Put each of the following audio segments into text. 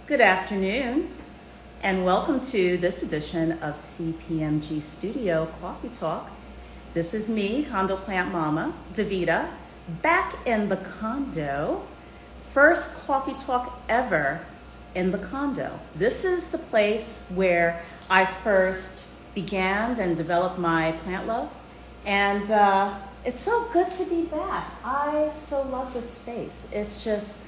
Good afternoon, and welcome to this edition of CPMG Studio Coffee Talk. This is me, Condo Plant Mama, Davita, back in the condo. First coffee talk ever in the condo. This is the place where I first began and developed my plant love, and it's so good to be back. I so love this space. It's just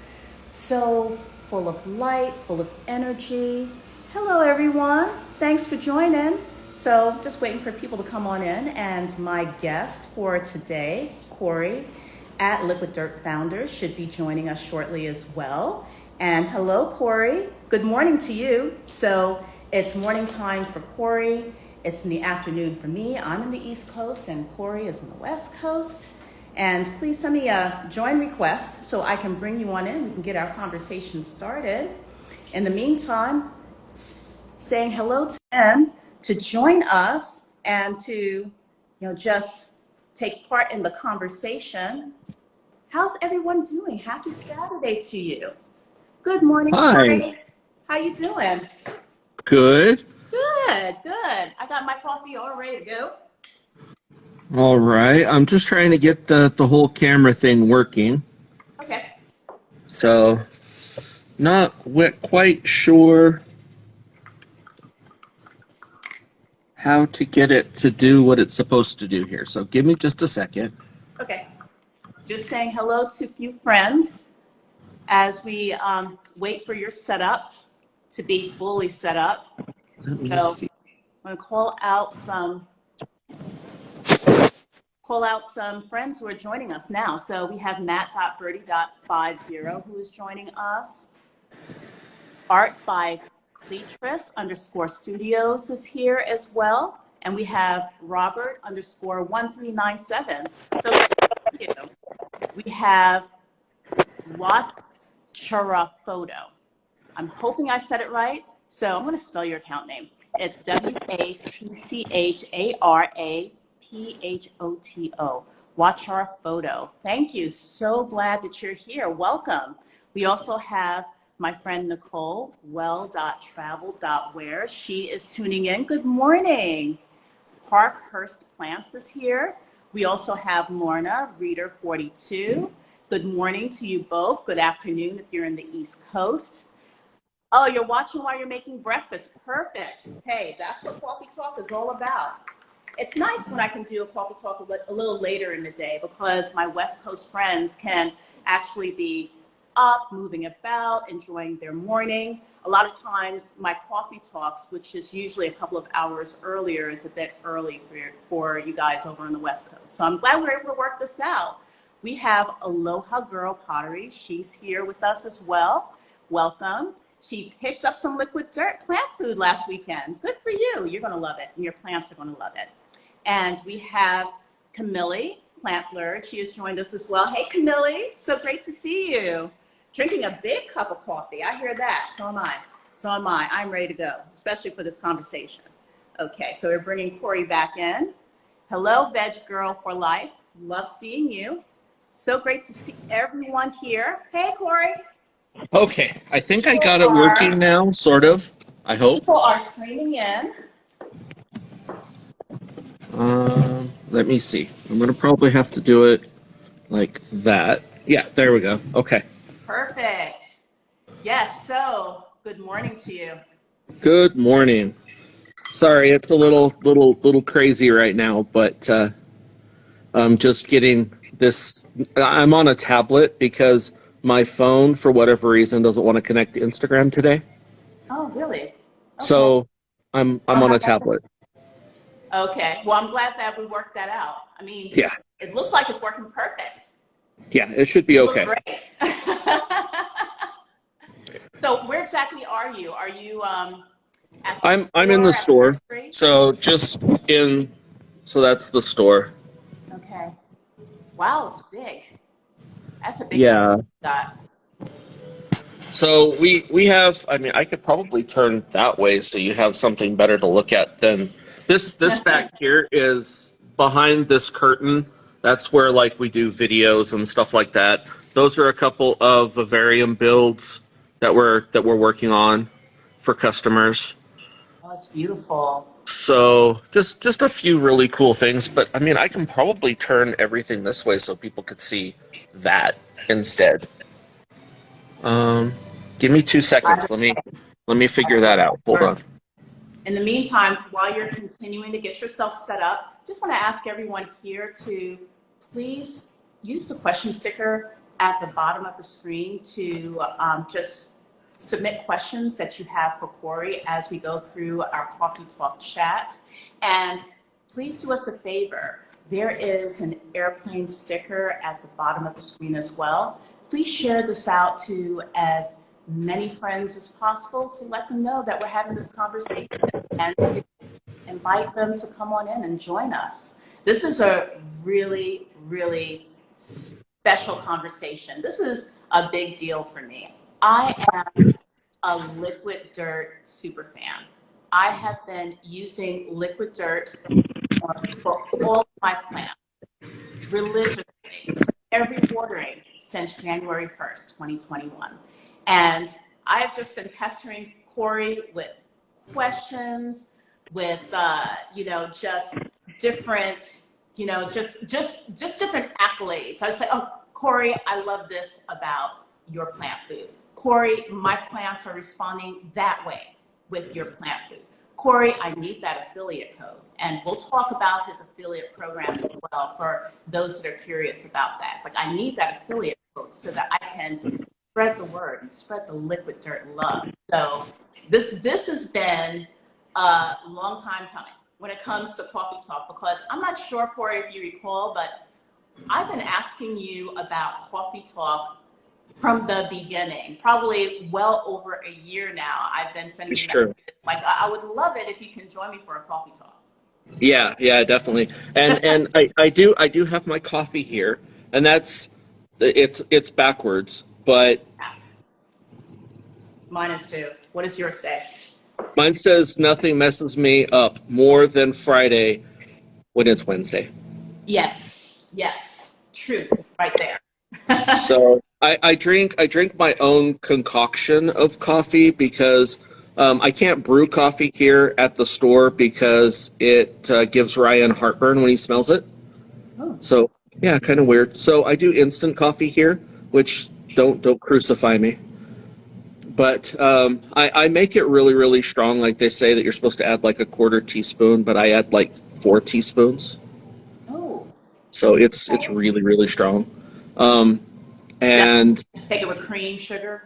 so full of light, full of energy. Hello, everyone. Thanks for joining. So just waiting for people to come on in. And my guest for today, Cory at Liqui-Dirt Founder, should be joining us shortly as well. And hello, Cory. Good morning to you. So it's morning time for Cory. It's in the afternoon for me. I'm in the East Coast and Cory is on the West Coast. And please send me a join request so I can bring you on in. We can get our conversation started. In the meantime, saying hello to them to join us and to just take part in the conversation. How's everyone doing? Happy Saturday to you. Good morning, Cory. How you doing? Good. Good, good. I got my coffee all ready to go. All right. I'm just trying to get the whole camera thing working. Okay. So, not quite sure how to get it to do what it's supposed to do here. So, give me just a second. Okay. Just saying hello to a few friends as we wait for your setup to be fully set up. Let me So, see. I'm going to call out some friends who are joining us now. So we have Matt.Birdie.50 who is joining us. Art by Cleatris_studios is here as well. And we have Robert_1397. So thank you. We have Watchara Photo. I'm hoping I said it right. So I'm going to spell your account name. It's WATCHARAPHOTO. Watch our photo. Thank you. So glad that you're here. Welcome. We also have my friend Nicole, well.travel.where. She is tuning in. Good morning. Parkhurst Plants is here. We also have Lorna, Reader 42. Good morning to you both. Good afternoon if you're in the East Coast. Oh, you're watching while you're making breakfast. Perfect. Hey, that's what Coffee Talk is all about. It's nice when I can do a coffee talk a little later in the day because my West Coast friends can actually be up, moving about, enjoying their morning. A lot of times my coffee talks, which is usually a couple of hours earlier, is a bit early for you guys over on the West Coast. So I'm glad we're able to work this out. We have Aloha Girl Pottery. She's here with us as well. Welcome. She picked up some liquid dirt plant food last weekend. Good for you. You're going to love it, and your plants are going to love it. And we have Camille, Plant Blurred. She has joined us as well. Hey, Camille. So great to see you. Drinking a big cup of coffee. I hear that. So am I. So am I. I'm ready to go, especially for this conversation. Okay, so we're bringing Cory back in. Hello, Veg Girl for Life. Love seeing you. So great to see everyone here. Hey, Cory. Okay. I think I got it working now, sort of. I hope. People are streaming in. Let me see. I'm going to probably have to do it like that. Yeah, there we go. Okay. Perfect. Yes, so good morning to you. Good morning. Sorry, it's a little crazy right now, but I'm just getting this. I'm on a tablet because my phone, for whatever reason, doesn't want to connect to Instagram today. Oh, really? Okay. So I'm on a tablet. Okay. Well, I'm glad that we worked that out. I mean, Yeah. It looks like it's working perfect. Yeah, it should be okay. Great. So where exactly are you? Are you at the I'm in the store. So that's the store. Okay. Wow, it's big. That's a big Yeah. store. So we have, I mean, I could probably turn that way so you have something better to look at than this back here is behind this curtain. That's where like we do videos and stuff like that. Those are a couple of vivarium builds that we're working on for customers. Oh, it's beautiful. So just a few really cool things, but I mean I can probably turn everything this way so people could see that instead. Um, Give me 2 seconds. Let me figure that out. Hold on. In the meantime, while you're continuing to get yourself set up, just want to ask everyone here to please use the question sticker at the bottom of the screen to just submit questions that you have for Cory as we go through our Coffee Talk chat. And please do us a favor. There is an airplane sticker at the bottom of the screen as well. Please share this out to as many friends as possible to let them know that we're having this conversation and invite them to come on in and join us. This is a really, really special conversation. This is a big deal for me. I am a liquid dirt super fan. I have been using liquid dirt for all my plants religiously, every watering since January 1st, 2021. And I've just been pestering Cory with questions, with, just different, just different accolades. I was like, oh, Cory, I love this about your plant food. Cory, my plants are responding that way with your plant food. Cory, I need that affiliate code. And we'll talk about his affiliate program as well for those that are curious about that. It's like, I need that affiliate code so that I can spread the word and spread the liquid dirt love. So this has been a long time coming when it comes to Coffee Talk, because I'm not sure, Cory, if you recall, but I've been asking you about Coffee Talk from the beginning, probably well over a year now. I've been sending It's you true. messages. Like, I would love it if you can join me for a Coffee Talk. Yeah, definitely. And I do have my coffee here, and it's backwards, but Mine is too. What does yours say? mine says nothing messes me up more than Friday when it's Wednesday. Yes. Truth right there. So I drink my own concoction of coffee because I can't brew coffee here at the store because it gives Ryan heartburn when he smells it. Oh. So yeah, kind of weird. So I do instant coffee here, which don't crucify me. But I make it really, really strong. Like they say that you're supposed to add like a quarter teaspoon, but I add like 4 teaspoons. Oh. So it's really, really strong. Um, Now, and take it with cream, sugar.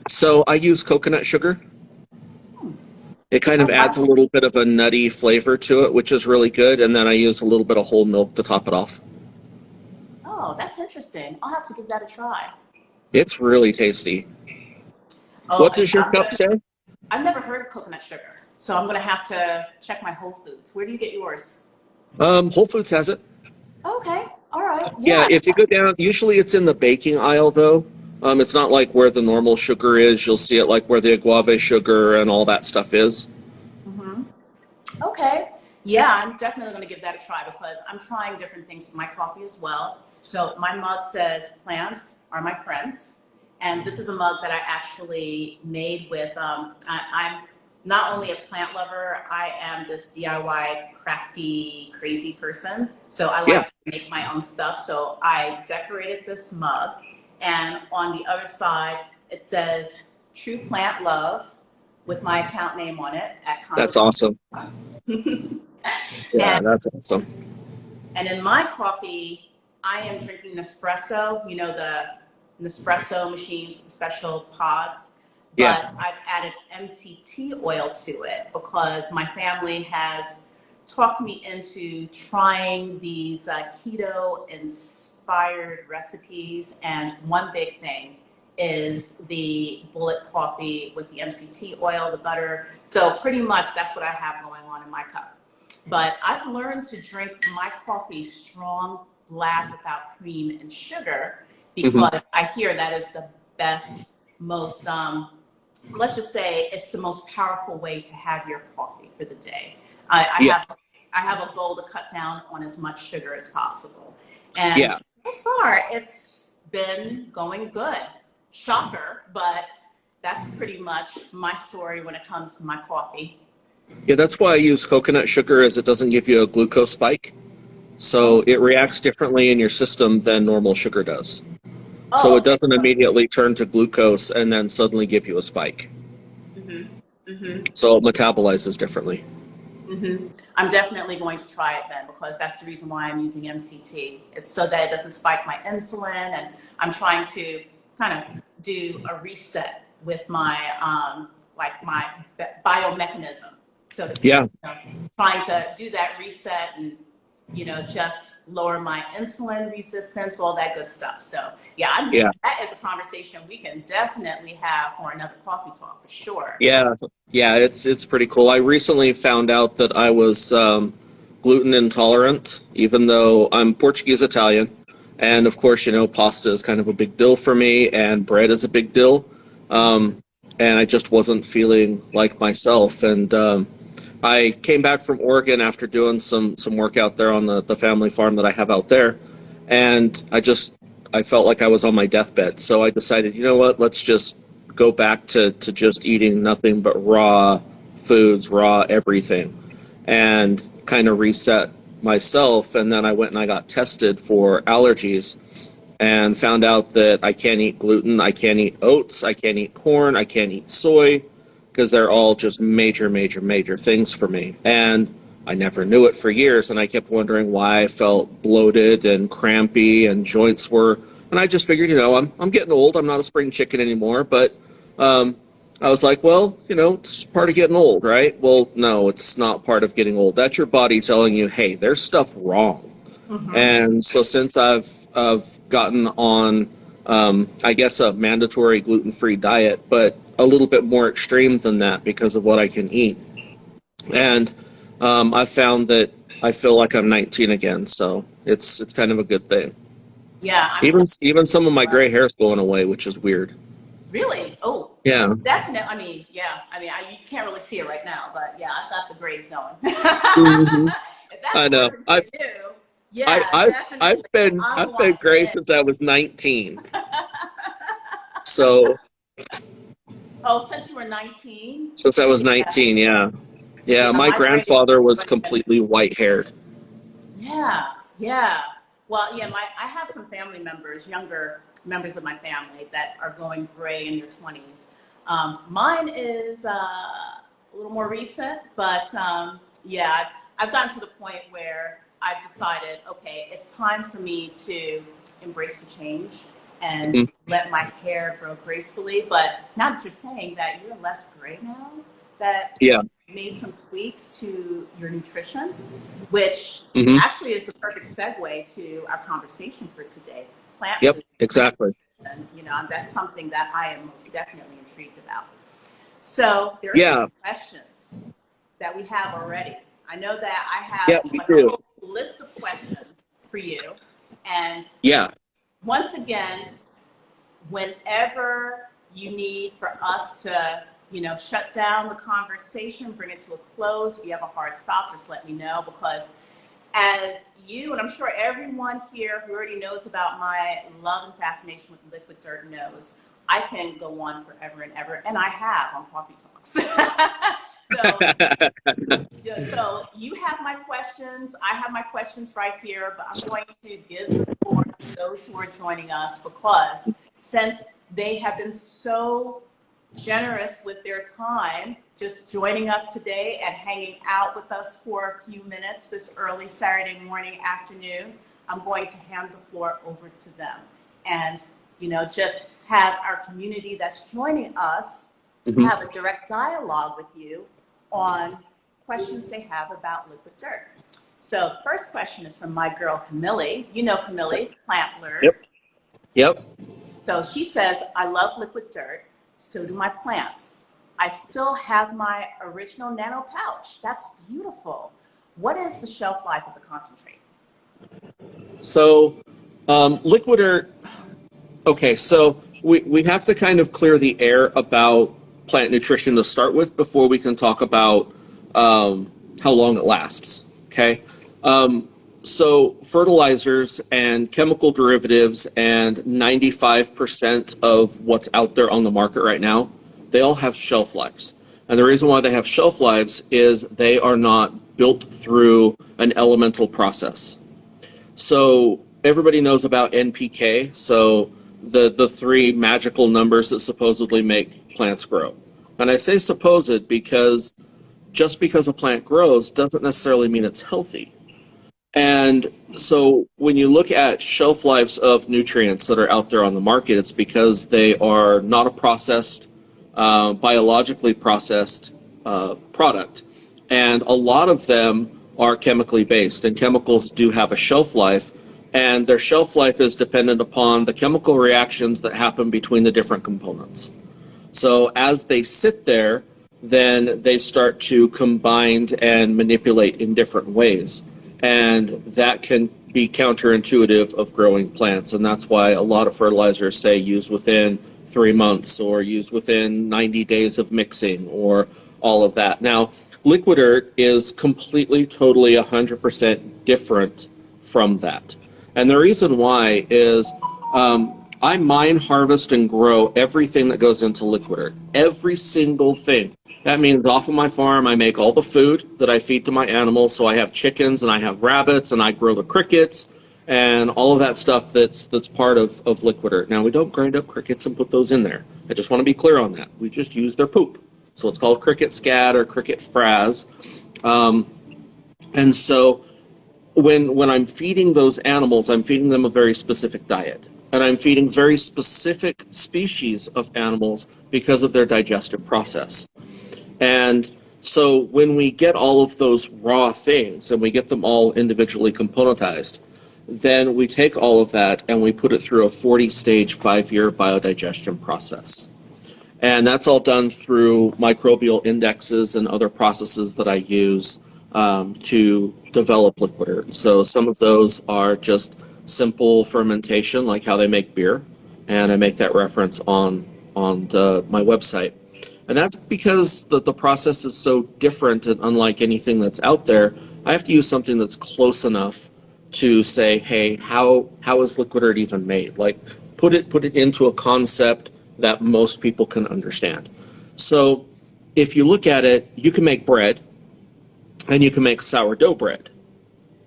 so I use coconut sugar. It kind Oh, of adds a wow. little bit of a nutty flavor to it, which is really good. And then I use a little bit of whole milk to top it off. Oh, that's interesting. I'll have to give that a try. It's really tasty. Oh, What and does your cup say? I've never heard of coconut sugar, so I'm going to have to check my Whole Foods. Where do you get yours? Whole Foods has it. Okay. All right. Yeah, Yeah. if you go down, usually it's in the baking aisle though. It's not like where the normal sugar is. You'll see it like where the agave sugar and all that stuff is. Hmm. Okay. Yeah, I'm definitely going to give that a try because I'm trying different things with my coffee as well. So my mug says plants are my friends. And this is a mug that I actually made with, I'm not only a plant lover, I am this DIY crafty, crazy person. So I Yeah, like to make my own stuff. So I decorated this mug. And on the other side, it says True Plant Love with my account name on it at Condo. that's awesome. Yeah, and that's awesome. And in my coffee, I am drinking Nespresso, the Nespresso machines with the special pods, Yeah, but I've added MCT oil to it because my family has talked me into trying these keto inspired recipes. And one big thing is the bullet coffee with the MCT oil, the butter. So pretty much that's what I have going on in my cup. But I've learned to drink my coffee strong, black, without cream and sugar, hmm, because I hear that is the best, most, let's just say it's the most powerful way to have your coffee for the day. I, I yeah, have I have a goal to cut down on as much sugar as possible. And yeah. so far, it's been going good. Shocker, but that's pretty much my story when it comes to my coffee. Yeah, that's why I use coconut sugar, as it doesn't give you a glucose spike. So it reacts differently in your system than normal sugar does. So Oh, it okay. doesn't immediately turn to glucose and then suddenly give you a spike. So it metabolizes differently. I'm definitely going to try it then, because that's the reason why I'm using MCT. It's so that it doesn't spike my insulin, and I'm trying to kind of do a reset with my like my biomechanism, so to speak. Yeah. Trying to do that reset and just lower my insulin resistance, all that good stuff. So yeah, Yeah. that is a conversation we can definitely have for another coffee talk for sure. Yeah. Yeah, it's pretty cool. I recently found out that I was gluten intolerant, even though I'm Portuguese Italian. And of course, pasta is kind of a big deal for me, and bread is a big deal. And I just wasn't feeling like myself. And I came back from Oregon after doing some work out there on the family farm that I have out there. And I felt like I was on my deathbed. So I decided, you know what, let's just go back to just eating nothing but raw foods, raw everything, and kind of reset myself. And then I went and I got tested for allergies and found out that I can't eat gluten, I can't eat oats, I can't eat corn, I can't eat soy, because they're all just major, major, major things for me. And I never knew it for years, and I kept wondering why I felt bloated and crampy and joints were. And I just figured, I'm getting old. I'm not a spring chicken anymore. But I was like, well, it's part of getting old, right? Well, no, it's not part of getting old. That's your body telling you, hey, there's stuff wrong. And so since I've gotten on, I guess, a mandatory gluten-free diet, but a little bit more extreme than that because of what I can eat. And I found that I feel like I'm 19 again, so it's kind of a good thing. Yeah. Even some of my gray hair is going away, which is weird. Really? Oh, Yeah. definitely. I mean, yeah. I mean, you can't really see it right now, but yeah, I've got the grays going. Hmm. If that's I know. working for you, yeah, I've definitely. I've been gray since I was 19. So Oh, since you were 19? since I was 19, yeah. Yeah, my my grays grandfather was went- completely white haired. Yeah, yeah. Well, yeah, I have some family members, younger members of my family, that are going gray in their 20s. Mine is a little more recent, but yeah, I've gotten to the point where I've decided, okay, it's time for me to embrace the change and let my hair grow gracefully. But now that you're saying that you're less gray now, that Yeah. made some tweaks to your nutrition, which Hmm. actually is the perfect segue to our conversation for today. Plant Yep, food. exactly. And, that's something that I am most definitely intrigued about. So there are Yeah. some questions that we have already. I know that I Yeah, have we like do. a whole list of questions for you. And Yeah. once again, whenever you need for us to, shut down the conversation, bring it to a close, if you have a hard stop, just let me know, because as you, and I'm sure everyone here who already knows about my love and fascination with liquid dirt knows, I can go on forever and ever, and I have on Coffee Talks. So you have my questions. I have my questions right here, but I'm going to give the floor to those who are joining us, because since they have been so generous with their time, just joining us today and hanging out with us for a few minutes this early Saturday morning, afternoon, I'm going to hand the floor over to them. And, just have our community that's joining us have a direct dialogue with you on questions they have about liquid dirt. So the first question is from my girl, Camille. You know Camille, plant blurb. Yep. So she says, I love liquid dirt. So do my plants. I still have my original nano pouch. That's beautiful. What is the shelf life of the concentrate? So, liquid dirt. Okay, so we have to kind of clear the air about plant nutrition to start with before we can talk about how long it lasts. Okay, so fertilizers and chemical derivatives and 95% of what's out there on the market right now they all have shelf lives. And the reason why they have shelf lives is they are not built through an elemental process. So everybody knows about NPK, so the three magical numbers that supposedly make plants grow. And I say supposed because just because a plant grows doesn't necessarily mean it's healthy. And so when you look at shelf lives of nutrients that are out there on the market, it's because they are not a processed, biologically processed product. And a lot of them are chemically based, and chemicals do have a shelf life, and their shelf life is dependent upon the chemical reactions that happen between the different components. So as they sit there, then they start to combine and manipulate in different ways. And that can be counterintuitive of growing plants. And that's why a lot of fertilizers say use within 3 months or use within 90 days of mixing or all of that. Now, Liqui-Dirt is completely, totally 100% different from that. And the reason why is I mine, harvest, and grow everything that goes into Liqui-Dirt. Every single thing. That means off of my farm, I make all the food that I feed to my animals. So I have chickens and I have rabbits and I grow the crickets and all of that stuff that's part of Liqui-Dirt. Now, we don't grind up crickets and put those in there. I just want to be clear on that. We just use their poop. So it's called cricket scat or cricket frass. And so when I'm feeding those animals, I'm feeding them a very specific diet. And I'm feeding very specific species of animals because of their digestive process. And so when we get all of those raw things and we get them all individually componentized, then we take all of that and we put it through a 40-stage 5-year biodigestion process. And that's all done through microbial indexes and other processes that I use to develop Liqui-Dirt. So some of those are just simple fermentation, like how they make beer, and I make that reference on my website. And that's because the process is so different and unlike anything that's out there. I have to use something that's close enough to say, hey, how is Liqui-Dirt even made? Like, put it into a concept that most people can understand. So if you look at it, you can make bread and you can make sourdough bread.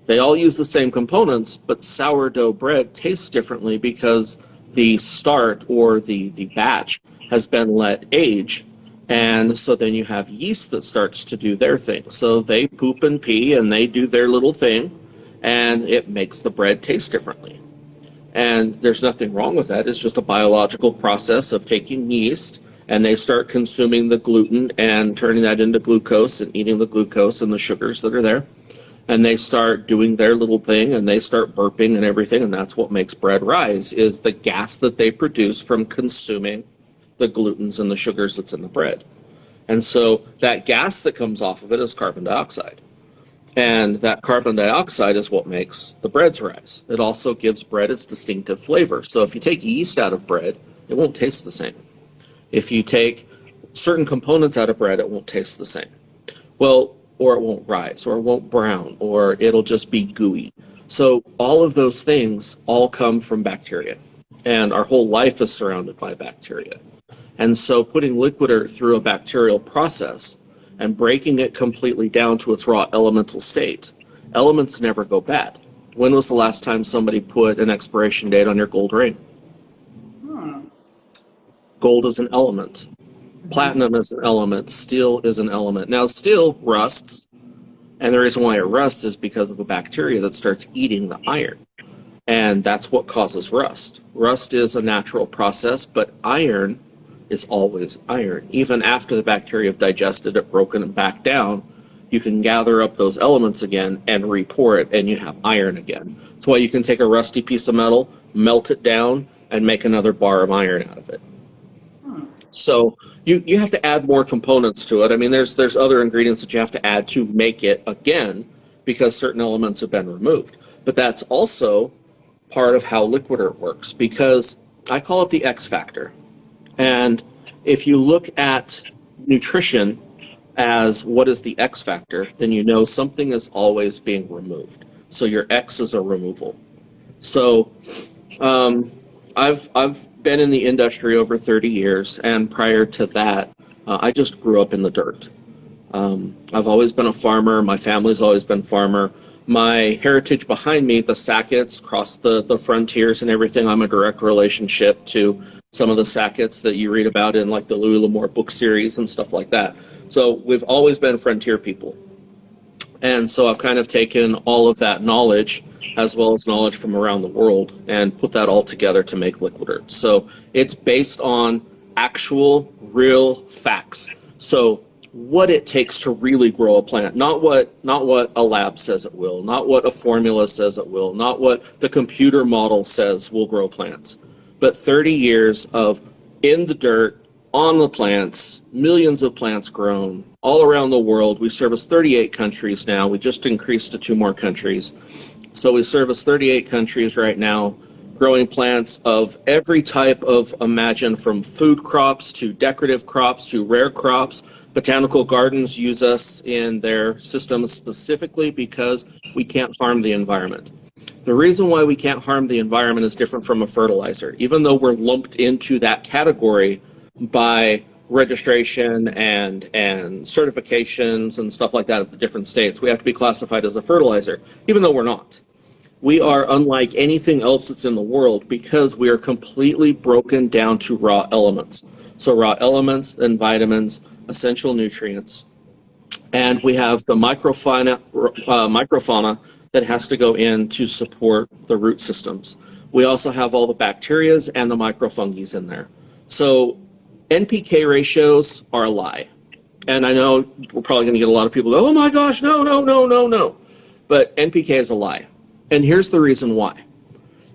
They all use the same components, but sourdough bread tastes differently because the start or the batch has been let age. And so then you have yeast that starts to do their thing. So they poop and pee and they do their little thing, and it makes the bread taste differently. And there's nothing wrong with that. It's just a biological process of taking yeast, and they start consuming the gluten and turning that into glucose and eating the glucose and the sugars that are there. And they start doing their little thing, and they start burping and everything, and that's what makes bread rise, is the gas that they produce from consuming the glutens and the sugars that's in the bread. And so that gas that comes off of it is carbon dioxide. And that carbon dioxide is what makes the breads rise. It also gives bread its distinctive flavor. So if you take yeast out of bread, it won't taste the same. If you take certain components out of bread, it won't taste the same. Well, or it won't rise, or it won't brown, or it'll just be gooey. So all of those things all come from bacteria. And our whole life is surrounded by bacteria. And so putting Liqui-Dirt through a bacterial process and breaking it completely down to its raw elemental state, elements never go bad. When was the last time somebody put an expiration date on your gold ring? Gold is an element. Platinum is an element. Steel is an element. Now, steel rusts, and the reason why it rusts is because of a bacteria that starts eating the iron. And that's what causes rust. Rust is a natural process, but iron is always iron. Even after the bacteria have digested it, broken it back down, you can gather up those elements again and re-pour it, and you have iron again. That's why you can take a rusty piece of metal, melt it down, and make another bar of iron out of it. So you have to add more components to it. I mean, there's other ingredients that you have to add to make it again because certain elements have been removed. But that's also part of how Liqui-Dirt works, because I call it the X factor. And if you look at nutrition as what is the X factor, then you know something is always being removed. So your X is a removal. So I've been in the industry over 30 years, and prior to that, I just grew up in the dirt. I've always been a farmer. My family's always been farmer. My heritage behind me, the Sackets, across the frontiers and everything, I'm a direct relationship to some of the Sackets that you read about in like the Louis L'Amour book series and stuff like that. So we've always been frontier people. And so I've kind of taken all of that knowledge as well as knowledge from around the world and put that all together to make Liqui-Dirt. So it's based on actual, real facts. So what it takes to really grow a plant, not what a lab says it will, not what a formula says it will, not what the computer model says will grow plants, but 30 years of in the dirt, on the plants, millions of plants grown all around the world. We service 38 countries now. We just increased to 2 more countries. So we service 38 countries right now, growing plants of every type of, imagine, from food crops to decorative crops to rare crops. Botanical gardens use us in their systems specifically because we can't harm the environment. The reason why we can't harm the environment is different from a fertilizer. Even though we're lumped into that category by registration and certifications and stuff like that at the different states, we have to be classified as a fertilizer, even though we're not. We are unlike anything else that's in the world because we are completely broken down to raw elements. So raw elements and vitamins, essential nutrients, and we have the microfauna that has to go in to support the root systems. We also have all the bacterias and the microfungi in there. So NPK ratios are a lie. And I know we're probably going to get a lot of people go, oh my gosh, no, no, no, no, no. But NPK is a lie. And here's the reason why.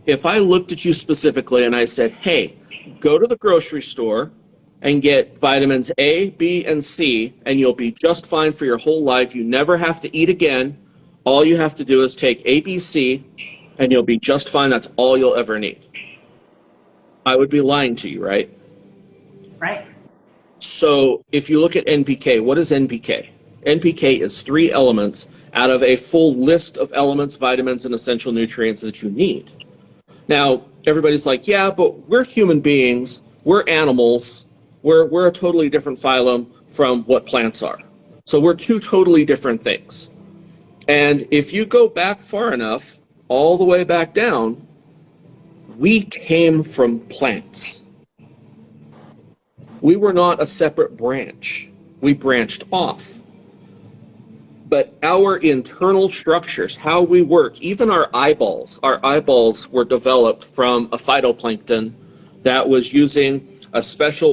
If I looked at you specifically and I said, hey, go to the grocery store and get vitamins A, B, and C, and you'll be just fine for your whole life. You never have to eat again. All you have to do is take A, B, C, and you'll be just fine. That's all you'll ever need. I would be lying to you, right? Right. So if you look at NPK, what is NPK? NPK is 3 elements out of a full list of elements, vitamins, and essential nutrients that you need. Now, everybody's like, yeah, but we're human beings, we're animals, we're a totally different phylum from what plants are. So we're 2 totally different things. And if you go back far enough, all the way back down, we came from plants. We were not a separate branch. We branched off. But our internal structures, how we work, even our eyeballs were developed from a phytoplankton that was using a special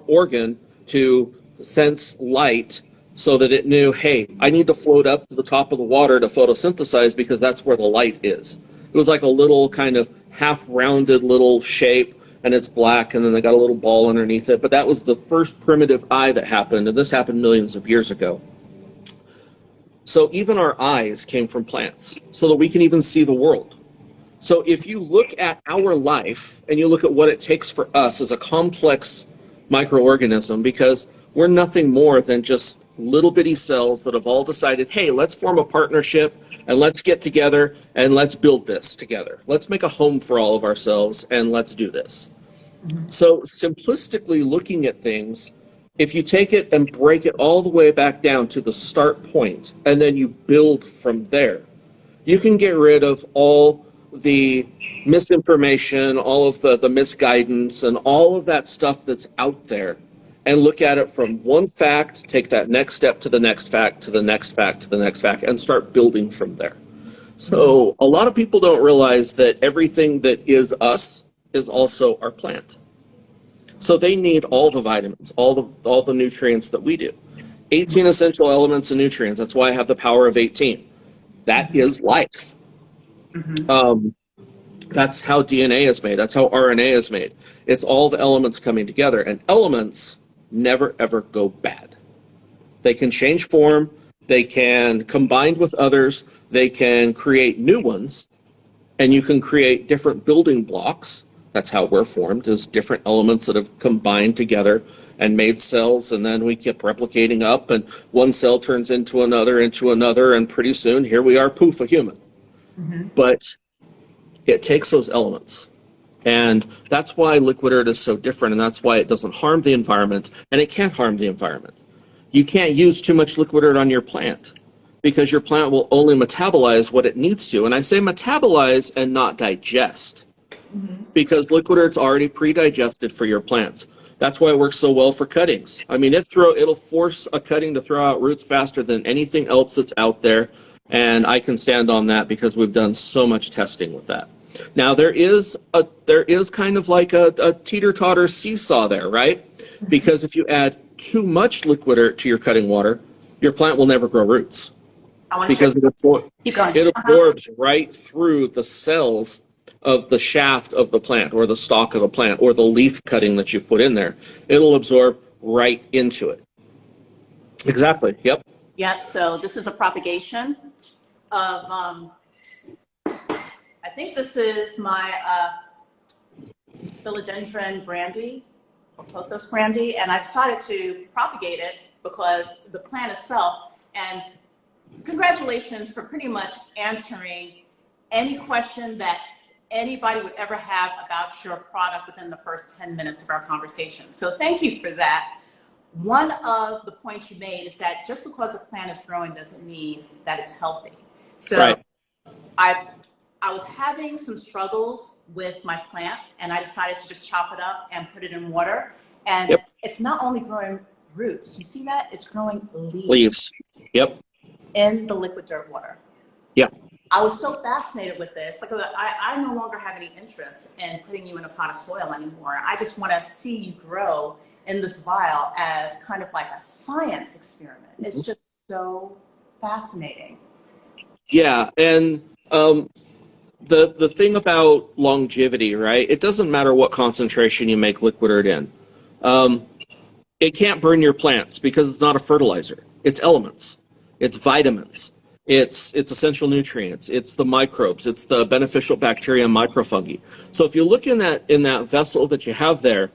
organ to sense light so that it knew, hey, I need to float up to the top of the water to photosynthesize because that's where the light is. It was like a little kind of half-rounded little shape, and it's black, and then they got a little ball underneath it. But that was the first primitive eye that happened, and this happened millions of years ago. So even our eyes came from plants, so that we can even see the world. So if you look at our life, and you look at what it takes for us as a complex microorganism, because we're nothing more than just little bitty cells that have all decided, hey, let's form a partnership, and let's get together, and let's build this together. Let's make a home for all of ourselves, and let's do this. So simplistically looking at things, if you take it and break it all the way back down to the start point, and then you build from there, you can get rid of all the misinformation, all of the misguidance, and all of that stuff that's out there, and look at it from one fact, take that next step to the next fact, to the next fact, to the next fact, and start building from there. So a lot of people don't realize that everything that is us is also our plant. So they need all the vitamins, all the nutrients that we do. 18 essential elements and nutrients. That's why I have the power of 18. That is life. That's how DNA is made. That's how RNA is made. It's all the elements coming together. And elements never, ever go bad. They can change form. They can combine with others. They can create new ones. And you can create different building blocks. That's how we're formed, is different elements that have combined together and made cells, and then we keep replicating up, and one cell turns into another, and pretty soon, here we are, poof, a human. But it takes those elements, And that's why Liqui-Dirt is so different, and that's why it doesn't harm the environment, and it can't harm the environment. You can't use too much Liqui-Dirt on your plant because your plant will only metabolize what it needs to. And I say metabolize and not digest, because Liqui-Dirt's already pre-digested for your plants. That's why it works so well for cuttings. I mean, it'll force a cutting to throw out roots faster than anything else that's out there, and I can stand on that because we've done so much testing with that. Now, there is kind of like a teeter-totter seesaw there, right? Because if you add too much Liqui-Dirt to your cutting water, your plant will never grow roots. Because it absorbs right through the cells of the shaft of the plant or the stalk of the plant or the leaf cutting that you put in there. It'll absorb right into it. Exactly. Yep. Yeah, so this is a propagation of, I think this is my philodendron brandy, or pothos brandy, and I decided to propagate it because the plant itself, and congratulations for pretty much answering any question that anybody would ever have about your product within the first 10 minutes of our conversation. So thank you for that. One of the points you made is that just because a plant is growing doesn't mean that it's healthy. So right. I was having some struggles with my plant, and I decided to just chop it up and put it in water. And yep. It's not only growing roots. You see that? It's growing leaves. Leaves. Yep. In the Liqui-Dirt water. Yeah. I was so fascinated with this. Like, I no longer have any interest in putting you in a pot of soil anymore. I just want to see you grow in this vial as kind of like a science experiment. It's just so fascinating. Yeah, and the thing about longevity, right? It doesn't matter what concentration you make Liqui-Dirt in. It can't burn your plants because it's not a fertilizer. It's elements. It's vitamins. It's essential nutrients. It's the microbes. It's the beneficial bacteria and microfungi. So if you look in that vessel that you have there,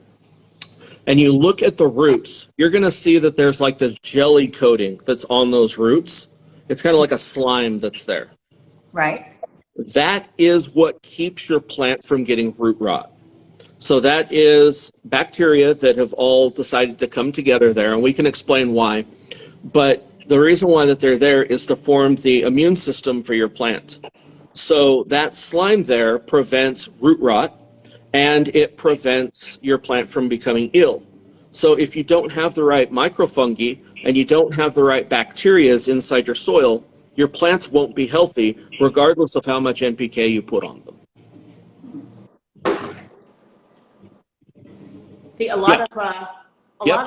and you look at the roots, you're going to see that there's like this jelly coating that's on those roots. It's kind of like a slime that's there. Right. That is what keeps your plant from getting root rot. So that is bacteria that have all decided to come together there, and we can explain why. But the reason why that they're there is to form the immune system for your plant. So that slime there prevents root rot, and it prevents your plant from becoming ill. So if you don't have the right microfungi and you don't have the right bacteria inside your soil, your plants won't be healthy regardless of how much NPK you put on them. See, a lot of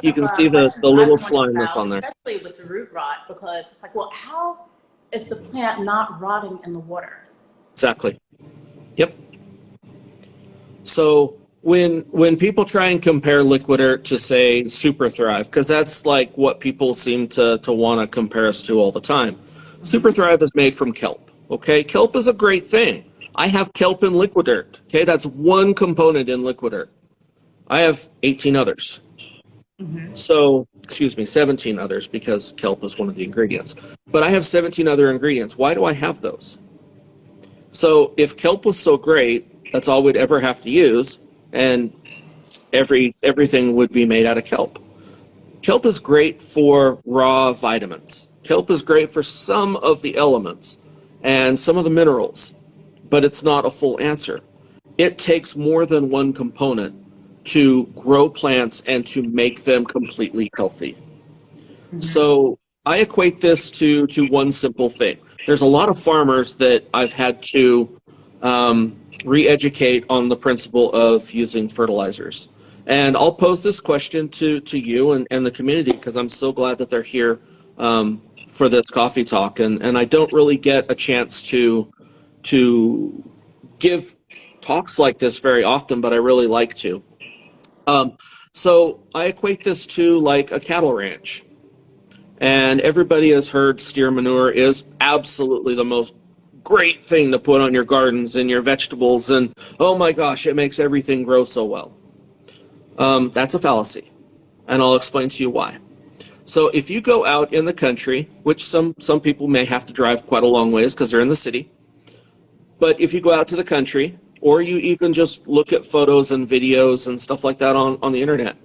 you can see the little slime that's on there. Especially with the root rot, because it's like, well, how is the plant not rotting in the water? Exactly. Yep. So when people try and compare Liqui-Dirt to, say, Super Thrive, because that's like what people seem to want to compare us to all the time. Super Thrive is made from kelp. Okay, kelp is a great thing. I have kelp in Liqui-Dirt. Okay, that's one component in Liqui-Dirt. I have 18 others. So, 17 others, because kelp is one of the ingredients. But I have 17 other ingredients. Why do I have those? So if kelp was so great, that's all we'd ever have to use, and everything would be made out of kelp. Kelp is great for raw vitamins. Kelp is great for some of the elements and some of the minerals, but it's not a full answer. It takes more than one component to grow plants and to make them completely healthy. So I equate this to one simple thing. There's a lot of farmers that I've had to re-educate on the principle of using fertilizers. And I'll pose this question to you and the community, because I'm so glad that they're here for this coffee talk. And I don't really get a chance to give talks like this very often, but I really like to. So I equate this to like a cattle ranch. And everybody has heard steer manure is absolutely the most great thing to put on your gardens and your vegetables, and oh my gosh, it makes everything grow so well. That's a fallacy, and I'll explain to you why. So if you go out in the country, which some people may have to drive quite a long ways because they're in the city, but if you go out to the country or you even just look at photos and videos and stuff like that on the internet.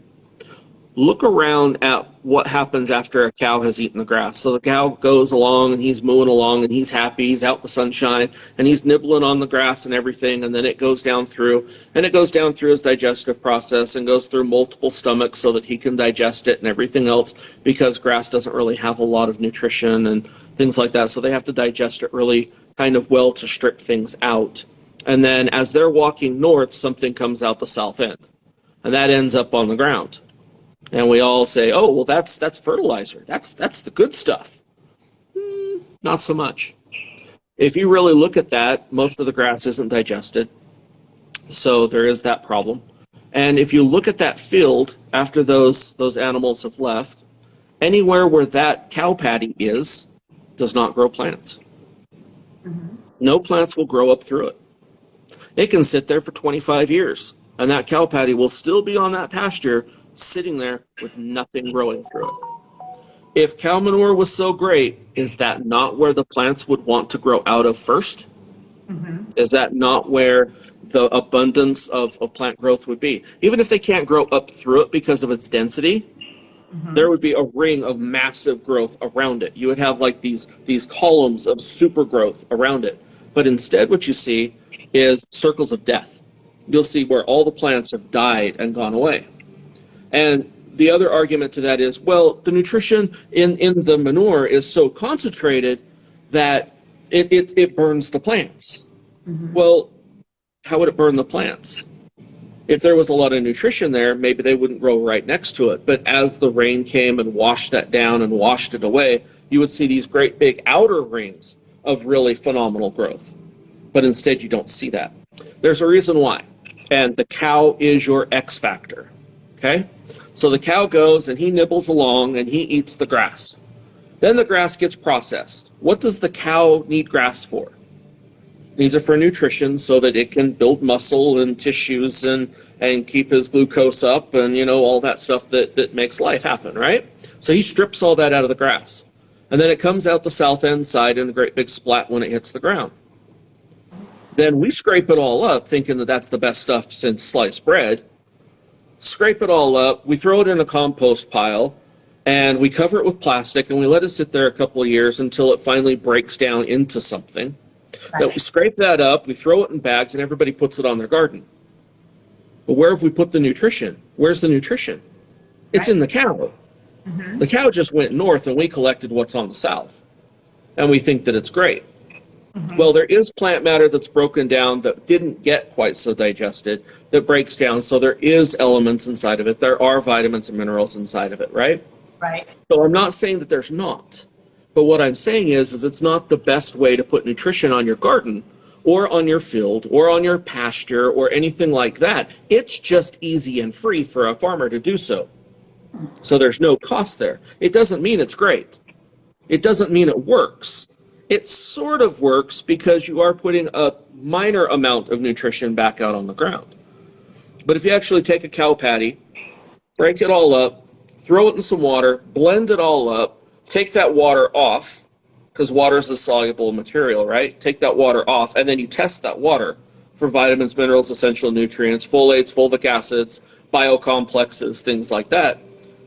Look around at what happens after a cow has eaten the grass. So the cow goes along and he's mooing along and he's happy, he's out in the sunshine and he's nibbling on the grass and everything, and then it goes down through his digestive process and goes through multiple stomachs so that he can digest it and everything else, because grass doesn't really have a lot of nutrition and things like that. So they have to digest it really kind of well to strip things out. And then as they're walking north, something comes out the south end and that ends up on the ground. And we all say, oh, well, that's fertilizer. That's the good stuff. Not so much. If you really look at that, most of the grass isn't digested. So there is that problem. And if you look at that field after those animals have left, anywhere where that cow patty is does not grow plants. No plants will grow up through it. It can sit there for 25 years, and that cow patty will still be on that pasture sitting there with nothing growing through it. If cow manure was so great, is that not where the plants would want to grow out of first? Is that not where the abundance of plant growth would be? Even if they can't grow up through it because of its density, there would be a ring of massive growth around it. You would have like these columns of super growth around it. But instead what you see is circles of death. You'll see where all the plants have died and gone away. And the other argument to that is, well, the nutrition in the manure is so concentrated that it burns the plants. Well, how would it burn the plants? If there was a lot of nutrition there, maybe they wouldn't grow right next to it. But as the rain came and washed that down and washed it away, you would see these great big outer rings of really phenomenal growth. But instead, you don't see that. There's a reason why. And the cow is your X factor. Okay? So the cow goes and he nibbles along and he eats the grass. Then the grass gets processed. What does the cow need grass for? It needs it for nutrition so that it can build muscle and tissues and keep his glucose up and, you know, all that stuff that makes life happen, right? So he strips all that out of the grass. And then it comes out the south end side in a great big splat when it hits the ground. Then we scrape it all up thinking that that's the best stuff since sliced bread. Scrape it all up, we throw it in a compost pile, and we cover it with plastic, and we let it sit there a couple of years until it finally breaks down into something. Then we scrape that up, we throw it in bags, and everybody puts it on their garden. But where have we put the nutrition? Where's the nutrition? It's in the cow. The cow just went north, and we collected what's on the south. And we think that it's great. Well, there is plant matter that's broken down that didn't get quite so digested, that breaks down, so there is elements inside of it. There are vitamins and minerals inside of it, right? Right. So I'm not saying that there's not. But what I'm saying is it's not the best way to put nutrition on your garden or on your field or on your pasture or anything like that. It's just easy and free for a farmer to do so. So there's no cost there. It doesn't mean it's great. It doesn't mean it works. It sort of works because you are putting a minor amount of nutrition back out on the ground. But if you actually take a cow patty, break it all up, throw it in some water, blend it all up, take that water off, because water is a soluble material, right? Take that water off, and then you test that water for vitamins, minerals, essential nutrients, folates, fulvic acids, biocomplexes, things like that.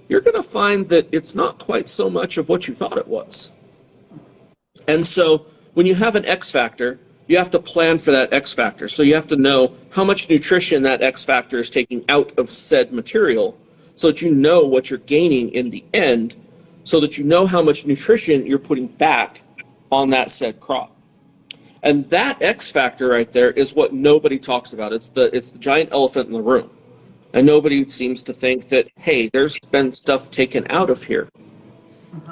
You're going to find that it's not quite so much of what you thought it was. And so when you have an X factor, you have to plan for that X factor. So you have to know how much nutrition that X factor is taking out of said material so that you know what you're gaining in the end, so that you know how much nutrition you're putting back on that said crop. And that X factor right there is what nobody talks about. It's the giant elephant in the room. And nobody seems to think that, hey, there's been stuff taken out of here.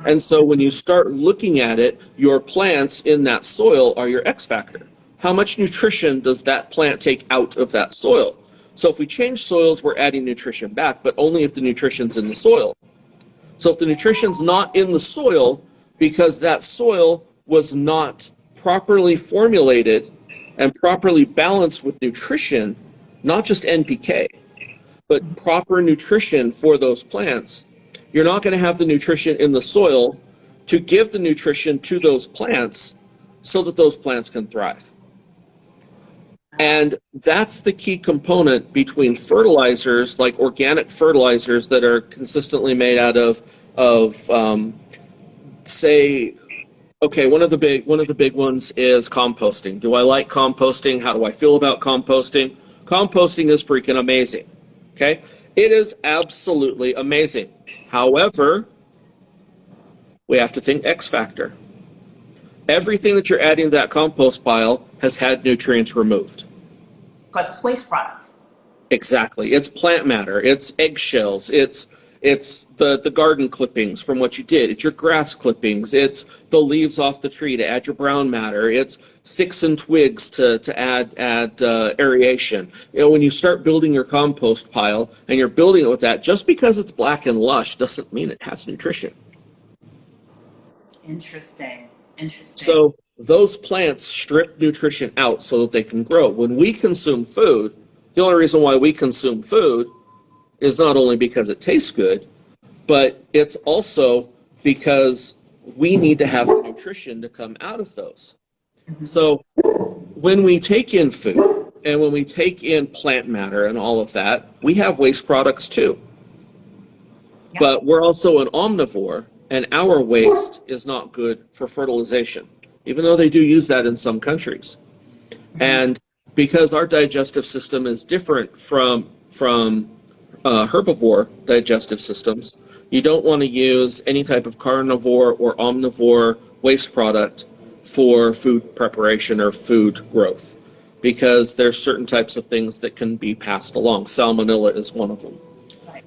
And so when you start looking at it, your plants in that soil are your X factor. How much nutrition does that plant take out of that soil? So if we change soils, we're adding nutrition back, but only if the nutrition's in the soil. So if the nutrition's not in the soil because that soil was not properly formulated and properly balanced with nutrition, not just NPK, but proper nutrition for those plants, you're not going to have the nutrition in the soil to give the nutrition to those plants so that those plants can thrive. And that's the key component between fertilizers, like organic fertilizers that are consistently made out of say, okay, one of the big ones is composting. Do I like composting? How do I feel about composting? Composting is freaking amazing. Okay? It is absolutely amazing. However, we have to think X factor. Everything that you're adding to that compost pile has had nutrients removed. Because it's waste product. Exactly. It's plant matter. It's eggshells. It's the garden clippings from what you did. It's your grass clippings. It's the leaves off the tree to add your brown matter. It's sticks and twigs to add aeration. You know, when you start building your compost pile and you're building it with that, just because it's black and lush doesn't mean it has nutrition. Interesting. So those plants strip nutrition out so that they can grow. When we consume food, the only reason why we consume food is not only because it tastes good, but it's also because we need to have the nutrition to come out of those. So when we take in food and when we take in plant matter and all of that, we have waste products too. Yeah. But we're also an omnivore, and our waste is not good for fertilization, even though they do use that in some countries. And because our digestive system is different from herbivore digestive systems, you don't want to use any type of carnivore or omnivore waste product for food preparation or food growth, because there's certain types of things that can be passed along. Salmonella is one of them.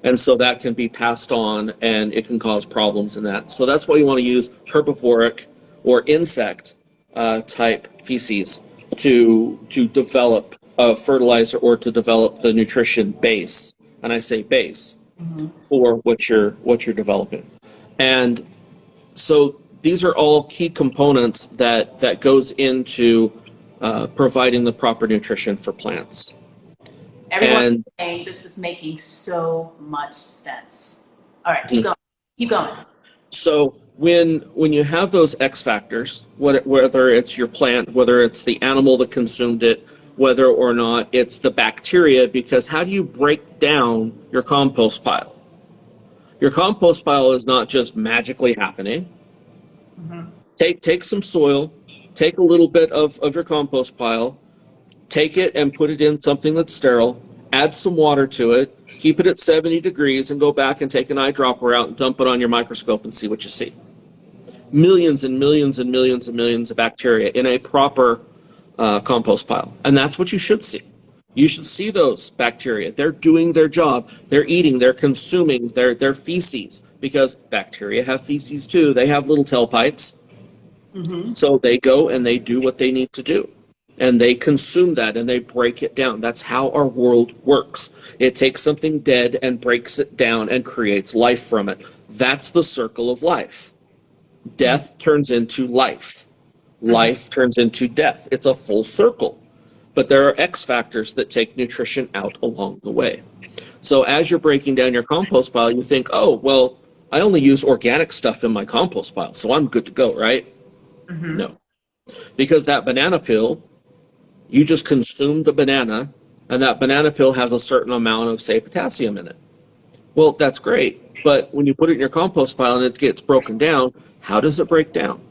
And so that can be passed on, and it can cause problems in that. So that's why you want to use herbivoric or insect type feces to develop a fertilizer or to develop the nutrition base. And I say base for what you're developing. And so these are all key components that goes into providing the proper nutrition for plants. Everyone's saying this is making so much sense. All right, keep going. Keep going. So when you have those X factors, whether it's your plant, whether it's the animal that consumed it, whether or not it's the bacteria, because how do you break down your compost pile? Your compost pile is not just magically happening. Take some soil, take a little bit of your compost pile, take it and put it in something that's sterile, add some water to it, keep it at 70 degrees, and go back and take an eyedropper out and dump it on your microscope and see what you see. Millions and millions and millions and millions of bacteria in a proper compost pile. And that's what you should see. You should see those bacteria. They're doing their job. They're eating, they're consuming their feces, because bacteria have feces too. They have little tailpipes. So they go and they do what they need to do. And they consume that and they break it down. That's how our world works. It takes something dead and breaks it down and creates life from it. That's the circle of life. Death turns into life. Life turns into death. It's a full circle. But there are X factors that take nutrition out along the way. So as you're breaking down your compost pile, you think, oh, well, I only use organic stuff in my compost pile, so I'm good to go, right? No. Because that banana peel, you just consumed the banana, and that banana peel has a certain amount of, say, potassium in it. Well, that's great, but when you put it in your compost pile and it gets broken down, how does it break down?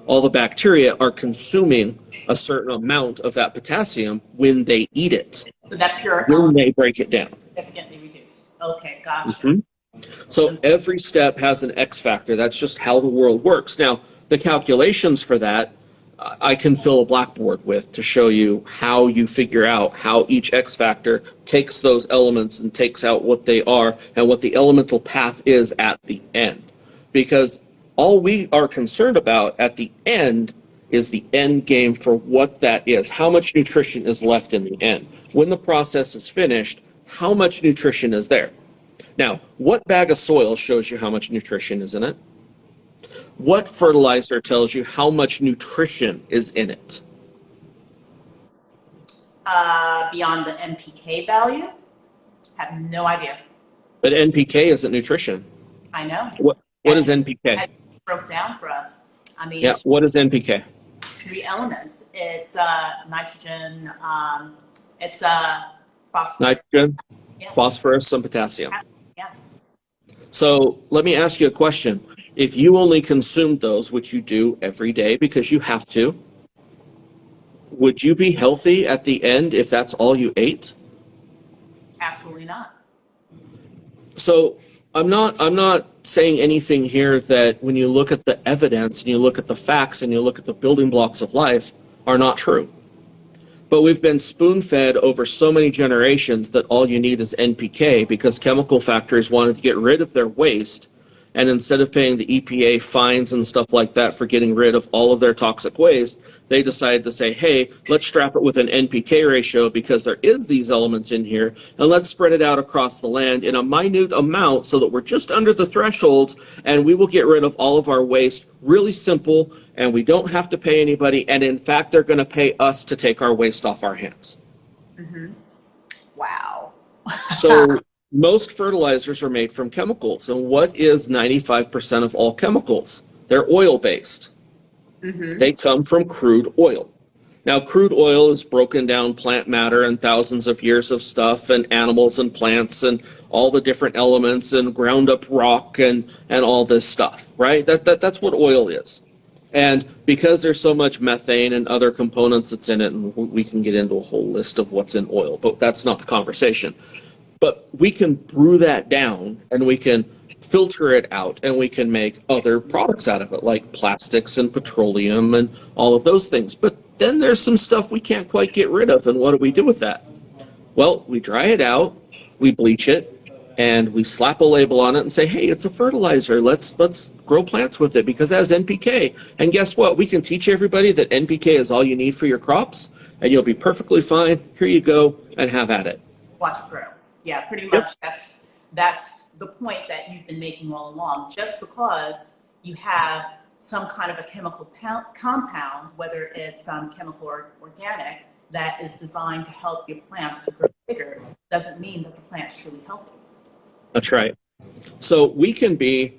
All the bacteria are consuming a certain amount of that potassium when they eat it. So that pure when they break it down. Significantly reduced. Okay, gotcha. So every step has an X factor. That's just how the world works. Now, the calculations for that, I can fill a blackboard with to show you how you figure out how each X factor takes those elements and takes out what they are and what the elemental path is at the end. Because all we are concerned about at the end is the end game for what that is. How much nutrition is left in the end? When the process is finished, how much nutrition is there? Now, what bag of soil shows you how much nutrition is in it? What fertilizer tells you how much nutrition is in it? Beyond the NPK value? Have no idea. But NPK isn't nutrition. I know. What is NPK? I broke down for us. I mean, yeah, what is NPK? 3 elements. It's nitrogen, It's phosphorus. Nitrogen, Yeah. phosphorus, and potassium. Yeah. So let me ask you a question. If you only consumed those, which you do every day because you have to, would you be healthy at the end if that's all you ate? Absolutely not. So I'm not saying anything here that when you look at the evidence and you look at the facts and you look at the building blocks of life are not true. But we've been spoon-fed over so many generations that all you need is NPK because chemical factories wanted to get rid of their waste. And instead of paying the EPA fines and stuff like that for getting rid of all of their toxic waste, they decided to say, hey, let's strap it with an NPK ratio because there is these elements in here, and let's spread it out across the land in a minute amount so that we're just under the thresholds, and we will get rid of all of our waste really simple, and we don't have to pay anybody, and in fact, they're going to pay us to take our waste off our hands. Mm-hmm. Wow. So most fertilizers are made from chemicals. And what is 95% of all chemicals? They're oil-based. Mm-hmm. They come from crude oil. Now, crude oil is broken down plant matter and thousands of years of stuff and animals and plants and all the different elements and ground up rock and all this stuff, right? That's what oil is. And because there's so much methane and other components that's in it, and we can get into a whole list of what's in oil, but that's not the conversation. But we can brew that down and we can filter it out and we can make other products out of it, like plastics and petroleum and all of those things. But then there's some stuff we can't quite get rid of. And what do we do with that? Well, we dry it out, we bleach it, and we slap a label on it and say, hey, it's a fertilizer. Let's grow plants with it because it has NPK. And guess what? We can teach everybody that NPK is all you need for your crops, and you'll be perfectly fine. Here you go, and have at it. Watch it grow. Yeah, pretty much. That's the point that you've been making all along. Just because you have some kind of a chemical compound, whether it's chemical or organic, that is designed to help your plants to grow bigger, doesn't mean that the plant's truly healthy. That's right. So we can be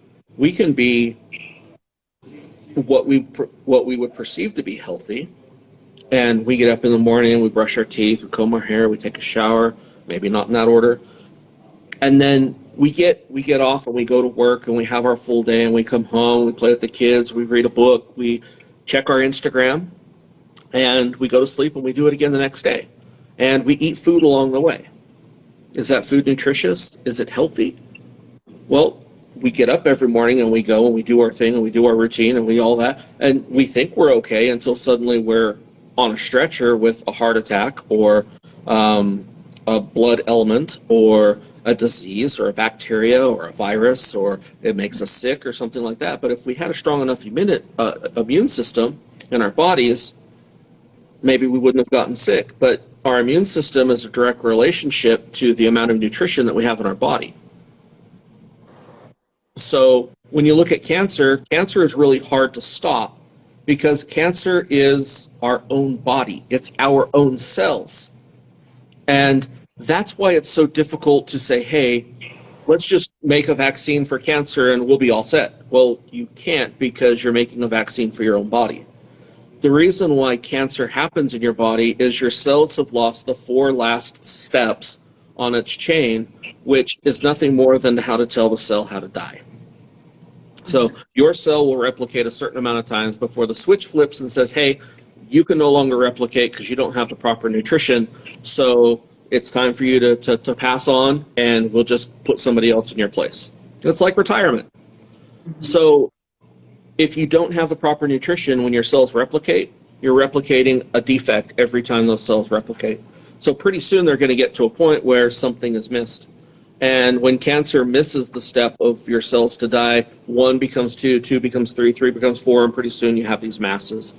what we would perceive to be healthy, and we get up in the morning, we brush our teeth, we comb our hair, we take a shower, maybe not in that order, and then we get off and we go to work and we have our full day and we come home, we play with the kids, we read a book, we check our Instagram, and we go to sleep and we do it again the next day, and we eat food along the way. Is that food nutritious? Is it healthy? Well, we get up every morning and we go and we do our thing and we do our routine and we all that, and we think we're okay until suddenly we're on a stretcher with a heart attack or a blood element or a disease or a bacteria or a virus, or it makes us sick or something like that. But if we had a strong enough immune system in our bodies, maybe we wouldn't have gotten sick. But our immune system is a direct relationship to the amount of nutrition that we have in our body. So when you look at cancer, cancer is really hard to stop because cancer is our own body. It's our own cells. And that's why it's so difficult to say, hey, let's just make a vaccine for cancer and we'll be all set. Well, you can't because you're making a vaccine for your own body. The reason why cancer happens in your body is your cells have lost the 4 last steps on its chain, which is nothing more than how to tell the cell how to die. So your cell will replicate a certain amount of times before the switch flips and says, hey, you can no longer replicate because you don't have the proper nutrition. So it's time for you to pass on, and we'll just put somebody else in your place. It's like retirement. So if you don't have the proper nutrition when your cells replicate, you're replicating a defect every time those cells replicate. So pretty soon they're going to get to a point where something is missed. And when cancer misses the step of your cells to die, 1 becomes 2, 2 becomes 3, 3 becomes 4, and pretty soon you have these masses.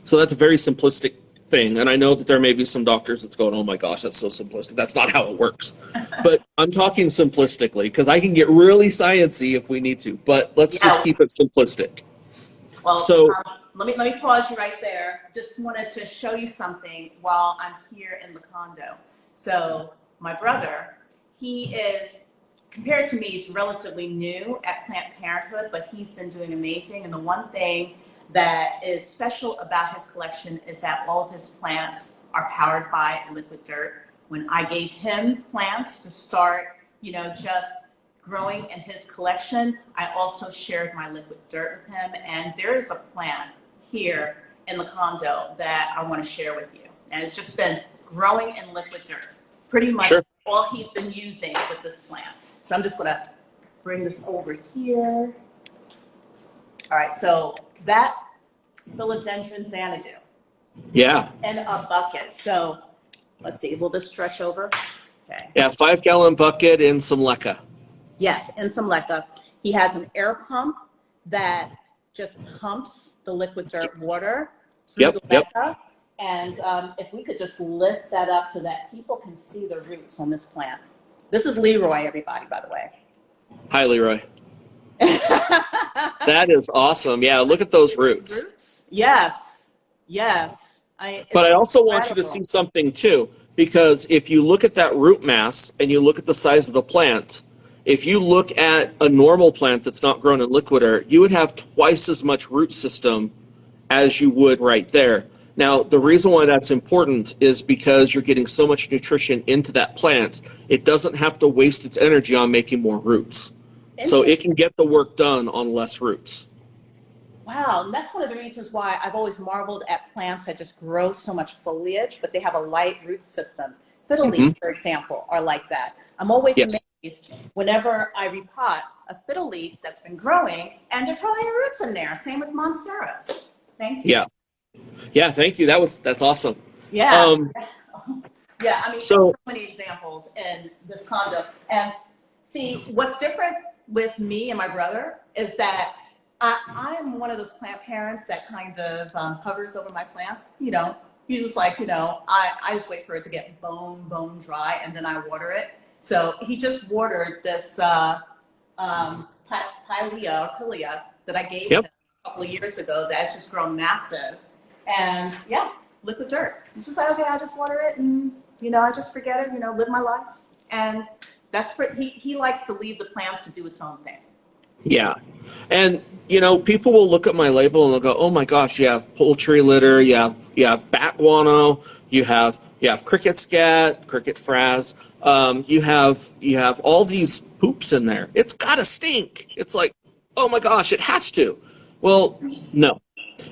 So that's a very simplistic thing. And I know that there may be some doctors that's going, oh my gosh, that's so simplistic. That's not how it works. But I'm talking simplistically because I can get really sciencey if we need to. But let's just keep it simplistic. Well, so let me pause you right there. Just wanted to show you something while I'm here in the condo. So my brother, he is, compared to me, he's relatively new at Plant Parenthood, but he's been doing amazing. And the one thing that is special about his collection is that all of his plants are powered by liquid dirt. when I gave him plants to start, you know, just growing in his collection, I also shared my liquid dirt with him. And there is a plant here in the condo that I want to share with you. And it's just been growing in liquid dirt. Pretty much all he's been using with this plant. So I'm just going to bring this over here. All right, so that philodendron Xanadu. Yeah. And a bucket. So let's see, will this stretch over? Okay. Yeah, 5-gallon bucket and some leca. Yes, and some leca. He has an air pump that just pumps the liquid dirt water through the leca. And if we could just lift that up so that people can see the roots on this plant. This is Leroy, everybody, by the way. Hi, Leroy. That is awesome. Yeah, look at those roots. Yes, yes. But I also want you to see something too, because if you look at that root mass and you look at the size of the plant, if you look at a normal plant that's not grown in liquid dirt, you would have twice as much root system as you would right there. Now, the reason why that's important is because you're getting so much nutrition into that plant, it doesn't have to waste its energy on making more roots. So it can get the work done on less roots. Wow, and that's one of the reasons why I've always marveled at plants that just grow so much foliage, but they have a light root system. Fiddle leaves, for example, are like that. I'm always amazed whenever I repot a fiddle leaf that's been growing, and there's hardly any roots in there. Same with monsteras. Thank you. Yeah. Yeah, thank you. That's awesome. Yeah. Yeah, I mean, so many examples in this condo. And see, what's different with me and my brother is that I am one of those plant parents that kind of hovers over my plants. You know, you just like, you know, I just wait for it to get bone dry and then I water it. So he just watered this pilea that I gave him a couple of years ago that's just grown massive. And yeah, liquid dirt. It's just like, okay, I just water it and, you know, I just forget it, you know, live my life. And that's he likes to leave the plants to do its own thing. Yeah. And, you know, people will look at my label and they'll go, oh my gosh, you have poultry litter, you have bat guano, you have cricket scat, cricket frass, you have all these poops in there. It's gotta stink. It's like, oh my gosh, it has to. Well, no.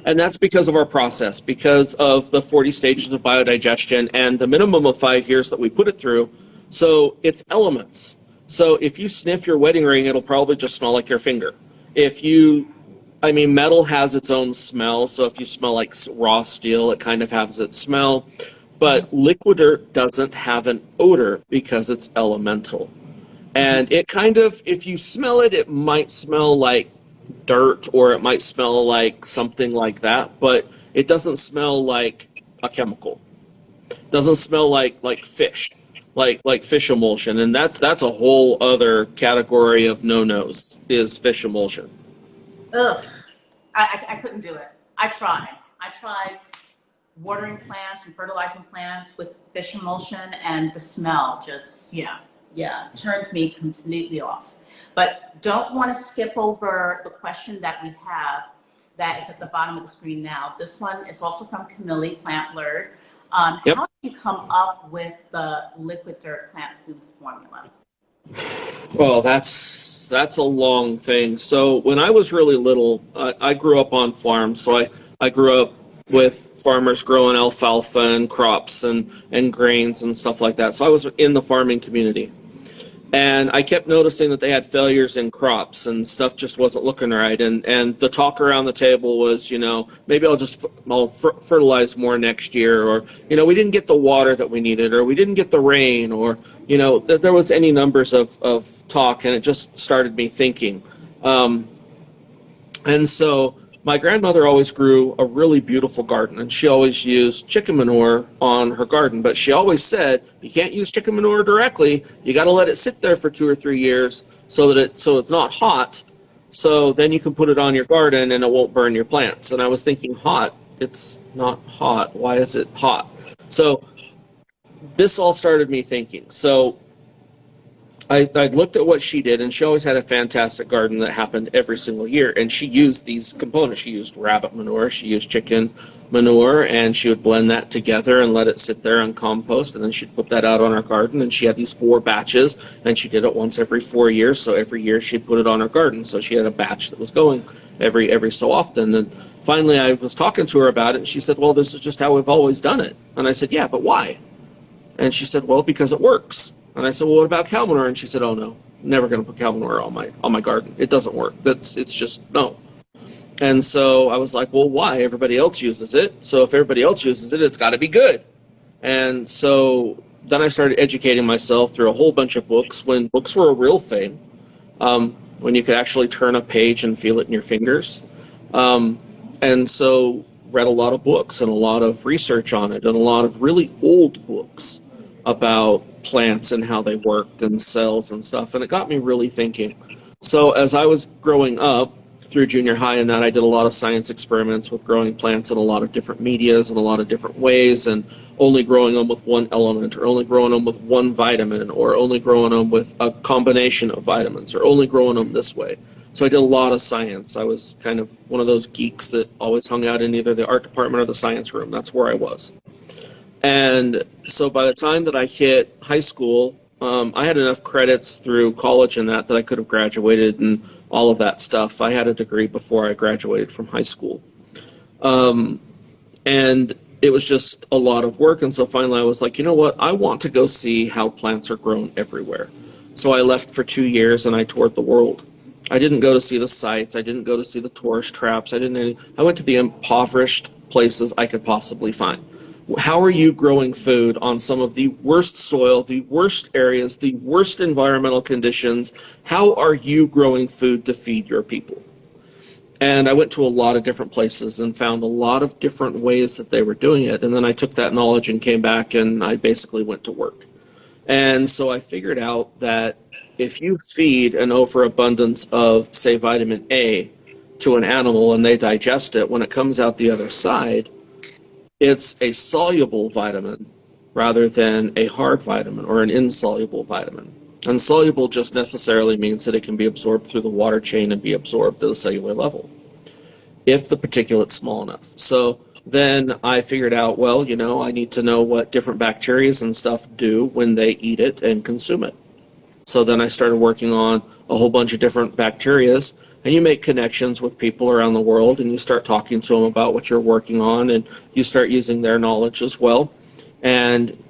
And that's because of our process, because of the 40 stages of biodigestion and the minimum of 5 years that we put it through. So it's elements. So if you sniff your wedding ring, it'll probably just smell like your finger. Metal has its own smell. So if you smell like raw steel, it kind of has its smell. But liquid dirt doesn't have an odor because it's elemental. And it kind of, if you smell it, it might smell like dirt or it might smell like something like that, but it doesn't smell like a chemical. It doesn't smell like fish, like fish emulsion, and that's a whole other category of no-nos is fish emulsion. Ugh, I couldn't do it. I tried watering plants and fertilizing plants with fish emulsion, and the smell just turned me completely off. But don't want to skip over the question that we have that is at the bottom of the screen now. This one is also from Camille Plant Blurred. How did you come up with the liquid dirt plant food formula? Well, that's a long thing. So when I was really little, I grew up on farms. So I grew up with farmers growing alfalfa and crops and grains and stuff like that. So I was in the farming community. And I kept noticing that they had failures in crops and stuff just wasn't looking right. And the talk around the table was, you know, maybe I'll fertilize more next year, or, you know, we didn't get the water that we needed, or we didn't get the rain, or, you know, there was any numbers of talk, and it just started me thinking. And so my grandmother always grew a really beautiful garden, and she always used chicken manure on her garden. But she always said, you can't use chicken manure directly. You got to let it sit there for 2 or 3 years so it's not hot. So then you can put it on your garden and it won't burn your plants. And I was thinking, hot? It's not hot. Why is it hot? So this all started me thinking. So I looked at what she did, and she always had a fantastic garden that happened every single year. And she used these components. She used rabbit manure, she used chicken manure, and she would blend that together and let it sit there on compost. And then she'd put that out on her garden. And she had these 4 batches, and she did it once every 4 years. So every year she'd put it on her garden. So she had a batch that was going every so often. And finally, I was talking to her about it, and she said, "Well, this is just how we've always done it." And I said, "Yeah, but why?" And she said, "Well, because it works." And I said, "Well, what about cow manure?" And she said, "Oh no, never going to put cow manure on my garden. It doesn't work. It's just no." And so I was like, "Well, why? Everybody else uses it. So if everybody else uses it, it's got to be good." And so then I started educating myself through a whole bunch of books when books were a real thing, when you could actually turn a page and feel it in your fingers. And so read a lot of books and a lot of research on it and a lot of really old books about plants and how they worked and cells and stuff, and it got me really thinking. So as I was growing up through junior high and that, I did a lot of science experiments with growing plants in a lot of different medias and a lot of different ways, and only growing them with one element, or only growing them with one vitamin, or only growing them with a combination of vitamins, or only growing them this way. So I did a lot of science. I was kind of one of those geeks that always hung out in either the art department or the science room. That's where I was. And so by the time that I hit high school, I had enough credits through college and that I could have graduated and all of that stuff. I had a degree before I graduated from high school. And it was just a lot of work. And so finally I was like, you know what? I want to go see how plants are grown everywhere. So I left for 2 years and I toured the world. I didn't go to see the sites. I didn't go to see the tourist traps. I went to the impoverished places I could possibly find. How are you growing food on some of the worst soil, the worst areas, the worst environmental conditions? How are you growing food to feed your people? And I went to a lot of different places and found a lot of different ways that they were doing it. And then I took that knowledge and came back and I basically went to work. And so I figured out that if you feed an overabundance of, say, vitamin A to an animal and they digest it, when it comes out the other side, it's a soluble vitamin rather than a hard vitamin or an insoluble vitamin. Insoluble just necessarily means that it can be absorbed through the water chain and be absorbed at a cellular level, if the particulate's small enough. So then I figured out, well, you know, I need to know what different bacteria and stuff do when they eat it and consume it. So then I started working on a whole bunch of different bacterias, and you make connections with people around the world, and you start talking to them about what you're working on, and you start using their knowledge as well. And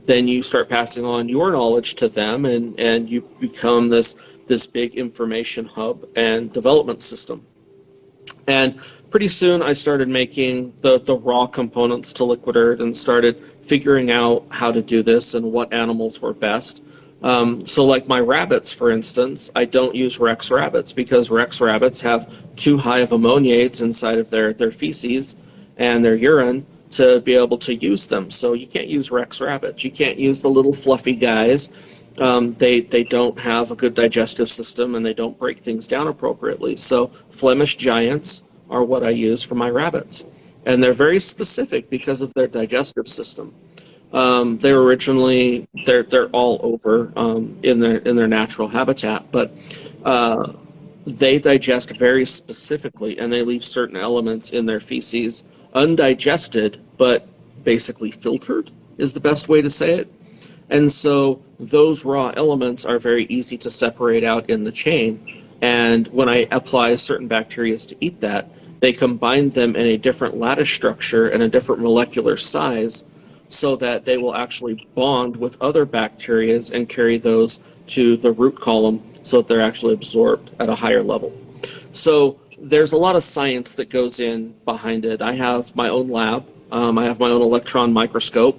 then you start passing on your knowledge to them, and you become this big information hub and development system. And pretty soon I started making the raw components to Liqui-Dirt and started figuring out how to do this and what animals were best. So like my rabbits, for instance, I don't use Rex rabbits because Rex rabbits have too high of ammoniates inside of their feces and their urine to be able to use them. So you can't use Rex rabbits. You can't use the little fluffy guys. They don't have a good digestive system and they don't break things down appropriately. So Flemish giants are what I use for my rabbits. And they're very specific because of their digestive system. They're originally they're all over in their natural habitat, but they digest very specifically, and they leave certain elements in their feces undigested, but basically filtered is the best way to say it. And so those raw elements are very easy to separate out in the chain. And when I apply certain bacteria to eat that, they combine them in a different lattice structure and a different molecular size, so that they will actually bond with other bacteria and carry those to the root column so that they're actually absorbed at a higher level. So there's a lot of science that goes in behind it. I have my own lab. I have my own electron microscope.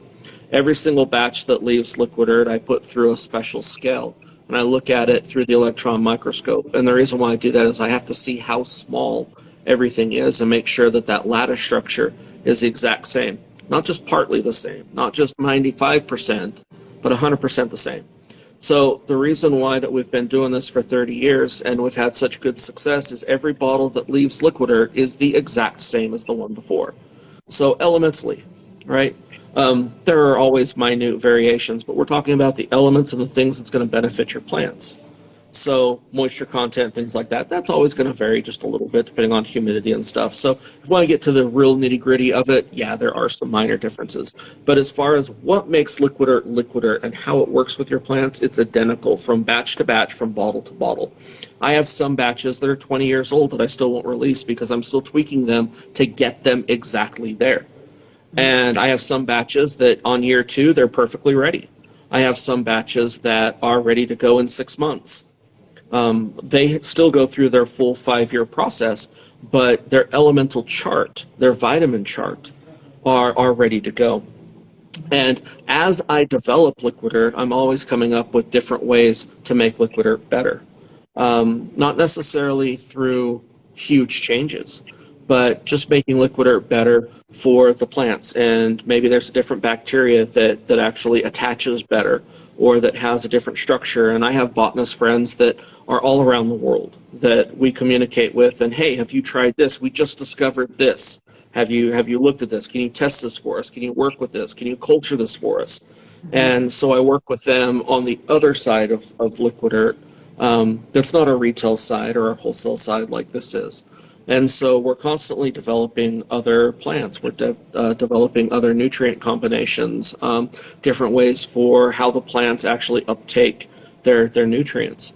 Every single batch that leaves Liqui-Dirt, I put through a special scale, and I look at it through the electron microscope. And the reason why I do that is I have to see how small everything is and make sure that that lattice structure is the exact same. Not just partly the same, not just 95%, but 100% the same. So the reason why that we've been doing this for 30 years and we've had such good success is every bottle that leaves Liqui-Dirt is the exact same as the one before. So elementally, right? There are always minute variations, but we're talking about the elements and the things that's going to benefit your plants. So moisture content, things like that, that's always going to vary just a little bit depending on humidity and stuff. So if you want to get to the real nitty gritty of it, yeah, there are some minor differences. But as far as what makes Liqui-Dirt and how it works with your plants, it's identical from batch to batch, from bottle to bottle. I have some batches that are 20 years old that I still won't release because I'm still tweaking them to get them exactly there. And I have some batches that on year 2, they're perfectly ready. I have some batches that are ready to go in 6 months. They still go through their full 5-year process, but their elemental chart, their vitamin chart, are ready to go. And as I develop Liqui-Dirt, I'm always coming up with different ways to make Liqui-Dirt better. Not necessarily through huge changes, but just making Liqui-Dirt better for the plants. And maybe there's a different bacteria that actually attaches better, or that has a different structure. And I have botanist friends that are all around the world that we communicate with, and hey, have you tried this? We just discovered this. Have you looked at this? Can you test this for us? Can you work with this? Can you culture this for us? And so I work with them on the other side of Liqui-Dirt. That's not a retail side or a wholesale side like this is. And so we're constantly developing other plants. We're developing other nutrient combinations, different ways for how the plants actually uptake their nutrients.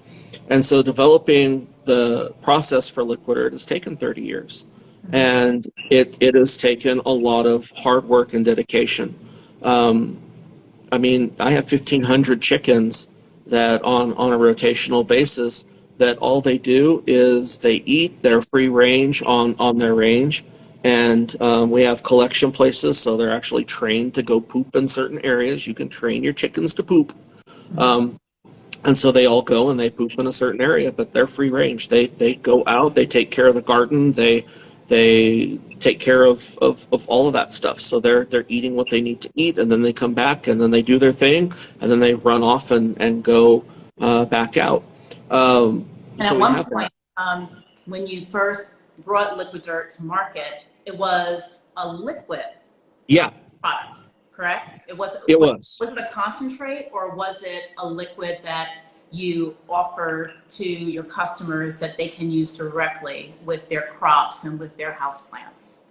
And so developing the process for Liqui-Dirt has taken 30 years. And it has taken a lot of hard work and dedication. I mean, I have 1,500 chickens that on a rotational basis, that all they do is they eat, they're free range on their range. And we have collection places, so they're actually trained to go poop in certain areas. You can train your chickens to poop. And so they all go and they poop in a certain area, but they're free range. They go out, they take care of the garden, they take care of all of that stuff. So they're eating what they need to eat, and then they come back and then they do their thing, and then they run off and go back out. And at one point, when you first brought Liqui-Dirt to market, it was a liquid product, correct? It was. Was it a concentrate, or was it a liquid that you offer to your customers that they can use directly with their crops and with their houseplants?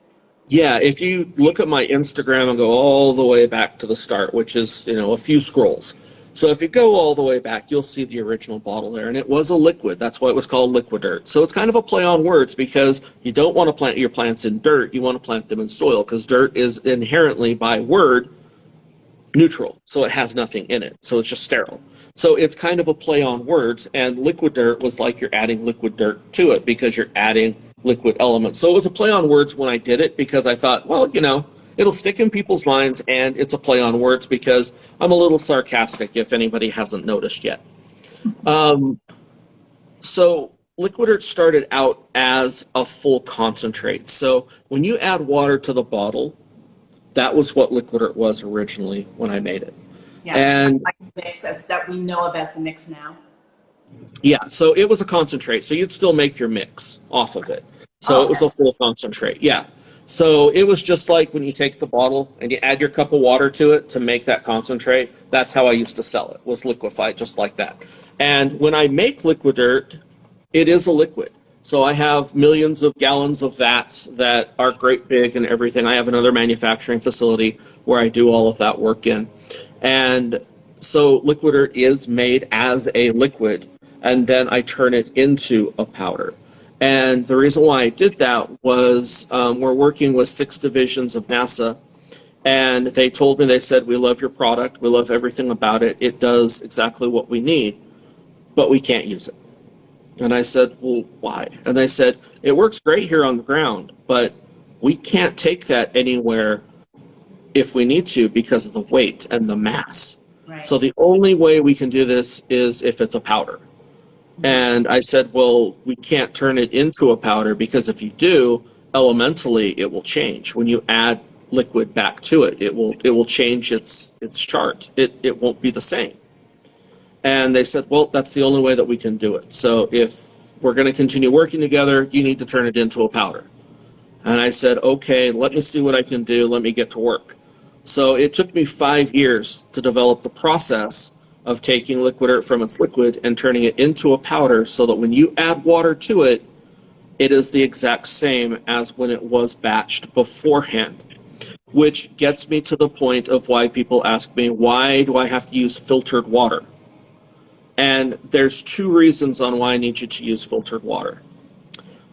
Yeah, if you look at my Instagram and go all the way back to the start, which is, a few scrolls. So if you go all the way back, you'll see the original bottle there, and it was a liquid. That's why it was called Liqui-Dirt. So it's kind of a play on words, because you don't want to plant your plants in dirt, you want to plant them in soil, because dirt is inherently, by word, neutral. So it has nothing in it. So it's just sterile. So it's kind of a play on words, and Liqui-Dirt was like you're adding liquid dirt to it, because you're adding liquid elements. So it was a play on words when I did it, because I thought, well, it'll stick in people's minds, and it's a play on words because I'm a little sarcastic, if anybody hasn't noticed yet. So Liqui-Dirt started out as a full concentrate. So when you add water to the bottle, that was what Liqui-Dirt was originally when I made it. Yeah, and like the mix that we know of as the mix now. Yeah, so it was a concentrate. So you'd still make your mix off of it. So It was a full concentrate, yeah. So it was just like when you take the bottle and you add your cup of water to it to make that concentrate. That's how I used to sell it, was liquefied just like that. And when I make Liqui-Dirt, it is a liquid. So I have millions of gallons of vats that are great big and everything. I have another manufacturing facility where I do all of that work in. And so Liqui-Dirt is made as a liquid, and then I turn it into a powder. And the reason why I did that was we're working with 6 divisions of NASA, and they told me, they said, we love your product, we love everything about it, it does exactly what we need, but we can't use it. And I said, well, why? And they said, it works great here on the ground, but we can't take that anywhere if we need to because of the weight and the mass. Right. So the only way we can do this is if it's a powder. And I said, well, we can't turn it into a powder, because if you do, elementally it will change. When you add liquid back to it, it will change its chart. It won't be the same. And they said, well, that's the only way that we can do it. So if we're going to continue working together, you need to turn it into a powder. And I said, okay, let me see what I can do. Let me get to work. So it took me 5 years to develop the process of taking Liqui-Dirt from its liquid and turning it into a powder so that when you add water to it, it is the exact same as when it was batched beforehand. Which gets me to the point of why people ask me, why do I have to use filtered water? And there's 2 reasons on why I need you to use filtered water.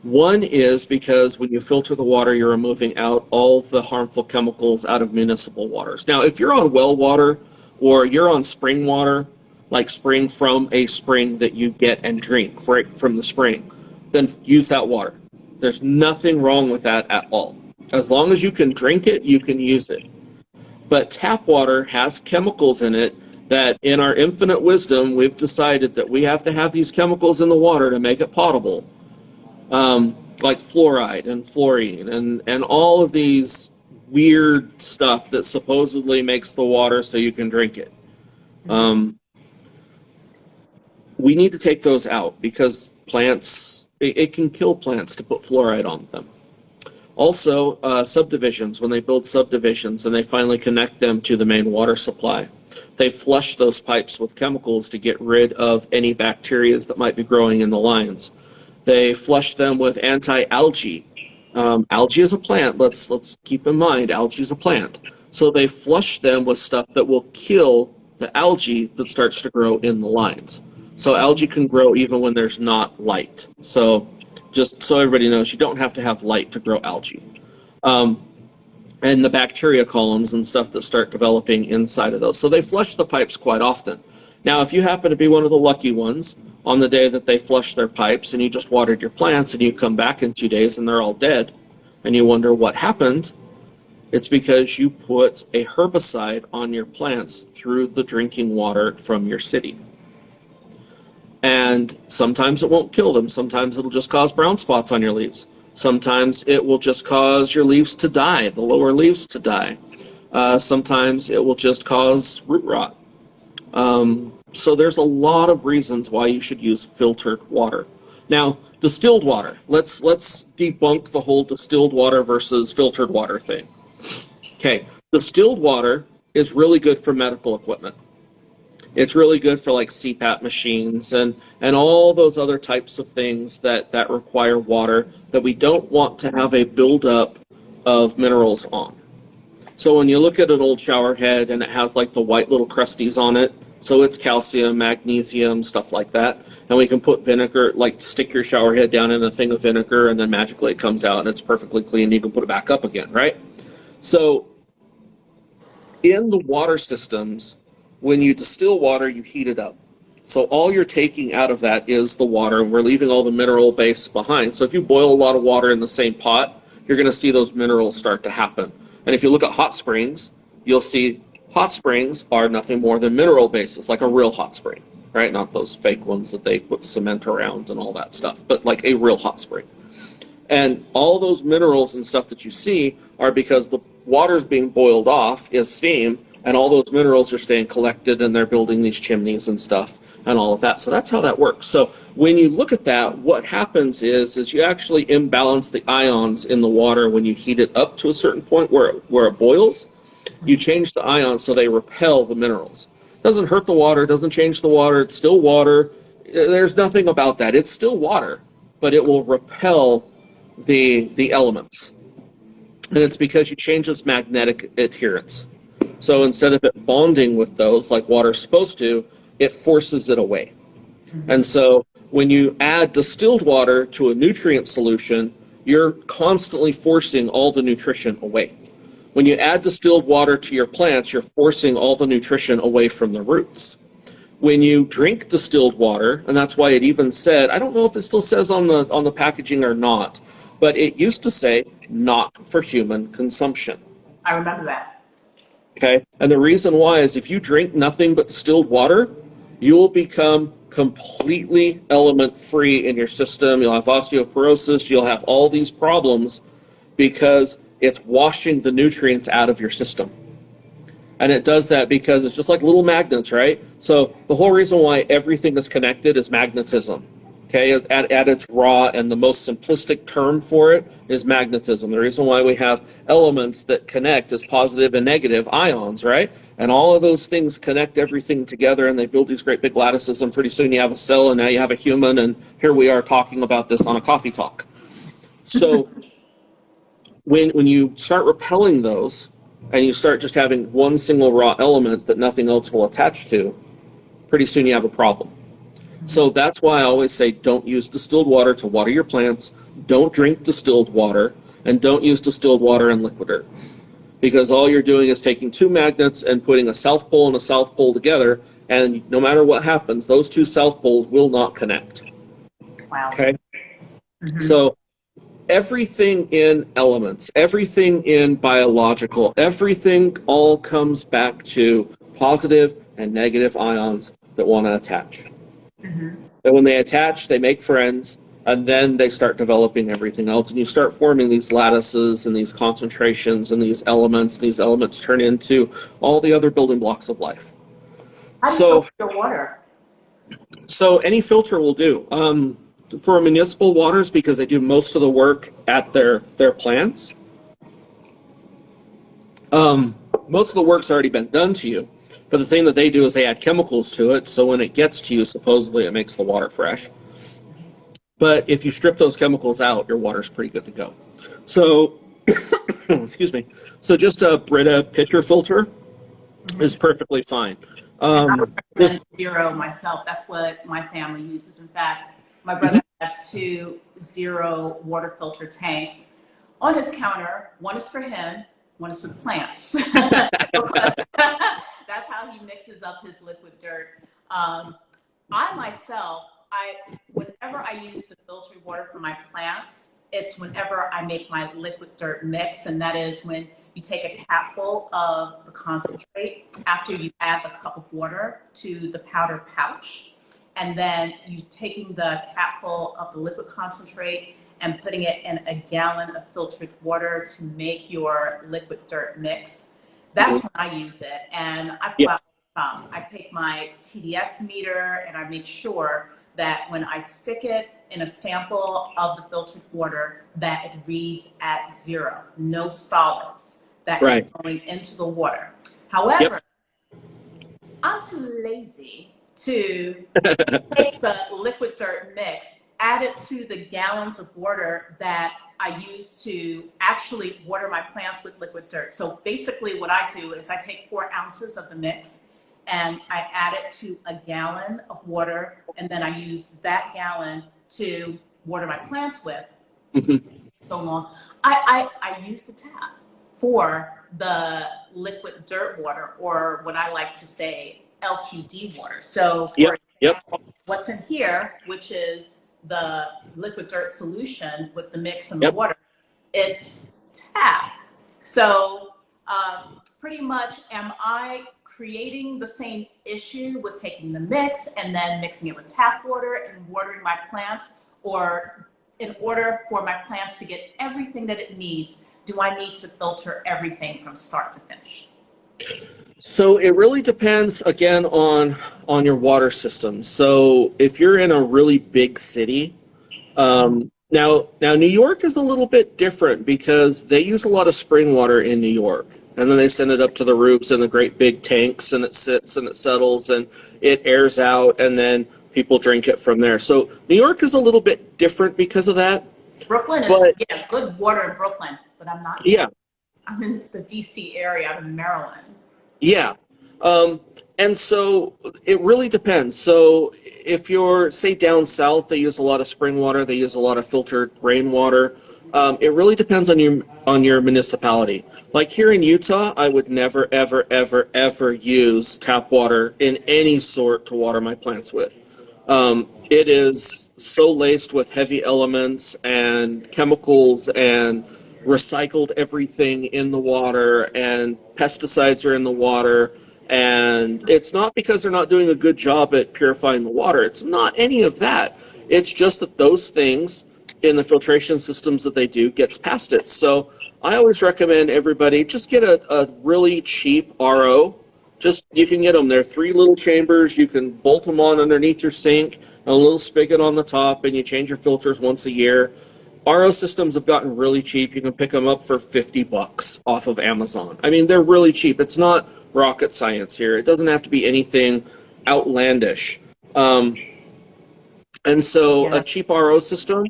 One is because when you filter the water, you're removing out all the harmful chemicals out of municipal waters. Now, if you're on well water or you're on spring water, like spring from a spring that you get and drink right from the spring, then use that water. There's nothing wrong with that at all. As long as you can drink it, you can use it. But tap water has chemicals in it that, in our infinite wisdom, we've decided that we have to have these chemicals in the water to make it potable. Like fluoride and fluorine and all of these weird stuff that supposedly makes the water so you can drink it. We need to take those out because plants, it can kill plants to put fluoride on them. Also, subdivisions, when they build subdivisions and they finally connect them to the main water supply, they flush those pipes with chemicals to get rid of any bacteria that might be growing in the lines. They flush them with anti-algae. Algae is a plant. Let's keep in mind, algae is a plant. So they flush them with stuff that will kill the algae that starts to grow in the lines. So algae can grow even when there's not light. So just so everybody knows, you don't have to have light to grow algae. And the bacteria columns and stuff that start developing inside of those. So they flush the pipes quite often. Now, if you happen to be one of the lucky ones on the day that they flush their pipes and you just watered your plants and you come back in 2 days and they're all dead and you wonder what happened, it's because you put a herbicide on your plants through the drinking water from your city. And sometimes it won't kill them. Sometimes it'll just cause brown spots on your leaves. Sometimes it will just cause your leaves to die, the lower leaves to die. Sometimes it will just cause root rot. So there's a lot of reasons why you should use filtered water. Now, distilled water. Let's debunk the whole distilled water versus filtered water thing. Okay, distilled water is really good for medical equipment. It's really good for like CPAP machines and all those other types of things that require water that we don't want to have a buildup of minerals on. So when you look at an old shower head and it has like the white little crusties on it, so it's calcium, magnesium, stuff like that. And we can put vinegar, like stick your shower head down in a thing of vinegar and then magically it comes out and it's perfectly clean. You can put it back up again, right? So in the water systems, when you distill water, you heat it up. So all you're taking out of that is the water, and we're leaving all the mineral base behind. So if you boil a lot of water in the same pot, you're going to see those minerals start to happen. And if you look at hot springs, you'll see hot springs are nothing more than mineral bases, like a real hot spring, right? Not those fake ones that they put cement around and all that stuff, but like a real hot spring. And all those minerals and stuff that you see are because the water's being boiled off is steam, and all those minerals are staying collected and they're building these chimneys and stuff and all of that. So that's how that works. So when you look at that, what happens is you actually imbalance the ions in the water when you heat it up to a certain point where it boils. You change the ions so they repel the minerals. Doesn't hurt the water, doesn't change the water, it's still water. There's nothing about that. It's still water, but it will repel the elements. And it's because you change its magnetic adherence. So instead of it bonding with those like water's supposed to, it forces it away. And so when you add distilled water to a nutrient solution, you're constantly forcing all the nutrition away. When you add distilled water to your plants, you're forcing all the nutrition away from the roots. When you drink distilled water, and that's why it even said, I don't know if it still says on the packaging or not, but it used to say not for human consumption. I remember that. Okay, and the reason why is if you drink nothing but distilled water, you will become completely element-free in your system. You'll have osteoporosis, you'll have all these problems because it's washing the nutrients out of your system. And it does that because it's just like little magnets, right? So the whole reason why everything is connected is magnetism. Okay, at its raw and the most simplistic term for it is magnetism. The reason why we have elements that connect is positive and negative ions, right? And all of those things connect everything together and they build these great big lattices, and pretty soon you have a cell and now you have a human, and here we are talking about this on a coffee talk. So when you start repelling those and you start just having one single raw element that nothing else will attach to, pretty soon you have a problem. So that's why I always say don't use distilled water to water your plants, don't drink distilled water, and don't use distilled water in Liqui-Dirt. Because all you're doing is taking two magnets and putting a south pole and a south pole together, and no matter what happens, those two south poles will not connect. Wow. Okay? So everything in elements, everything in biological, everything all comes back to positive and negative ions that want to attach. And when they attach, they make friends, and then they start developing everything else, and you start forming these lattices and these concentrations and these elements. These elements turn into all the other building blocks of life. How do you filter water? So any filter will do. For municipal waters, because they do most of the work at their plants, most of the work's already been done to you. But the thing that they do is they add chemicals to it, so when it gets to you, supposedly it makes the water fresh. But if you strip those chemicals out, your water's pretty good to go. So, excuse me. So just a Brita pitcher filter is perfectly fine. I Zero myself. That's what my family uses. In fact, my brother has 2 Zero water filter tanks on his counter. One is for him, one is for the plants. Because that's how he mixes up his liquid dirt. I myself, whenever I use the filtered water for my plants, it's whenever I make my liquid dirt mix, and that is when you take a capful of the concentrate after you add the cup of water to the powder pouch, and then you taking the capful of the liquid concentrate and putting it in a gallon of filtered water to make your liquid dirt mix. That's when I use it, and I pull out stops. I take my TDS meter and I make sure that when I stick it in a sample of the filtered water, that it reads at 0, no solids that is going into the water. However, I'm too lazy to take the liquid dirt mix, add it to the gallons of water that I use to actually water my plants with liquid dirt. So basically what I do is I take 4 ounces of the mix and I add it to a gallon of water, and then I use that gallon to water my plants with. So long. I use the tap for the liquid dirt water, or what I like to say, LQD water. So for example, what's in here, which is the liquid dirt solution with the mix and the water, it's tap. So pretty much, am I creating the same issue with taking the mix and then mixing it with tap water and watering my plants? Or in order for my plants to get everything that it needs, do I need to filter everything from start to finish? So it really depends, again, on your water system. So if you're in a really big city, now New York is a little bit different because they use a lot of spring water in New York. And then they send it up to the roofs in the great big tanks, and it sits and it settles and it airs out, and then people drink it from there. So New York is a little bit different because of that. Brooklyn is good water in Brooklyn, but I'm not. I'm in the DC area. I'm in Maryland. And so it really depends. So if you're, say, down south, they use a lot of spring water. They use a lot of filtered rainwater. It really depends on your municipality. Like here in Utah, I would never, ever, ever, ever use tap water in any sort to water my plants with. It is so laced with heavy elements and chemicals and recycled everything in the water, and pesticides are in the water. And it's not because they're not doing a good job at purifying the water. It's not any of that. It's just that those things in the filtration systems that they do gets past it. So I always recommend everybody just get a really cheap RO. You can get them. They're 3 little chambers. You can bolt them on underneath your sink. a little spigot on the top, and you change your filters once a year. RO systems have gotten really cheap. You can pick them up for $50 off of Amazon. I mean, they're really cheap. It's not rocket science here. It doesn't have to be anything outlandish. And so a cheap RO system,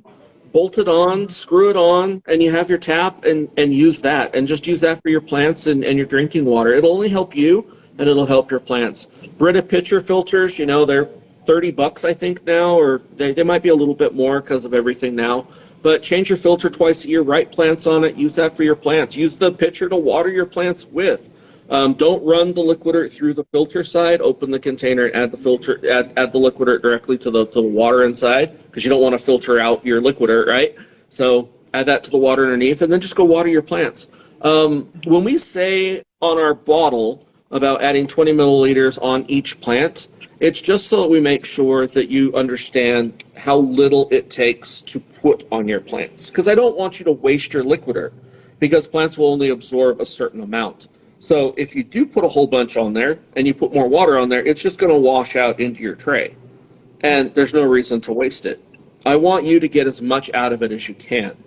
bolt it on, screw it on, and you have your tap and use that. And just use that for your plants and your drinking water. It'll only help you, and it'll help your plants. Brita pitcher filters, you know, they're $30, I think, now, or they might be a little bit more because of everything now. But change your filter twice a year, write plants on it, use that for your plants. Use the pitcher to water your plants with. Don't run the Liqui-Dirt through the filter side. Open the container and add the filter, add the Liqui-Dirt directly to the water inside, because you don't want to filter out your Liqui-Dirt, right? So add that to the water underneath, and then just go water your plants. When we say on our bottle about adding 20 milliliters on each plant, it's just so that we make sure that you understand how little it takes to put on your plants. Because I don't want you to waste your Liqui-Dirt, because plants will only absorb a certain amount. So if you do put a whole bunch on there and you put more water on there, it's just going to wash out into your tray. And there's no reason to waste it. I want you to get as much out of it as you can.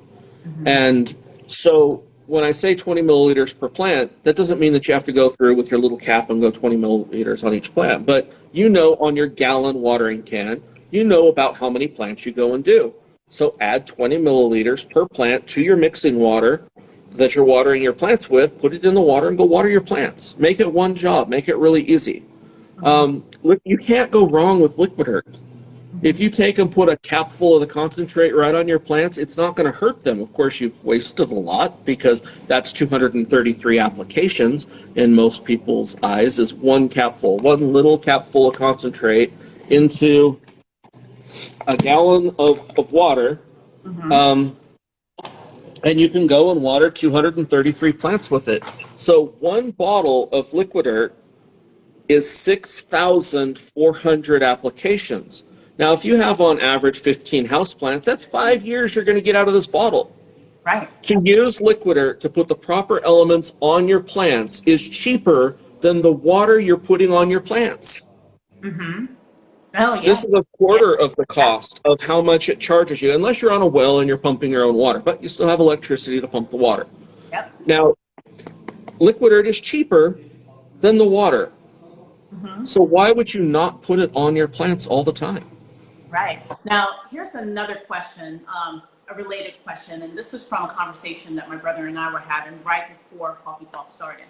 And so when I say 20 milliliters per plant, that doesn't mean that you have to go through with your little cap and go 20 milliliters on each plant. But you know, on your gallon watering can, you know about how many plants you go and do. So add 20 milliliters per plant to your mixing water that you're watering your plants with, put it in the water and go water your plants. Make it one job, make it really easy. You can't go wrong with Liqui-Dirt. If you take and put a cap full of the concentrate right on your plants, it's not going to hurt them. Of course, you've wasted a lot, because that's 233 applications in most people's eyes, is one capful, one little capful of concentrate into a gallon of water. And you can go and water 233 plants with it. So one bottle of Liqui-Dirt is 6,400 applications. Now, if you have on average 15 houseplants, that's 5 years you're going to get out of this bottle. Right. To use Liqui-Dirt to put the proper elements on your plants is cheaper than the water you're putting on your plants. Oh, yeah. This is a quarter of the cost of how much it charges you, unless you're on a well and you're pumping your own water, but you still have electricity to pump the water. Yep. Now, Liqui-Dirt is cheaper than the water. So why would you not put it on your plants all the time? Right. Now, here's another question, a related question, and this is from a conversation that my brother and I were having right before Coffee Talk started.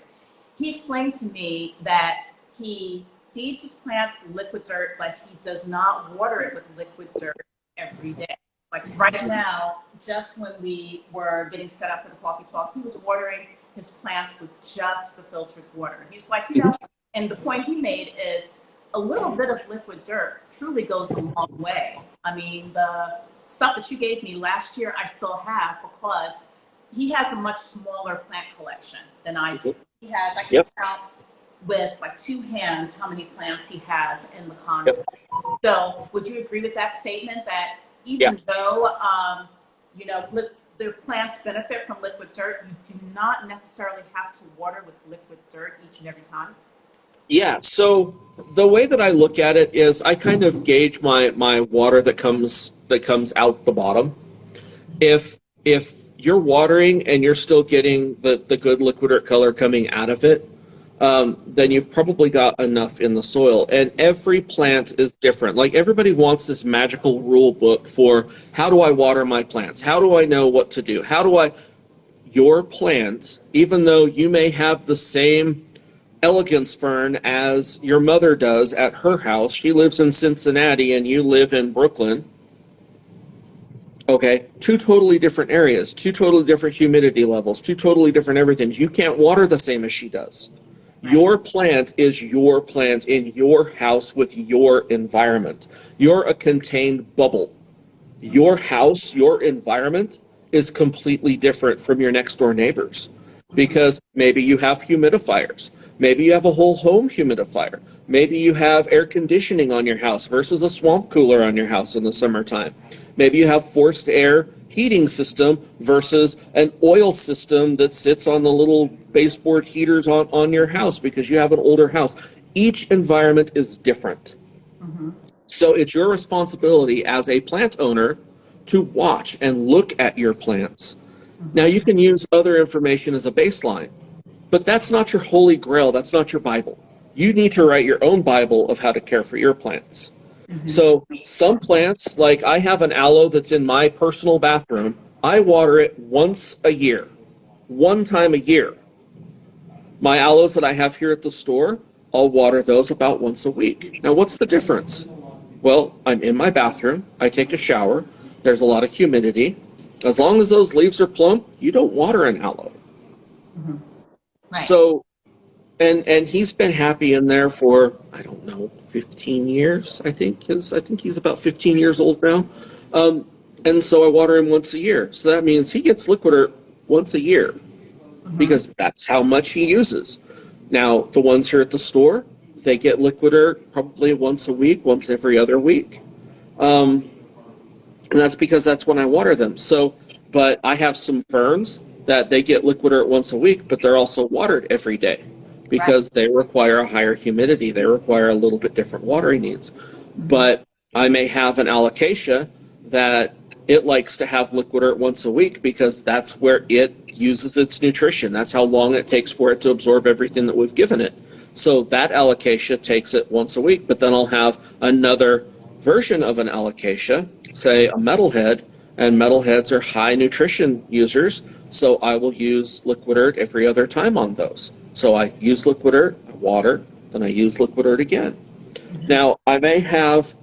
He explained to me that he feeds his plants Liqui-Dirt, but he does not water it with Liqui-Dirt every day. Like right now, just when we were getting set up for the Coffee Talk, he was watering his plants with just the filtered water. He's like, you know, and the point he made is a little bit of Liqui-Dirt truly goes a long way. I mean, the stuff that you gave me last year, I still have, because he has a much smaller plant collection than I do. He has, I can count with like two hands how many plants he has in the condo. So would you agree with that statement, that even though, you know, their plants benefit from Liqui-Dirt, you do not necessarily have to water with Liqui-Dirt each and every time? Yeah, so the way that I look at it is I kind of gauge my water that comes out the bottom. If you're watering and you're still getting the good Liqui-Dirt color coming out of it, then you've probably got enough in the soil. And every plant is different. Like, everybody wants this magical rule book for how do I water my plants? How do I know what to do? Your plant, even though you may have the same elegance fern as your mother does at her house, she lives in Cincinnati and you live in Brooklyn. Okay, two totally different areas, two totally different humidity levels, two totally different everything. You can't water the same as she does. Your plant is your plant in your house with your environment. You're a contained bubble. Your house, your environment is completely different from your next door neighbors, because maybe you have humidifiers. Maybe you have a whole home humidifier. Maybe you have air conditioning on your house versus a swamp cooler on your house in the summertime. Maybe you have forced air heating system versus an oil system that sits on the little baseboard heaters on your house because you have an older house. Each environment is different. So it's your responsibility as a plant owner to watch and look at your plants. Now, you can use other information as a baseline, but that's not your holy grail. That's not your Bible. You need to write your own Bible of how to care for your plants. So some plants, like I have an aloe that's in my personal bathroom, I water it once a year, one time a year. My aloes that I have here at the store, I'll water those about once a week. Now, what's the difference? Well, I'm in my bathroom, I take a shower, there's a lot of humidity. As long as those leaves are plump, you don't water an aloe. Right. So, and he's been happy in there for, I don't know, 15 years, I think he's about 15 years old now. And so I water him once a year. So that means he gets Liqui-Dirt once a year because that's how much he uses. Now, the ones here at the store, they get Liqui-Dirt probably once a week, once every other week. And that's because that's when I water them. So, but I have some ferns that they get Liqui-Dirt once a week, but they're also watered every day because they require a higher humidity. They require a little bit different watering needs. But I may have an alocasia that it likes to have Liqui-Dirt once a week because that's where it uses its nutrition. That's how long it takes for it to absorb everything that we've given it. So that alocasia takes it once a week, but then I'll have another version of an alocasia, say a metalhead, and metalheads are high nutrition users, so I will use Liqui-Dirt every other time on those. So I use Liqui-Dirt, I water, then I use Liqui-Dirt again. Now, I may have,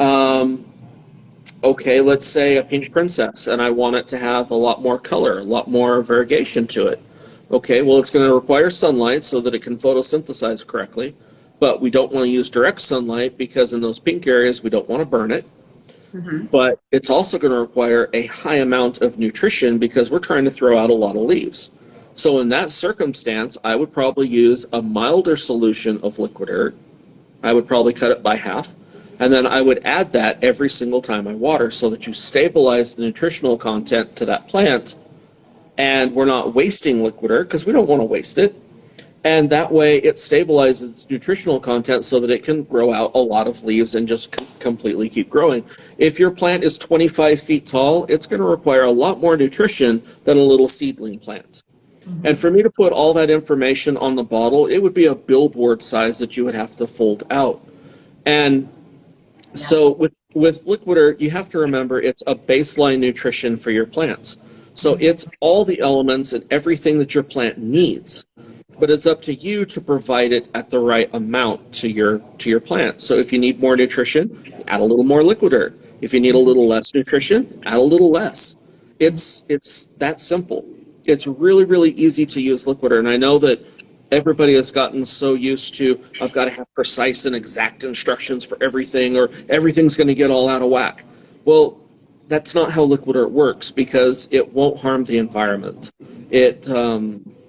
okay, let's say a pink princess, and I want it to have a lot more color, a lot more variegation to it. Okay, well, it's going to require sunlight so that it can photosynthesize correctly, but we don't want to use direct sunlight because in those pink areas, we don't want to burn it. But it's also going to require a high amount of nutrition because we're trying to throw out a lot of leaves. So in that circumstance, I would probably use a milder solution of Liqui-Dirt. I would probably cut it by half. And then I would add that every single time I water so that you stabilize the nutritional content to that plant. And we're not wasting Liqui-Dirt because we don't want to waste it. And that way it stabilizes its nutritional content so that it can grow out a lot of leaves and just completely keep growing. If your plant is 25 feet tall, it's going to require a lot more nutrition than a little seedling plant. And for me to put all that information on the bottle, it would be a billboard size that you would have to fold out. And so with Liqui-Dirt, you have to remember it's a baseline nutrition for your plants. So it's all the elements and everything that your plant needs. But it's up to you to provide it at the right amount to your plant. So if you need more nutrition, add a little more Liqui-Dirt. If you need a little less nutrition, add a little less. It's that simple. It's really, really easy to use Liqui-Dirt. And I know that everybody has gotten so used to, I've got to have precise and exact instructions for everything, or everything's going to get all out of whack. Well, that's not how Liqui-Dirt works because it won't harm the environment.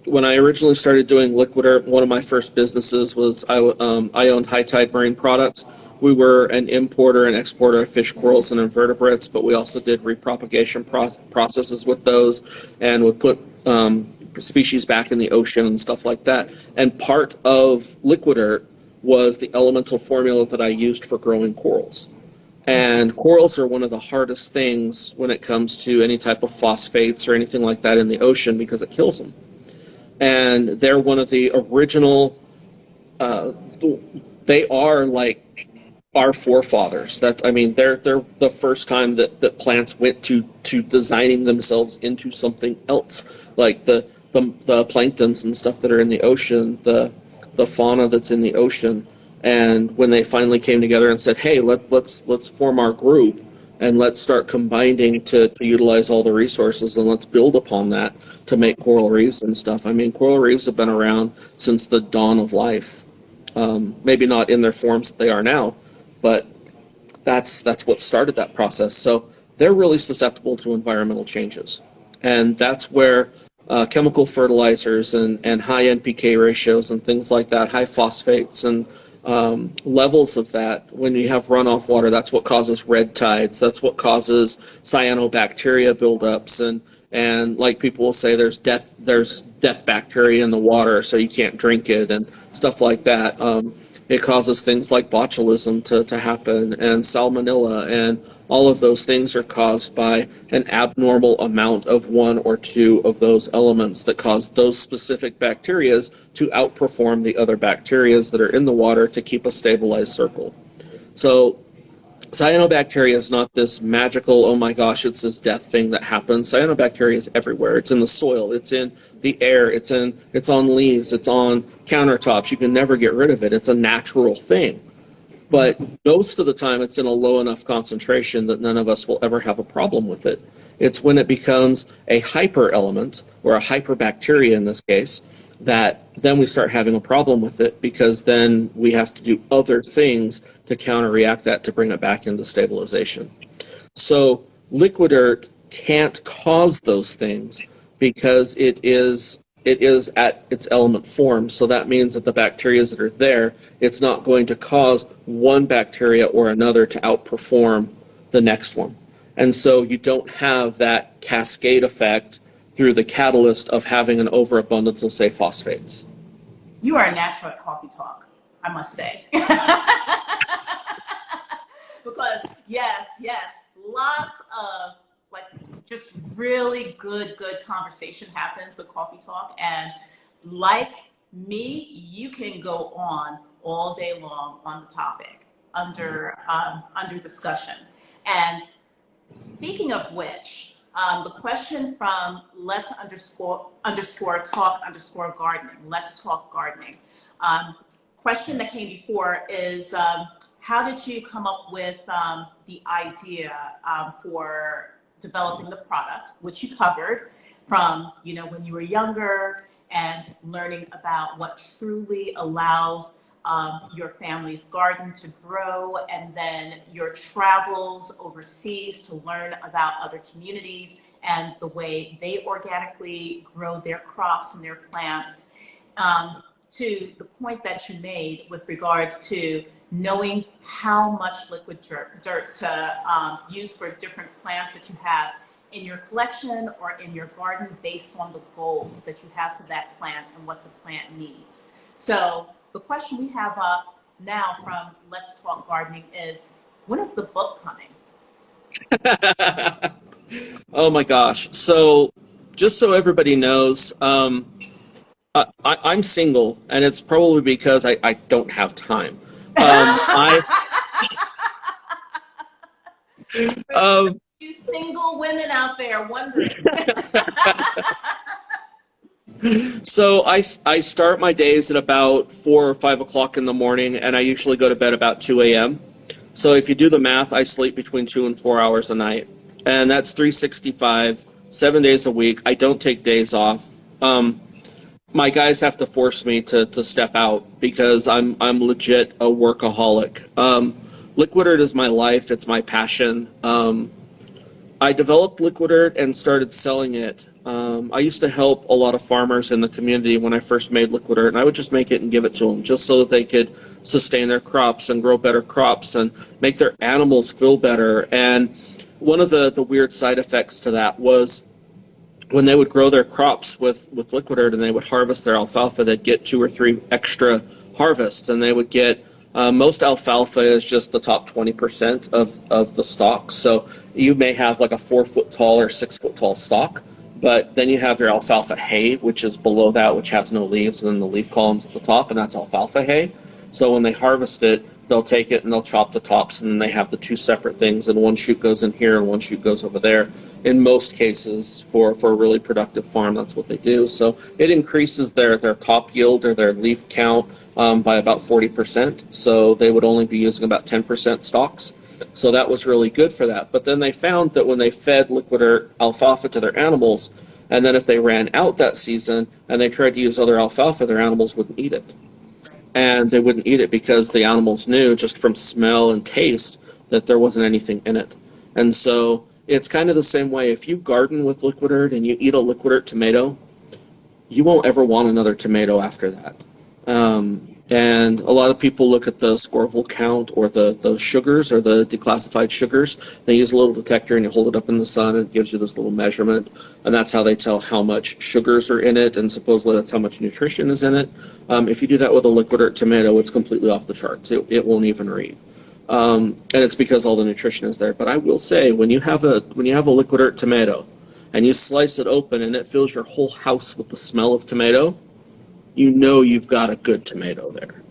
When I originally started doing Liqui-Dirt, one of my first businesses was I owned High Tide Marine Products. We were an importer and exporter of fish, corals, and invertebrates, but we also did repropagation processes with those and would put species back in the ocean and stuff like that. And part of Liqui-Dirt was the elemental formula that I used for growing corals. And corals are one of the hardest things when it comes to any type of phosphates or anything like that in the ocean because it kills them. And they're one of the original, they are like our forefathers. They're the first time that plants went to designing themselves into something else, like the planktons and stuff that are in the ocean, the fauna that's in the ocean. And when they finally came together and said, hey, let's form our group and let's start combining to utilize all the resources and let's build upon that to make coral reefs and stuff. I mean, coral reefs have been around since the dawn of life. Maybe not in their forms that they are now, but that's what started that process. So they're really susceptible to environmental changes. And that's where chemical fertilizers and high NPK ratios and things like that, high phosphates and levels of that, when you have runoff water, that's what causes red tides. That's what causes cyanobacteria buildups. And like people will say, there's death bacteria in the water, so you can't drink it and stuff like that. It causes things like botulism to happen, and salmonella, and all of those things are caused by an abnormal amount of one or two of those elements that cause those specific bacteria to outperform the other bacteria that are in the water to keep a stabilized circle. So cyanobacteria is not this magical, oh my gosh, it's this death thing that happens. Cyanobacteria is everywhere. It's in the soil, it's in the air, it's on leaves, it's on countertops. You can never get rid of it. It's a natural thing. But most of the time it's in a low enough concentration that none of us will ever have a problem with it. It's when it becomes a hyper element, or a hyperbacteria in this case, that then we start having a problem with it, because then we have to do other things to counter-react that to bring it back into stabilization. So Liqui-Dirt can't cause those things because it is at its element form. So that means that the bacteria that are there, it's not going to cause one bacteria or another to outperform the next one. And so you don't have that cascade effect through the catalyst of having an overabundance of, say, phosphates. You are a natural at coffee talk, I must say. Because yes, lots of like just really good conversation happens with coffee talk. And like me, you can go on all day long on the topic under discussion. And speaking of which, the question from let's underscore talk underscore gardening, let's talk gardening. Question that came before is, how did you come up with the idea for developing the product, which you covered from, when you were younger and learning about what truly allows your family's garden to grow, and then your travels overseas to learn about other communities and the way they organically grow their crops and their plants, to the point that you made with regards to knowing how much liquid dirt to use for different plants that you have in your collection or in your garden based on the goals that you have for that plant and what the plant needs. So the question we have up now from Let's Talk Gardening is, when is the book coming? Oh my gosh. So just so everybody knows, I'm single, and it's probably because I don't have time. You single women out there wondering. So I start my days at about 4 or 5 o'clock in the morning, and I usually go to bed about 2 a.m. So if you do the math, I sleep between 2 and 4 hours a night, and that's 365, 7 days a week. I don't take days off. My guys have to force me to step out because I'm legit a workaholic. Liqui-Dirt is my life. It's my passion. I developed Liqui-Dirt and started selling it. I used to help a lot of farmers in the community when I first made Liqui-Dirt, and I would just make it and give it to them just so that they could sustain their crops and grow better crops and make their animals feel better. And one of the weird side effects to that was when they would grow their crops with Liqui-Dirt and they would harvest their alfalfa, they'd get 2 or 3 extra harvests, and they would get most alfalfa is just the top 20% of the stalk. So you may have like a 4 foot tall or 6 foot tall stalk, but then you have your alfalfa hay, which is below that, which has no leaves, and then the leaf columns at the top, and that's alfalfa hay. So when they harvest it, they'll take it and they'll chop the tops, and then they have the 2 separate things, and one shoot goes in here and one shoot goes over there. In most cases, for a really productive farm, that's what they do. So it increases their top yield or their leaf count by about 40%. So they would only be using about 10% stalks. So that was really good for that. But then they found that when they fed Liqui-Dirt alfalfa to their animals, and then if they ran out that season and they tried to use other alfalfa, their animals wouldn't eat it. And they wouldn't eat it because the animals knew just from smell and taste that there wasn't anything in it. And so it's kind of the same way. If you garden with Liqui-Dirt and you eat a Liqui-Dirt tomato, you won't ever want another tomato after that. And a lot of people look at the Scoville count or the sugars or the declassified sugars. They use a little detector and you hold it up in the sun and it gives you this little measurement. And that's how they tell how much sugars are in it, and supposedly that's how much nutrition is in it. If you do that with a Liqui-Dirt tomato, it's completely off the charts. It won't even read. And it's because all the nutrition is there. But I will say, when you have a Liqui-Dirt tomato and you slice it open and it fills your whole house with the smell of tomato, you know you've got a good tomato there.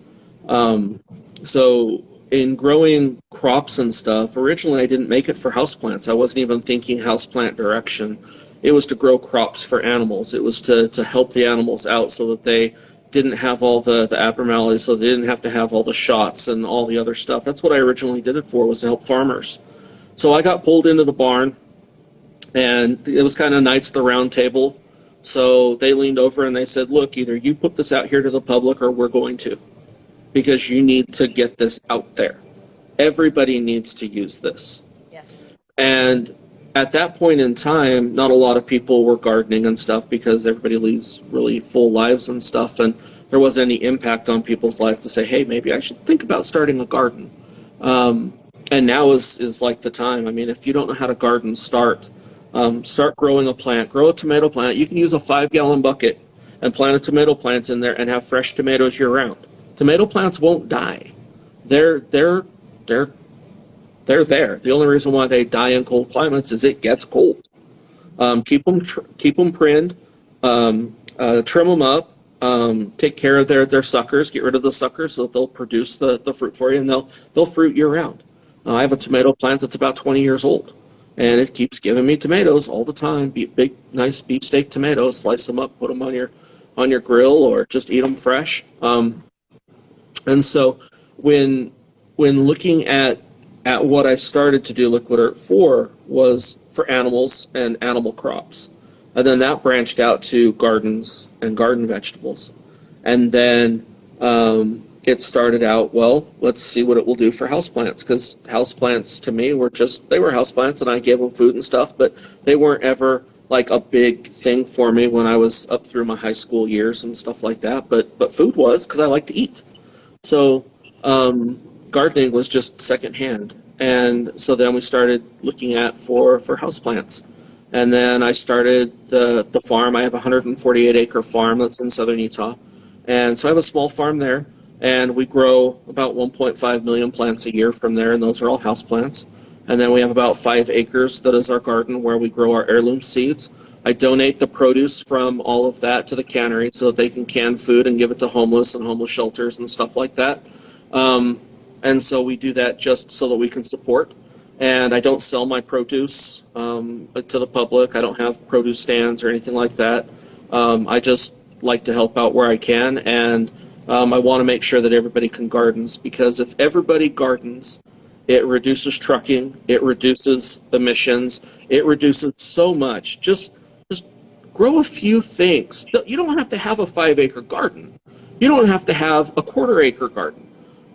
So in growing crops and stuff, originally I didn't make it for houseplants. I wasn't even thinking houseplant direction. It was to grow crops for animals. It was to help the animals out so that they didn't have all the abnormalities, so they didn't have to have all the shots and all the other stuff. That's what I originally did it for, was to help farmers. So I got pulled into the barn, and it was kind of Knights of the Round Table. So they leaned over and they said, look, either you put this out here to the public or we're going to, because you need to get this out there. Everybody needs to use this. Yes. And at that point in time, not a lot of people were gardening and stuff because everybody leads really full lives and stuff. And there wasn't any impact on people's life to say, hey, maybe I should think about starting a garden. And now is like the time. I mean, if you don't know how to garden, start growing a plant. Grow a tomato plant. You can use a 5-gallon bucket and plant a tomato plant in there and have fresh tomatoes year round. Tomato plants won't die. They're there. The only reason why they die in cold climates is it gets cold. Keep them pruned, trim them up, take care of their suckers, get rid of the suckers so that they'll produce the fruit for you, and they'll fruit year round. I have a tomato plant that's about 20 years old, and it keeps giving me tomatoes all the time. Big, nice beefsteak tomatoes. Slice them up, put them on your grill, or just eat them fresh. And so when looking at what I started to do Liqui-Dirt for, was for animals and animal crops. And then that branched out to gardens and garden vegetables. And then it started out, well, let's see what it will do for houseplants, because houseplants to me were houseplants, and I gave them food and stuff, but they weren't ever like a big thing for me when I was up through my high school years and stuff like that. But food was, because I like to eat. So gardening was just secondhand. And so then we started looking at for houseplants. And then I started the farm. I have a 148-acre farm that's in southern Utah. And so I have a small farm there. And we grow about 1.5 million plants a year from there, and those are all houseplants. And then we have about 5 acres that is our garden where we grow our heirloom seeds. I donate the produce from all of that to the cannery so that they can can food and give it to homeless and homeless shelters and stuff like that. And so we do that just so that we can support. And I don't sell my produce to the public. I don't have produce stands or anything like that. I just like to help out where I can, and I want to make sure that everybody can garden, because if everybody gardens, it reduces trucking, it reduces emissions, it reduces so much. Just grow a few things. You don't have to have a 5-acre garden. You don't have to have a 1/4-acre garden.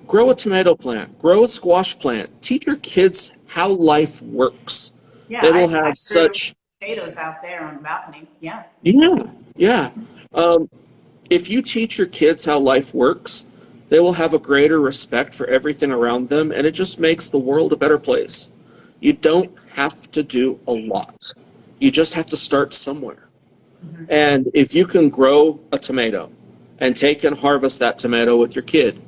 Grow a tomato plant, grow a squash plant. Teach your kids how life works. Yeah, It'll I have such potatoes out there on the balcony. Yeah. Yeah. If you teach your kids how life works, they will have a greater respect for everything around them, and it just makes the world a better place. You don't have to do a lot. You just have to start somewhere. Mm-hmm. And if you can grow a tomato and take and harvest that tomato with your kid,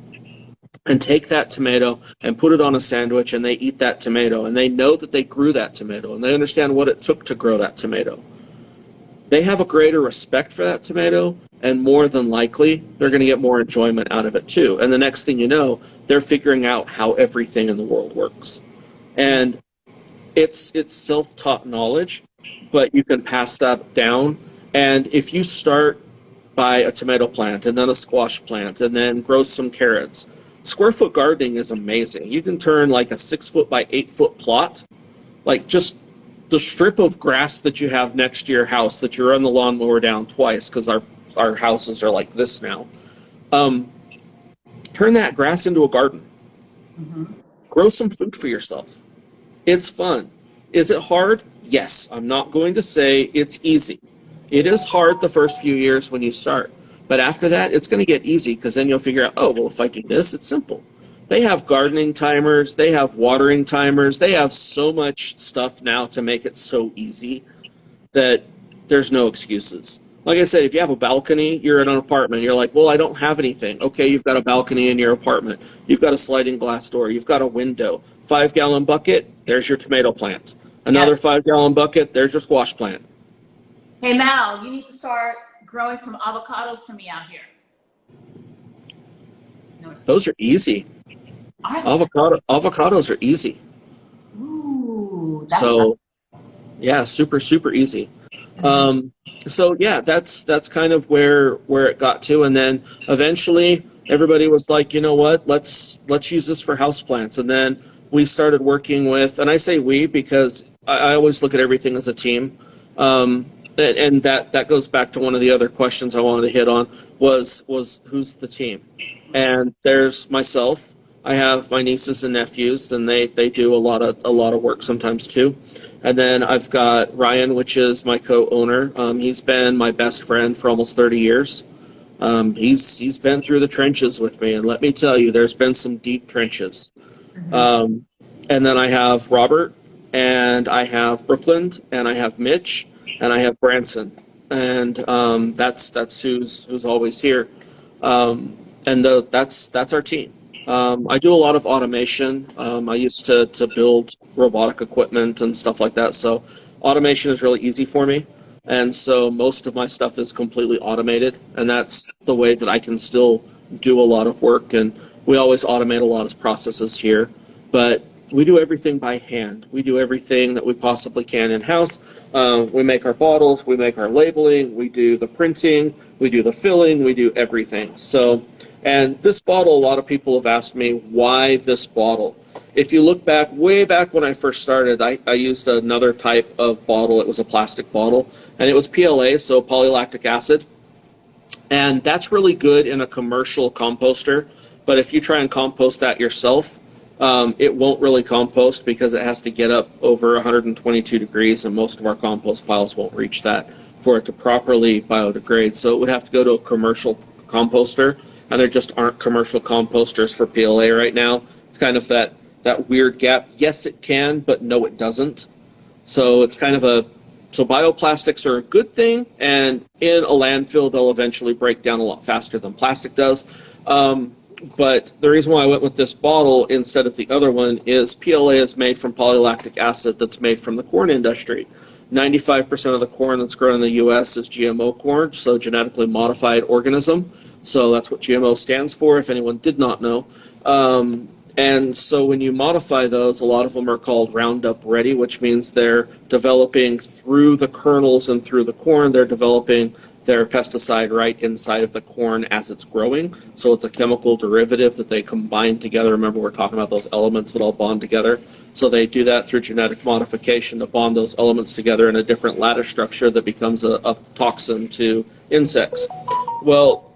and take that tomato and put it on a sandwich, and they eat that tomato, and they know that they grew that tomato, and they understand what it took to grow that tomato, they have a greater respect for that tomato, and more than likely, they're going to get more enjoyment out of it too. And the next thing you know, they're figuring out how everything in the world works. And it's self-taught knowledge, but you can pass that down. And if you start by a tomato plant, and then a squash plant, and then grow some carrots, square-foot gardening is amazing. You can turn like a 6-foot by 8-foot plot, like just the strip of grass that you have next to your house that you run the lawnmower down twice, because our houses are like this now. Turn that grass into a garden. Mm-hmm. Grow some food for yourself. It's fun. Is it hard? Yes. I'm not going to say it's easy. It is hard the first few years when you start. But after that, it's going to get easy because then you'll figure out, oh, well, if I do this, it's simple. They have gardening timers, they have watering timers, they have so much stuff now to make it so easy that there's no excuses. Like I said, if you have a balcony, you're in an apartment, you're like, well, I don't have anything. Okay, you've got a balcony in your apartment. You've got a sliding glass door. You've got a window. 5-gallon bucket, there's your tomato plant. Another 5-gallon bucket, there's your squash plant. Hey, Mal, you need to start growing some avocados for me out here. No, those are easy. Avocados are easy. Ooh, so, yeah, super, super easy. So yeah, that's kind of where it got to, and then eventually everybody was like, you know what, let's use this for houseplants, and then we started working with, and I say we because I always look at everything as a team, and that goes back to one of the other questions I wanted to hit on was who's the team, and there's myself. I have my nieces and nephews, and they do a lot of work sometimes too. And then I've got Ryan, which is my co-owner. He's been my best friend for almost 30 years. He's been through the trenches with me, and let me tell you, there's been some deep trenches. And then I have Robert, and I have Brooklyn, and I have Mitch, and I have Branson, and that's who's always here. And that's our team. I do a lot of automation. I used to build robotic equipment and stuff like that. So automation is really easy for me. And so most of my stuff is completely automated. And that's the way that I can still do a lot of work. And we always automate a lot of processes here. But we do everything by hand. We do everything that we possibly can in-house. We make our bottles. We make our labeling. We do the printing. We do the filling. We do everything. So... And this bottle, a lot of people have asked me, why this bottle? If you look back, way back when I first started, I used another type of bottle. It was a plastic bottle, and it was PLA, so polylactic acid. And that's really good in a commercial composter, but if you try and compost that yourself, it won't really compost because it has to get up over 122 degrees, and most of our compost piles won't reach that for it to properly biodegrade. So it would have to go to a commercial composter. And there just aren't commercial composters for PLA right now. It's kind of that weird gap. Yes, it can, but no, it doesn't. So it's kind of so bioplastics are a good thing, and in a landfill, they'll eventually break down a lot faster than plastic does. But the reason why I went with this bottle instead of the other one is PLA is made from polylactic acid that's made from the corn industry. 95% of the corn that's grown in the U.S. is GMO corn, so genetically modified organism. So that's what GMO stands for, if anyone did not know. And so when you modify those, a lot of them are called Roundup Ready, which means they're developing through the kernels and through the corn, they're developing their pesticide right inside of the corn as it's growing. So it's a chemical derivative that they combine together. Remember, we're talking about those elements that all bond together. So they do that through genetic modification to bond those elements together in a different lattice structure that becomes a toxin to insects. Well,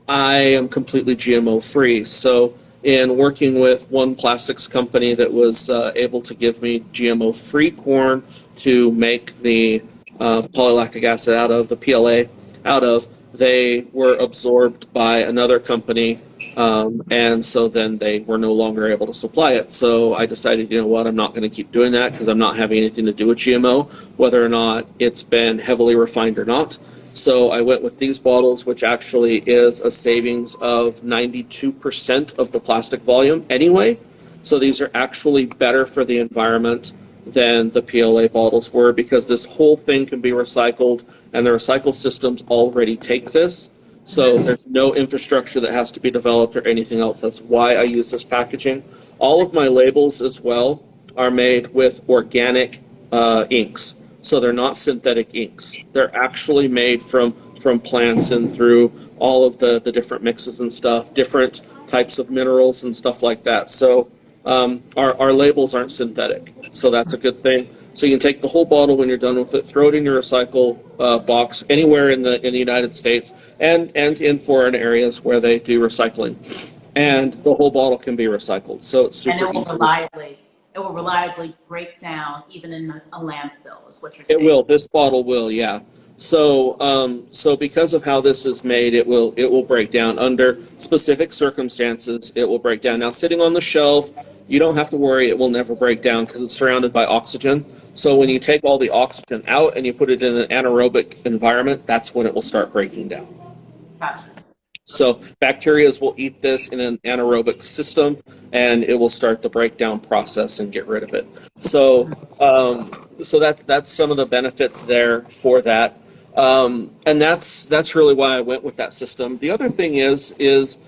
I am completely GMO free. So in working with one plastics company that was able to give me GMO free corn to make the polylactic acid out of, the PLA out of, they were absorbed by another company, and so then they were no longer able to supply it. So I decided, you know what, I'm not going to keep doing that because I'm not having anything to do with GMO, whether or not it's been heavily refined or not. So I went with these bottles, which actually is a savings of 92% of the plastic volume anyway. So these are actually better for the environment than the PLA bottles were, because this whole thing can be recycled, and the recycle systems already take this. So there's no infrastructure that has to be developed or anything else. That's why I use this packaging. All of my labels as well are made with organic inks. So they're not synthetic inks. They're actually made from plants and through all of the different mixes and stuff, different types of minerals and stuff like that. So our labels aren't synthetic. So that's a good thing. So you can take the whole bottle when you're done with it, throw it in your recycle box anywhere in the United States and in foreign areas where they do recycling. And the whole bottle can be recycled. So it's super easy. It will reliably break down even in a landfill, is what you're saying. It will. This bottle will, yeah. So because of how this is made, it will break down under specific circumstances. It will break down. Now, sitting on the shelf, you don't have to worry. It will never break down because it's surrounded by oxygen. So when you take all the oxygen out and you put it in an anaerobic environment, that's when it will start breaking down. Gotcha. So bacteria will eat this in an anaerobic system, and it will start the breakdown process and get rid of it. So that's some of the benefits there for that. And that's really why I went with that system. The other thing is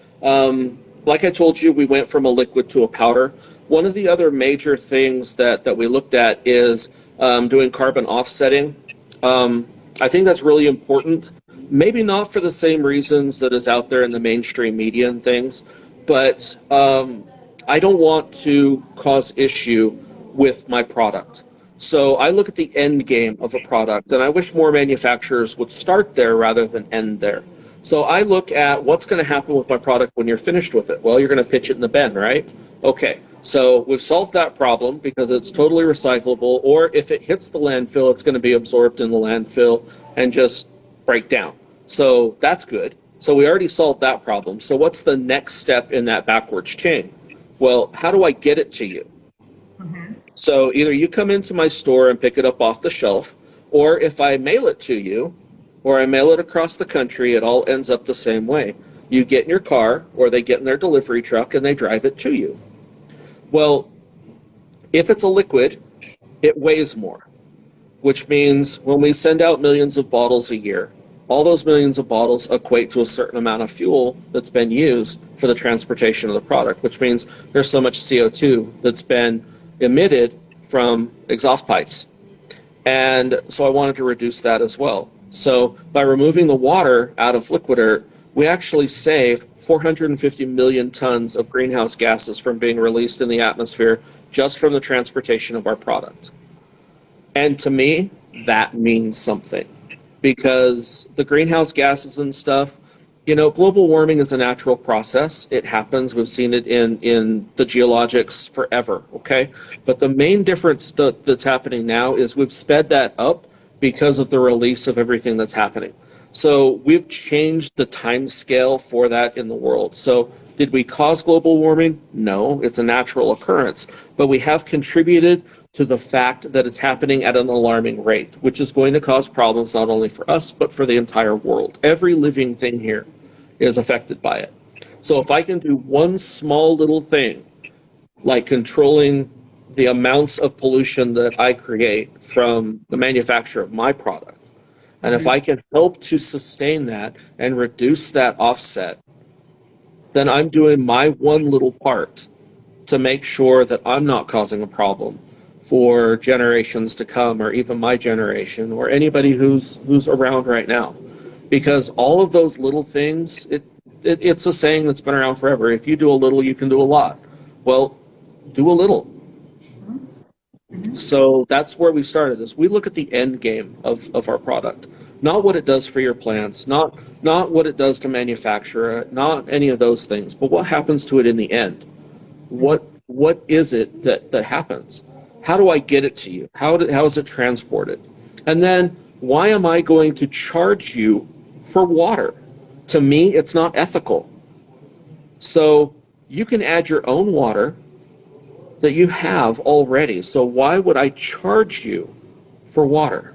like I told you, we went from a liquid to a powder. One of the other major things that we looked at is doing carbon offsetting. I think that's really important. Maybe not for the same reasons that is out there in the mainstream media and things, but I don't want to cause issue with my product. So I look at the end game of a product, and I wish more manufacturers would start there rather than end there. So I look at what's going to happen with my product when you're finished with it. Well, you're going to pitch it in the bin, right? Okay, so we've solved that problem because it's totally recyclable, or if it hits the landfill, it's going to be absorbed in the landfill and just break down. So that's good. So we already solved that problem. So what's the next step in that backwards chain? Well, how do I get it to you? So either you come into my store and pick it up off the shelf, or if I mail it to you, or I mail it across the country, it all ends up the same way. You get in your car, or they get in their delivery truck, and they drive it to you. Well, if it's a liquid, it weighs more, which means when we send out millions of bottles a year, all those millions of bottles equate to a certain amount of fuel that's been used for the transportation of the product, which means there's so much CO2 that's been emitted from exhaust pipes. And so I wanted to reduce that as well. So by removing the water out of Liqui-Dirt, we actually save 450 million tons of greenhouse gases from being released in the atmosphere just from the transportation of our product. And to me, that means something, because the greenhouse gases and stuff, you know, global warming is a natural process. It happens. We've seen it in the geologics forever, okay? But the main difference that's happening now is we've sped that up because of the release of everything that's happening. So we've changed the time scale for that in the world. So did we cause global warming? No, it's a natural occurrence. But we have contributed to the fact that it's happening at an alarming rate, which is going to cause problems not only for us, but for the entire world. Every living thing here is affected by it. So if I can do one small little thing, like controlling the amounts of pollution that I create from the manufacture of my product, and if I can help to sustain that and reduce that offset, then I'm doing my one little part to make sure that I'm not causing a problem for generations to come, or even my generation, or anybody who's around right now. Because all of those little things, it's a saying that's been around forever. If you do a little, you can do a lot. Well, do a little. So that's where we started this. We look at the end game of our product, not what it does for your plants, not what it does to manufacture it, not any of those things, but what happens to it in the end. What is it that happens? How do I get it to you? How is it transported? And then why am I going to charge you for water? To me, it's not ethical. So you can add your own water that you have already. So why would I charge you for water?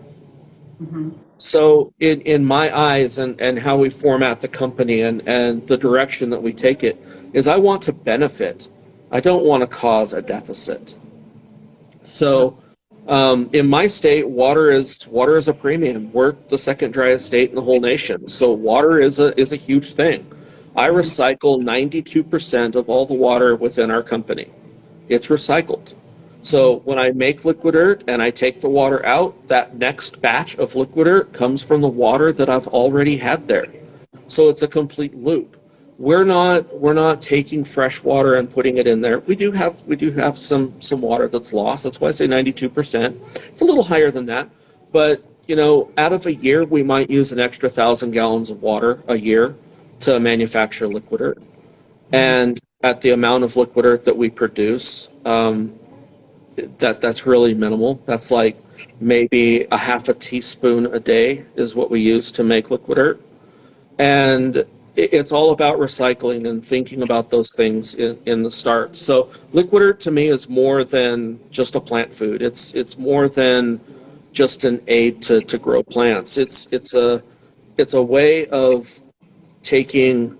So in my eyes, and how we format the company and the direction that we take it, is I want to benefit. I don't want to cause a deficit. So in my state, water is a premium. We're the second driest state in the whole nation. So water is a huge thing. I recycle 92% of all the water within our company. It's recycled. So when I make Liqui-Dirt and I take the water out, that next batch of Liqui-Dirt comes from the water that I've already had there. So it's a complete loop. We're not taking fresh water and putting it in there. We do have some water that's lost. That's why I say 92%. It's a little higher than that. But you know, out of a year, we might use an extra 1,000 gallons of water a year to manufacture Liqui-Dirt. And at the amount of Liqui-Dirt that we produce, that's really minimal. That's like maybe a half a teaspoon a day is what we use to make Liqui-Dirt. And it's all about recycling and thinking about those things in the start. So Liqui-Dirt to me is more than just a plant food. It's more than just an aid to grow plants. It's a way of taking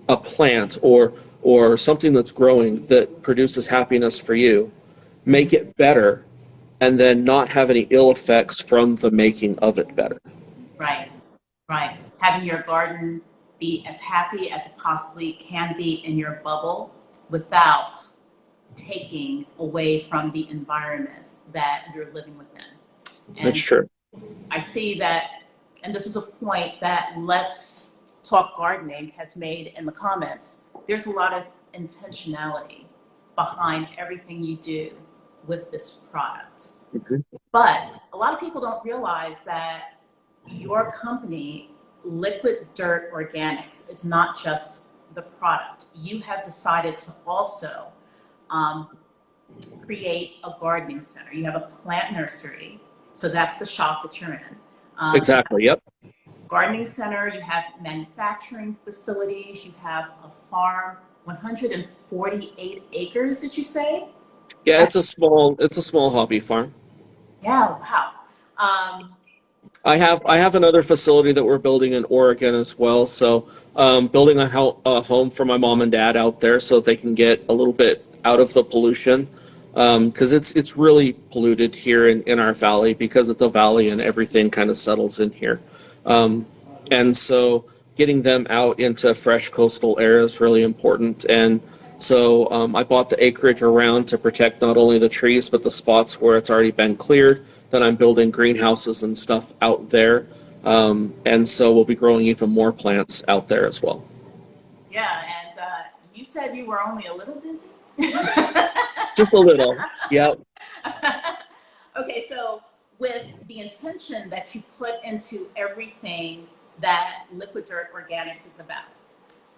a plant or something that's growing that produces happiness for you, make it better, and then not have any ill effects from the making of it better. Right, right. Having your garden be as happy as it possibly can be in your bubble without taking away from the environment that you're living within. And That's true. I see that, and this is a point that Let's Talk Gardening has made in the comments. There's a lot of intentionality behind everything you do with this product. Mm-hmm. But a lot of people don't realize that your company, Liqui-Dirt Organics, is not just the product. You have decided to also create a gardening center. You have a plant nursery, so that's the shop that you're in. Exactly, yep. Gardening center, you have manufacturing facilities, you have a farm, 148 acres, did you say? Yeah, it's a small hobby farm. Yeah, wow. I have another facility that we're building in Oregon as well. So building a home for my mom and dad out there so they can get a little bit out of the pollution, because it's really polluted here in our valley because it's a valley and everything kind of settles in here. And so getting them out into fresh coastal air is really important. And so I bought the acreage around to protect not only the trees, but the spots where it's already been cleared. Then I'm building greenhouses and stuff out there. And so we'll be growing even more plants out there as well. Yeah, and you said you were only a little busy? Just a little, yeah. Okay, so with the intention that you put into everything that Liqui-Dirt Organics is about,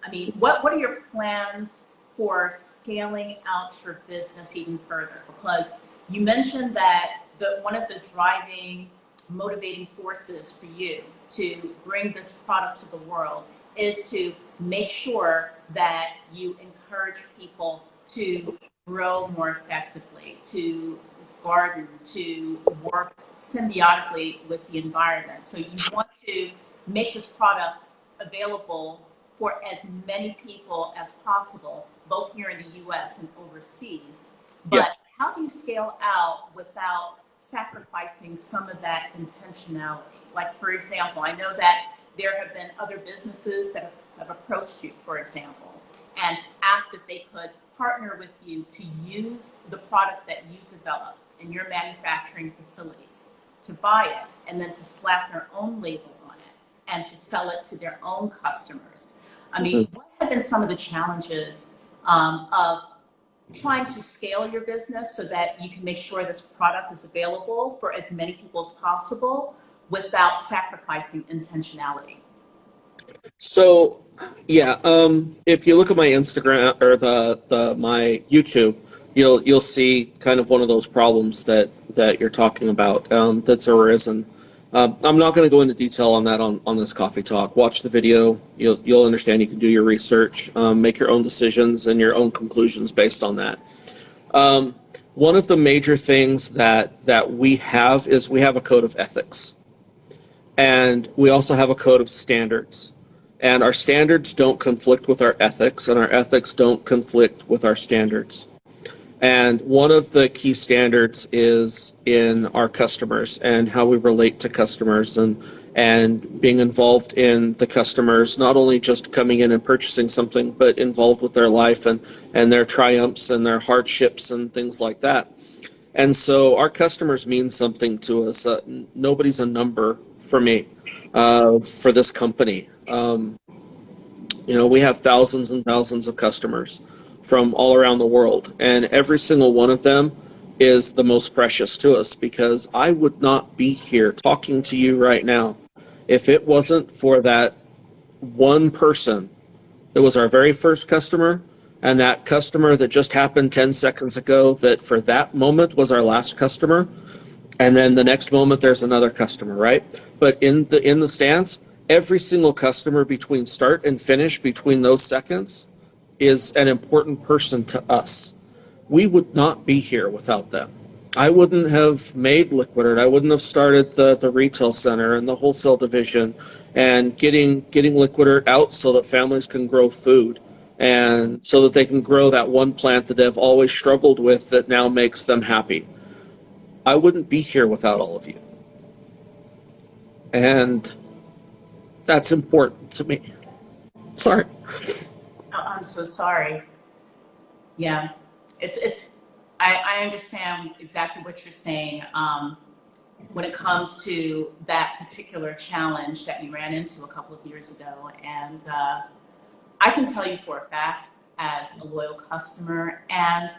I mean, what are your plans for scaling out your business even further? Because you mentioned that one of the driving, motivating forces for you to bring this product to the world is to make sure that you encourage people to grow more effectively, to garden, to work symbiotically with the environment. So you want to make this product available for as many people as possible, both here in the US and overseas. But yeah. How do you scale out without sacrificing some of that intentionality? Like, for example, I know that there have been other businesses that have approached you, for example, and asked if they could partner with you to use the product that you develop in your manufacturing facilities, to buy it and then to slap their own label on it and to sell it to their own customers. I mean, what have been some of the challenges of trying to scale your business so that you can make sure this product is available for as many people as possible without sacrificing intentionality? So, yeah, if you look at my Instagram or my YouTube, you'll see kind of one of those problems that you're talking about that's arisen. I'm not going to go into detail on that on this coffee talk. Watch the video. You'll understand. You can do your research, make your own decisions and your own conclusions based on that. One of the major things that we have is we have a code of ethics, and we also have a code of standards. And our standards don't conflict with our ethics, and our ethics don't conflict with our standards. And one of the key standards is in our customers and how we relate to customers and being involved in the customers, not only just coming in and purchasing something, but involved with their life and their triumphs and their hardships and things like that. And so our customers mean something to us. Nobody's a number for me, for this company. We have thousands and thousands of customers from all around the world, and every single one of them is the most precious to us, because I would not be here talking to you right now if it wasn't for that one person that was our very first customer And that customer that just happened 10 seconds ago, that for that moment was our last customer, and then the next moment there's another customer, right? But in the stands, every single customer between start and finish, between those seconds, is an important person to us. We would not be here without them. I wouldn't have made Liqui-Dirt. I wouldn't have started the retail center and the wholesale division and getting Liqui-Dirt out so that families can grow food and so that they can grow that one plant that they've always struggled with that now makes them happy. I wouldn't be here without all of you. And that's important to me. Sorry. Oh, I'm so sorry. Yeah, I understand exactly what you're saying. When it comes to that particular challenge that we ran into a couple of years ago. And I can tell you for a fact, as a loyal customer and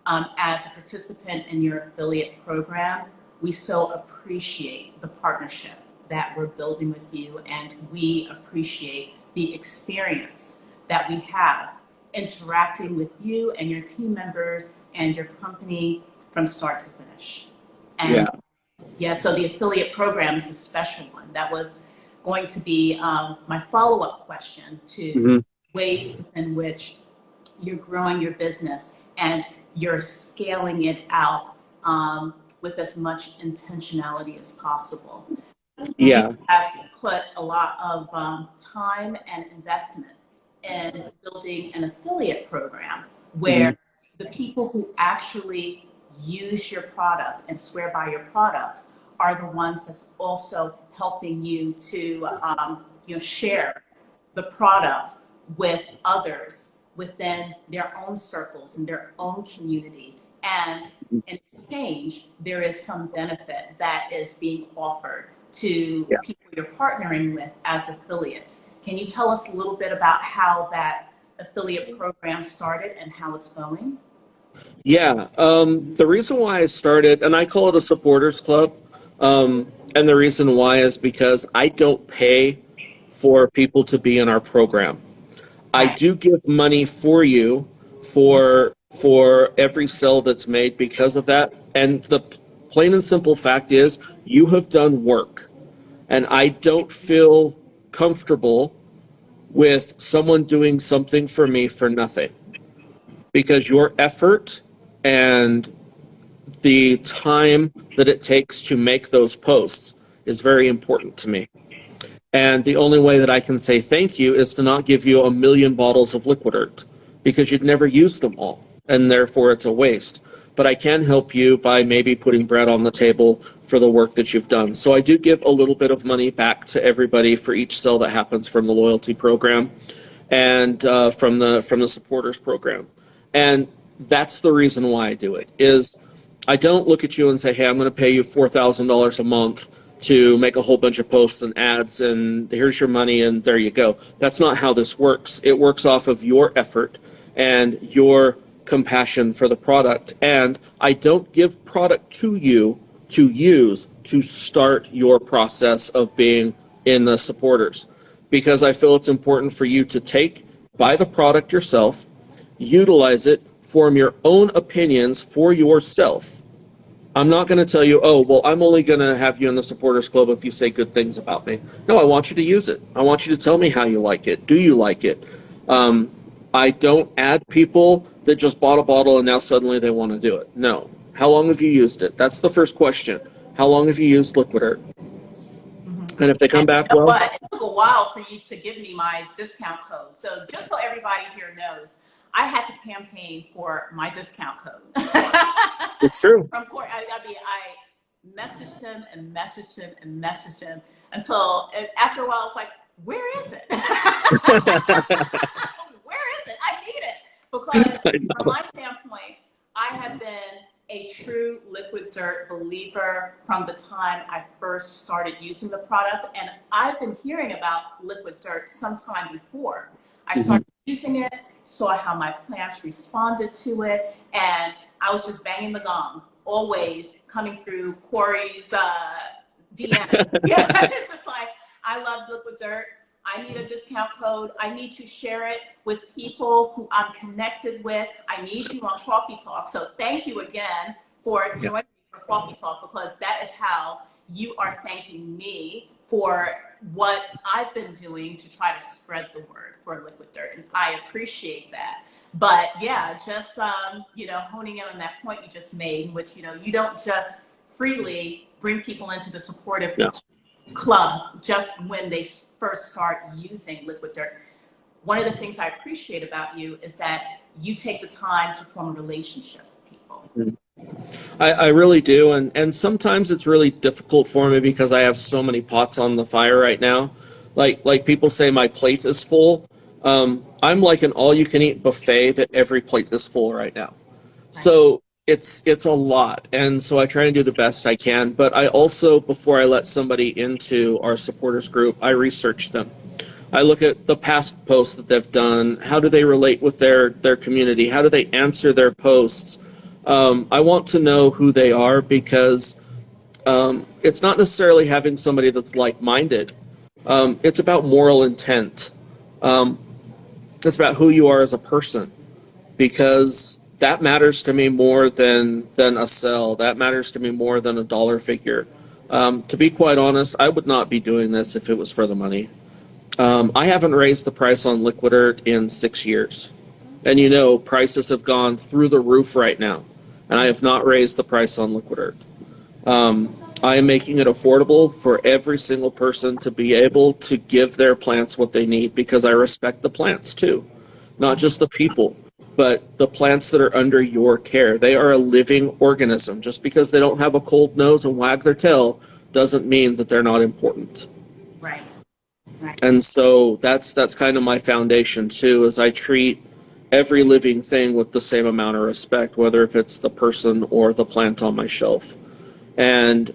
as a participant in your affiliate program, we so appreciate the partnership that we're building with you, and we appreciate the experience that we have interacting with you and your team members and your company from start to finish. And yeah, so the affiliate program is a special one. That was going to be my follow-up question to ways in which you're growing your business and you're scaling it out with as much intentionality as possible. Yeah. You have put a lot of time and investment in building an affiliate program where the people who actually use your product and swear by your product are the ones that's also helping you to share the product with others within their own circles and their own communities. And in exchange, there is some benefit that is being offered to people you're partnering with as affiliates. Can you tell us a little bit about how that affiliate program started and how it's going? Yeah, the reason why I started, and I call it a supporters club, and the reason why is because I don't pay for people to be in our program. I do give money for you for every sale that's made because of that. And the plain and simple fact is you have done work, and I don't feel comfortable with someone doing something for me for nothing, because your effort and the time that it takes to make those posts is very important to me. And the only way that I can say thank you is to not give you 1,000,000 bottles of Liqui-Dirt, because you'd never use them all, and therefore it's a waste. But I can help you by maybe putting bread on the table for the work that you've done. So I do give a little bit of money back to everybody for each sale that happens from the loyalty program and from the supporters program. And that's the reason why I do it, is I don't look at you and say, hey, I'm going to pay you $4,000 a month to make a whole bunch of posts and ads, and here's your money, and there you go. That's not how this works. It works off of your effort and your compassion for the product. And I don't give product to you to use to start your process of being in the supporters, because I feel it's important for you to buy the product yourself, utilize it, form your own opinions for yourself. I'm not going to tell you, oh, well, I'm only going to have you in the supporters club if you say good things about me. No, I want you to use it. I want you to tell me how you like it. Do you like it? I don't add people that just bought a bottle and now suddenly they want to do it. No. How long have you used it? That's the first question. How long have you used Liqui-Dirt? And if they come back, well, but it took a while for you to give me my discount code. So just so everybody here knows, I had to campaign for my discount code. It's true. From Cory, I messaged him and messaged him and messaged him until after a while I was like, where is it? Where is it? I need it. Because from my standpoint, I have been a true Liqui-Dirt believer from the time I first started using the product. And I've been hearing about Liqui-Dirt sometime before. I started using it, saw how my plants responded to it, and I was just banging the gong, always coming through Cory's DM. Yeah, it's just like, I love Liqui-Dirt. I need a discount code. I need to share it with people who I'm connected with. I need you on Coffee Talk. So thank you again for joining me for Coffee Talk, because that is how you are thanking me for what I've been doing to try to spread the word for Liquid Dirt. And I appreciate that. But yeah, just, honing in on that point you just made, in which, you don't just freely bring people into the supportive club just when they first start using Liquid Dirt. One of the things I appreciate about you is that you take the time to form a relationship with people. I really do, and sometimes it's really difficult for me because I have so many pots on the fire right now. Like people say, my plate is full. I'm like an all-you-can-eat buffet that every plate is full right now. Right. So it's a lot, and so I try and do the best I can. But I also, before I let somebody into our supporters group, I research them. I look at the past posts that they've done. How do they relate with their community? How do they answer their posts? I want to know who they are, because it's not necessarily having somebody that's like-minded. It's about moral intent. It's about who you are as a person, because that matters to me more than a sell. That matters to me more than a dollar figure. To be quite honest, I would not be doing this if it was for the money. I haven't raised the price on Liqui-Dirt in 6 years. And prices have gone through the roof right now. And I have not raised the price on Liqui-Dirt. I am making it affordable for every single person to be able to give their plants what they need, because I respect the plants too. Not just the people, but the plants that are under your care. They are a living organism. Just because they don't have a cold nose and wag their tail doesn't mean that they're not important. Right. Right. And so that's kind of my foundation too, is I treat every living thing with the same amount of respect, whether if it's the person or the plant on my shelf. And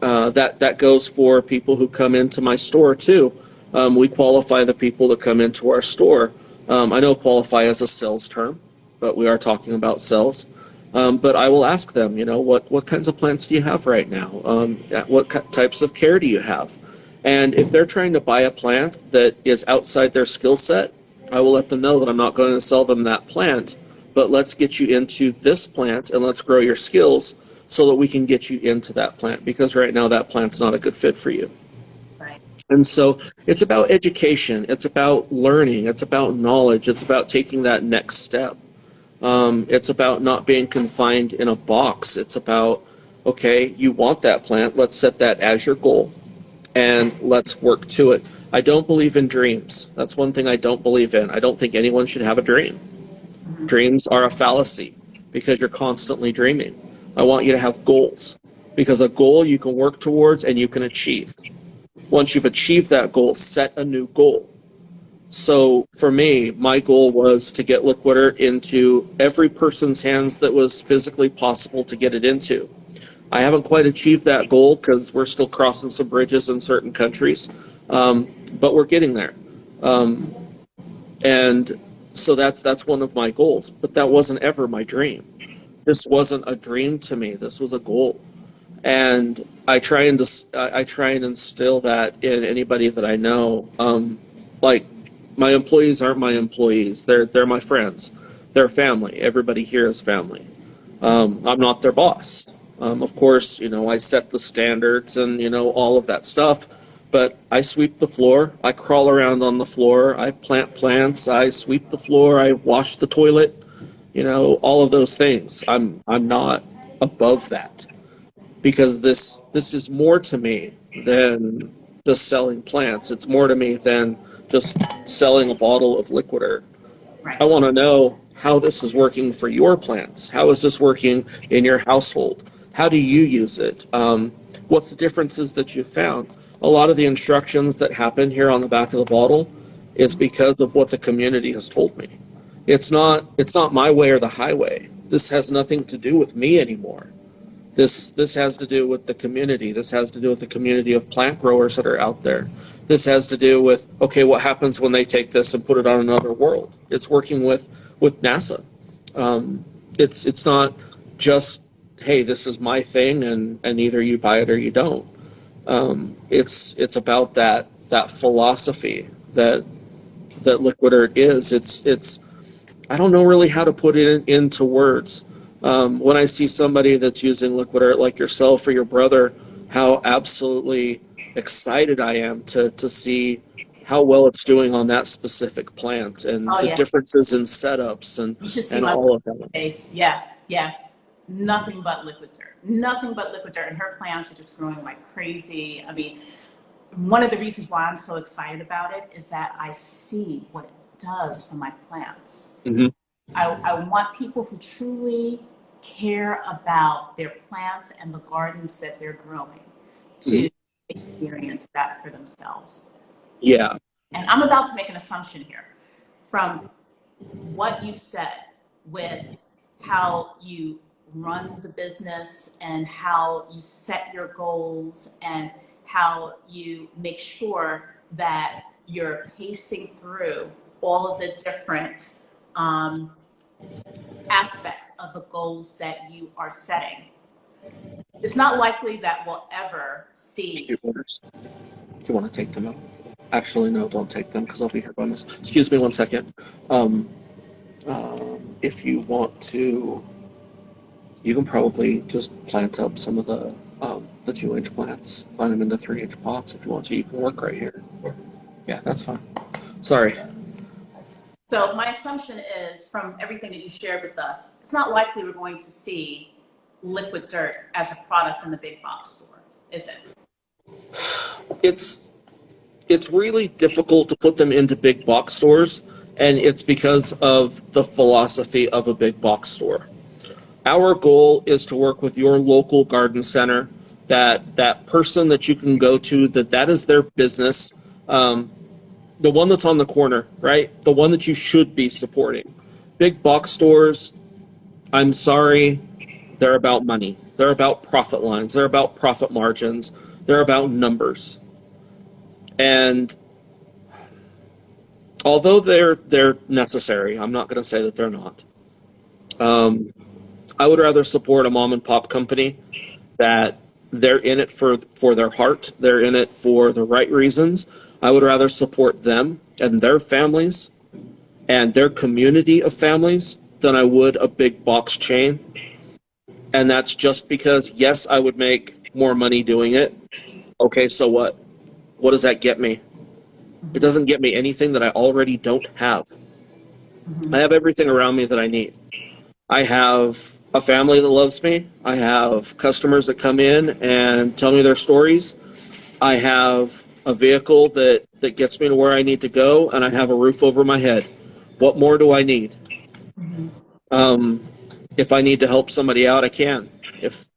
that goes for people who come into my store too. We qualify the people that come into our store. I know qualify as a sales term, but we are talking about sales. But I will ask them, what kinds of plants do you have right now? What types of care do you have? And if they're trying to buy a plant that is outside their skill set, I will let them know that I'm not going to sell them that plant, but let's get you into this plant and let's grow your skills so that we can get you into that plant, because right now that plant's not a good fit for you. Right. And so it's about education, it's about learning, it's about knowledge, it's about taking that next step. It's about not being confined in a box. It's about, okay, you want that plant, let's set that as your goal and let's work to it. I don't believe in dreams. That's one thing I don't believe in. I don't think anyone should have a dream. Dreams are a fallacy because you're constantly dreaming. I want you to have goals, because a goal you can work towards and you can achieve. Once you've achieved that goal, set a new goal. So for me, my goal was to get Liqui-Dirt into every person's hands that was physically possible to get it into. I haven't quite achieved that goal because we're still crossing some bridges in certain countries. But we're getting there. And so that's one of my goals, but that wasn't ever my dream. This wasn't a dream to me. This was a goal. And I try and instill that in anybody that I know. Like, my employees aren't my employees. They're my friends. They're family. Everybody here is family. I'm not their boss. Of course, I set the standards and, all of that stuff. But I sweep the floor, I crawl around on the floor, I plant plants, I sweep the floor, I wash the toilet, all of those things. I'm not above that, because this is more to me than just selling plants. It's more to me than just selling a bottle of Liqui-Dirt. Right. I want to know how this is working for your plants. How is this working in your household? How do you use it? What's the differences that you've found? A lot of the instructions that happen here on the back of the bottle is because of what the community has told me. It's not my way or the highway. This has nothing to do with me anymore. This has to do with the community. This has to do with the community of plant growers that are out there. This has to do with, okay, what happens when they take this and put it on another world? It's working with NASA. It's not just, hey, this is my thing and either you buy it or you don't. It's about that philosophy that Liqui-Dirt is. It's I don't know really how to put it into words. When I see somebody that's using Liqui-Dirt like yourself or your brother, how absolutely excited I am to see how well it's doing on that specific plant and Oh the yeah, differences in setups you should see and my all of that. face. Yeah, yeah. Nothing but Liqui-Dirt. Nothing but Liqui-Dirt. And her plants are just growing like crazy. I mean, one of the reasons why I'm so excited about it is that I see what it does for my plants. Mm-hmm. I want people who truly care about their plants and the gardens that they're growing to experience that for themselves. Yeah. And I'm about to make an assumption here from what you've said with how you run the business and how you set your goals and how you make sure that you're pacing through all of the different aspects of the goals that you are setting. It's not likely that we'll ever see. Do you want to take them out? Actually, no, don't take them because I'll be here by myself. Excuse me one second. If you want to, you can probably just plant up some of the 2-inch plants. Plant them into 3-inch pots if you want to. You can work right here. Yeah, that's fine. Sorry. So my assumption is, from everything that you shared with us, it's not likely we're going to see Liqui-Dirt as a product in the big box store, is it? It's really difficult to put them into big box stores, and it's because of the philosophy of a big box store. Our goal is to work with your local garden center, that person that you can go to, that is their business, the one that's on the corner, right? The one that you should be supporting. Big box stores, I'm sorry, they're about money. They're about profit lines. They're about profit margins. They're about numbers. And although they're necessary, I'm not going to say that they're not. I would rather support a mom and pop company that they're in it for their heart. They're in it for the right reasons. I would rather support them and their families and their community of families than I would a big box chain. And that's just because, yes, I would make more money doing it. Okay, so what? What does that get me? It doesn't get me anything that I already don't have. I have everything around me that I need. I have a family that loves me. I have customers that come in and tell me their stories. I have a vehicle that gets me to where I need to go, and I have a roof over my head. What more do I need? If I need to help somebody out, I can. If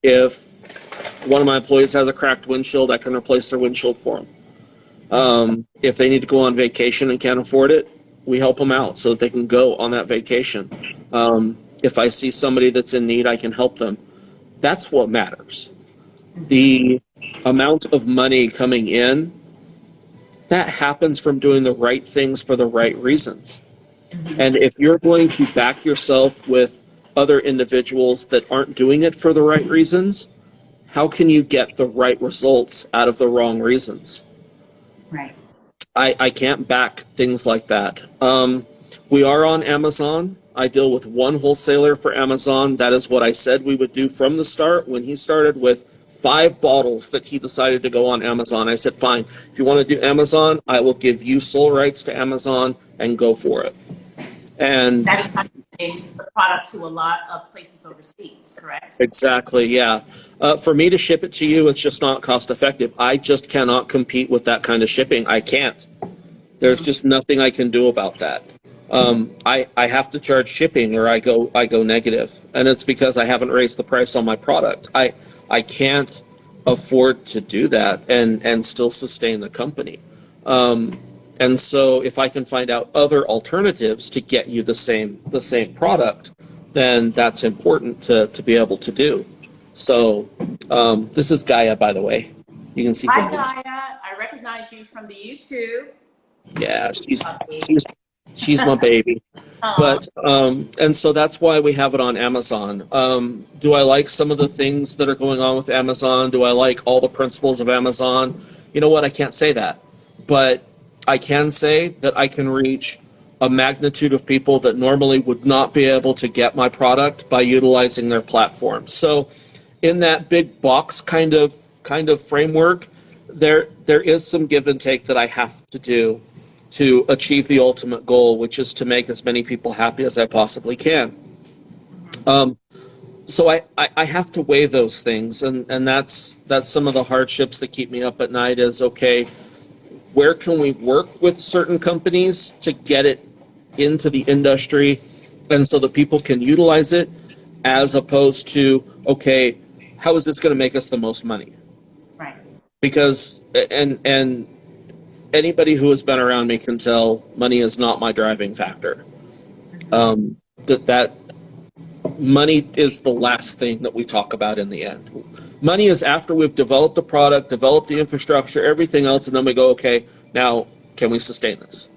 one of my employees has a cracked windshield, I can replace their windshield for them. If they need to go on vacation and can't afford it, we help them out so that they can go on that vacation. If I see somebody that's in need, I can help them. That's what matters. The amount of money coming in, that happens from doing the right things for the right reasons. And if you're going to back yourself with other individuals that aren't doing it for the right reasons, how can you get the right results out of the wrong reasons? Right. I can't back things like that. We are on Amazon. I deal with one wholesaler for Amazon. That is what I said we would do from the start. When he started with 5 bottles that he decided to go on Amazon, I said, fine, if you want to do Amazon, I will give you sole rights to Amazon and go for it. And that is not the product to a lot of places overseas, correct? Exactly, yeah. For me to ship it to you, it's just not cost effective. I just cannot compete with that kind of shipping. I can't. There's just nothing I can do about that. I have to charge shipping or I go negative, and it's because I haven't raised the price on my product. I can't afford to do that and still sustain the company. And so if I can find out other alternatives to get you the same product, then that's important to be able to do. So this is Gaia, by the way. You can see. Hi, Gaia. I recognize you from the YouTube. Yeah, she's my baby. But and so that's why we have it on Amazon. Do I like some of the things that are going on with Amazon? Do I like all the principles of Amazon? You know what? I can't say that. But I can say that I can reach a magnitude of people that normally would not be able to get my product by utilizing their platform. So in that big box kind of framework, there is some give and take that I have to do to achieve the ultimate goal, which is to make as many people happy as I possibly can. So I have to weigh those things, and that's some of the hardships that keep me up at night is, okay, where can we work with certain companies to get it into the industry and so that people can utilize it, as opposed to, okay, how is this going to make us the most money? Right. Because, and anybody who has been around me can tell money is not my driving factor. That money is the last thing that we talk about in the end. Money is after we've developed the product, developed the infrastructure, everything else, and then we go, okay, now can we sustain this?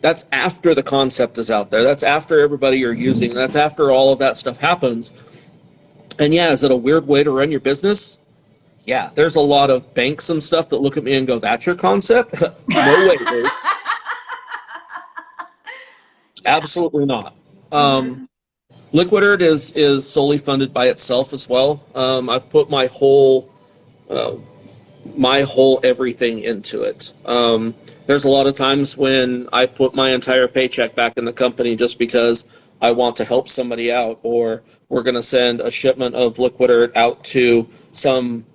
That's after the concept is out there. That's after everybody you're using. That's after all of that stuff happens. And yeah, is it a weird way to run your business? Yeah, there's a lot of banks and stuff that look at me and go, that's your concept? No way, dude. Absolutely not. Liqui-Dirt is solely funded by itself as well. I've put my whole everything into it. There's a lot of times when I put my entire paycheck back in the company just because I want to help somebody out, or we're going to send a shipment of Liqui-Dirt out to some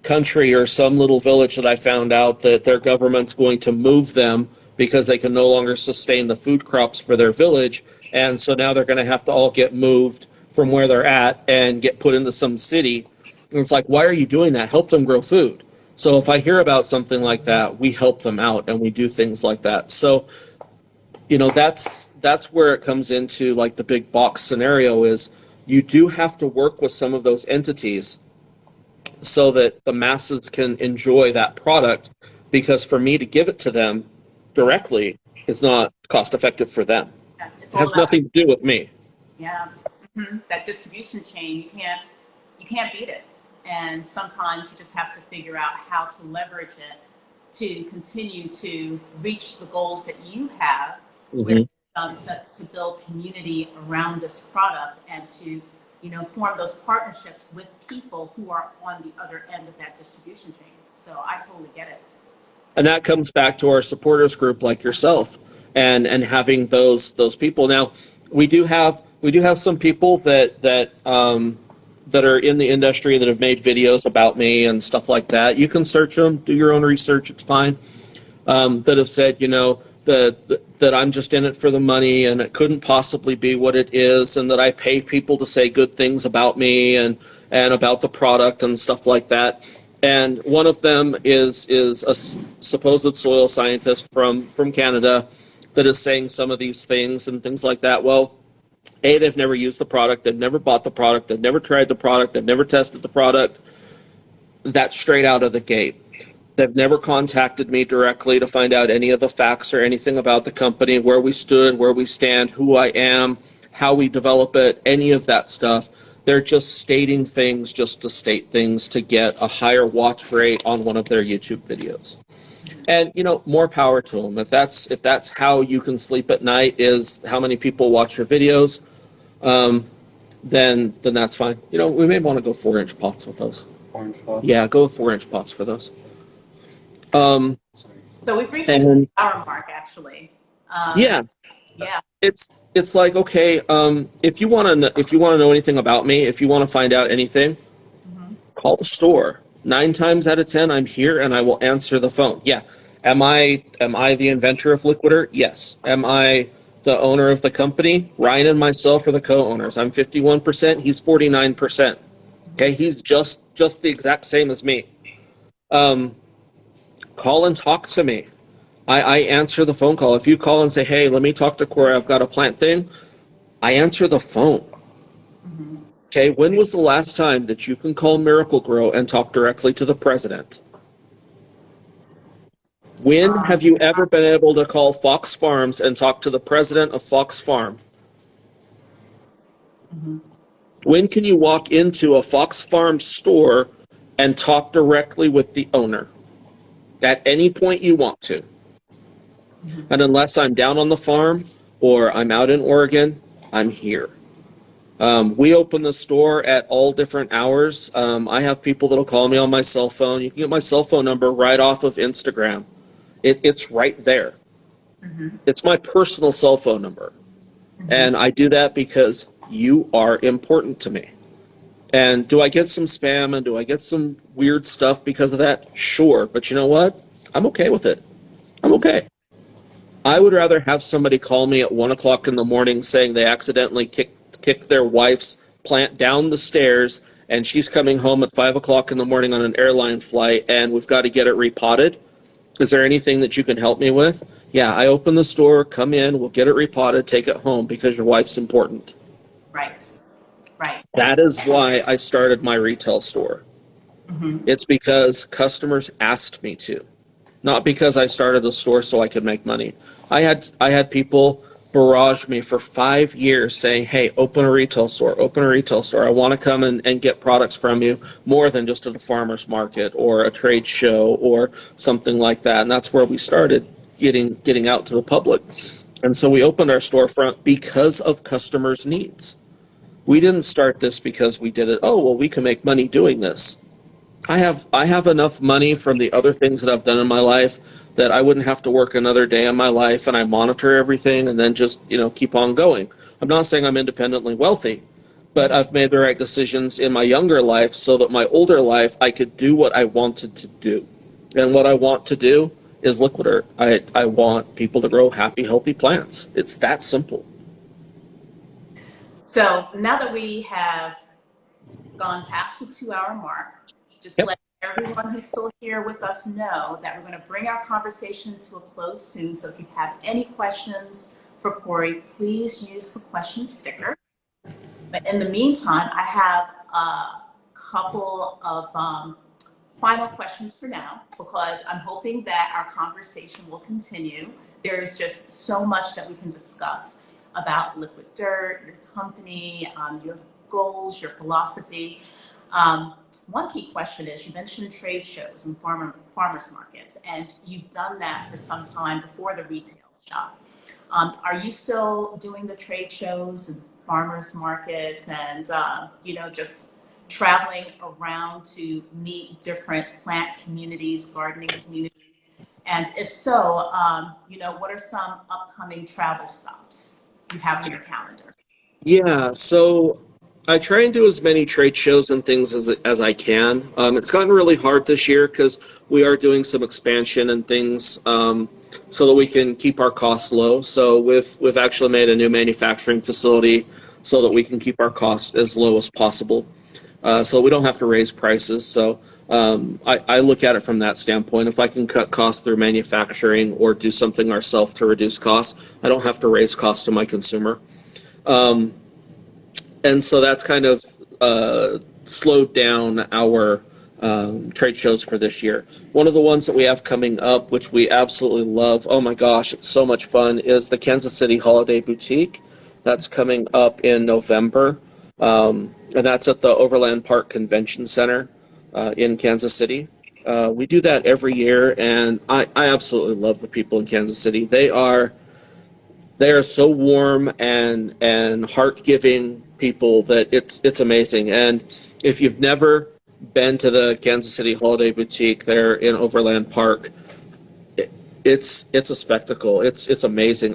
country or some little village that I found out that their government's going to move them because they can no longer sustain the food crops for their village. And so now they're going to have to all get moved from where they're at and get put into some city. And it's like, why are you doing that? Help them grow food. So if I hear about something like that, we help them out and we do things like that. So, you know, that's where it comes into like the big box scenario is you do have to work with some of those entities so that the masses can enjoy that product, because for me to give it to them directly is not cost effective for them. Yeah, it has nothing to do with me. Yeah, that distribution chain, you can't beat it. And sometimes you just have to figure out how to leverage it to continue to reach the goals that you have, with, to build community around this product and to, you know, form those partnerships with people who are on the other end of that distribution chain. So I totally get it. And that comes back to our supporters group like yourself and having those people. Now, we do have some people that are in the industry that have made videos about me and stuff like that. You can search them, do your own research, it's fine. That have said, you know, that I'm just in it for the money and it couldn't possibly be what it is, and that I pay people to say good things about me and about the product and stuff like that. And one of them is a supposed soil scientist from Canada that is saying some of these things and things like that. Well, A, they've never used the product, they've never bought the product, they've never tried the product, they've never tested the product. That's straight out of the gate. They've never contacted me directly to find out any of the facts or anything about the company, where we stood, where we stand, who I am, how we develop it, any of that stuff. They're just stating things just to state things to get a higher watch rate on one of their YouTube videos. And, you know, more power to them. If that's how you can sleep at night, is how many people watch your videos, then that's fine. You know, we may want to go 4-inch pots with those. 4-inch pots? Yeah, go with 4-inch pots for those. So we've reached the hour mark, actually. Yeah. It's like, okay, if you want to know anything about me, if you want to find out anything, call the store. 9 times out of 10, I'm here and I will answer the phone. Yeah. Am I the inventor of Liqui-Dirt? Yes. Am I the owner of the company? Ryan and myself are the co-owners. I'm 51%. He's 49%. Okay. He's just the exact same as me. Call and talk to me. I answer the phone call. If you call and say, hey, let me talk to Cory, I've got a plant thing, I answer the phone. Okay, when was the last time that you can call Miracle Grow and talk directly to the president? When have you ever been able to call Fox Farms and talk to the president of Fox Farm? When can you walk into a Fox Farm store and talk directly with the owner? At any point you want to. And unless I'm down on the farm or I'm out in Oregon, I'm here. We open the store at all different hours. I have people that'll call me on my cell phone. You can get my cell phone number right off of Instagram. It's right there. It's my personal cell phone number. And I do that because you are important to me. And do I get some spam and do I get some weird stuff because of that? Sure. But you know what? I'm okay with it. I'm okay. I would rather have somebody call me at 1 o'clock in the morning saying they accidentally kicked their wife's plant down the stairs and she's coming home at 5 o'clock in the morning on an airline flight and we've got to get it repotted. Is there anything that you can help me with? Yeah, I open the store, come in, we'll get it repotted, take it home because your wife's important. Right. Right. That is why I started my retail store. It's because customers asked me to, not because I started the store so I could make money. I had people barrage me for 5 years saying, hey, open a retail store, open a retail store. I want to come and get products from you more than just at a farmer's market or a trade show or something like that. And that's where we started getting out to the public. And so we opened our storefront because of customers' needs. We didn't start this because we did it, oh, well, we can make money doing this. I have enough money from the other things that I've done in my life that I wouldn't have to work another day in my life, and I monitor everything and then just, keep on going. I'm not saying I'm independently wealthy, but I've made the right decisions in my younger life so that my older life I could do what I wanted to do. And what I want to do is Liqui-Dirt. I want people to grow happy, healthy plants. It's that simple. So now that we have gone past the 2-hour mark, just let everyone who's still here with us know that we're going to bring our conversation to a close soon. So if you have any questions for Cory, please use the question sticker. But in the meantime, I have a couple of final questions for now, because I'm hoping that our conversation will continue. There is just so much that we can discuss about Liqui-Dirt, your company, your goals, your philosophy. One key question is, you mentioned trade shows and farmers markets, and you've done that for some time before the retail shop. Are you still doing the trade shows and farmers markets and, just traveling around to meet different plant communities, gardening communities? And if so, what are some upcoming travel stops you have on your calendar? Yeah, so I try and do as many trade shows and things as I can. It's gotten really hard this year because we are doing some expansion and things so that we can keep our costs low. So we've actually made a new manufacturing facility so that we can keep our costs as low as possible. So we don't have to raise prices. So I look at it from that standpoint. If I can cut costs through manufacturing or do something ourselves to reduce costs, I don't have to raise costs to my consumer. And so that's kind of slowed down our trade shows for this year. One of the ones that we have coming up, which we absolutely love, oh my gosh, it's so much fun, is the Kansas City Holiday Boutique. That's coming up in November. And that's at the Overland Park Convention Center in Kansas City. We do that every year, and I absolutely love the people in Kansas City. They are so warm and heart-giving people that it's amazing. And if you've never been to the Kansas City Holiday Boutique there in Overland Park, it's a spectacle. It's amazing.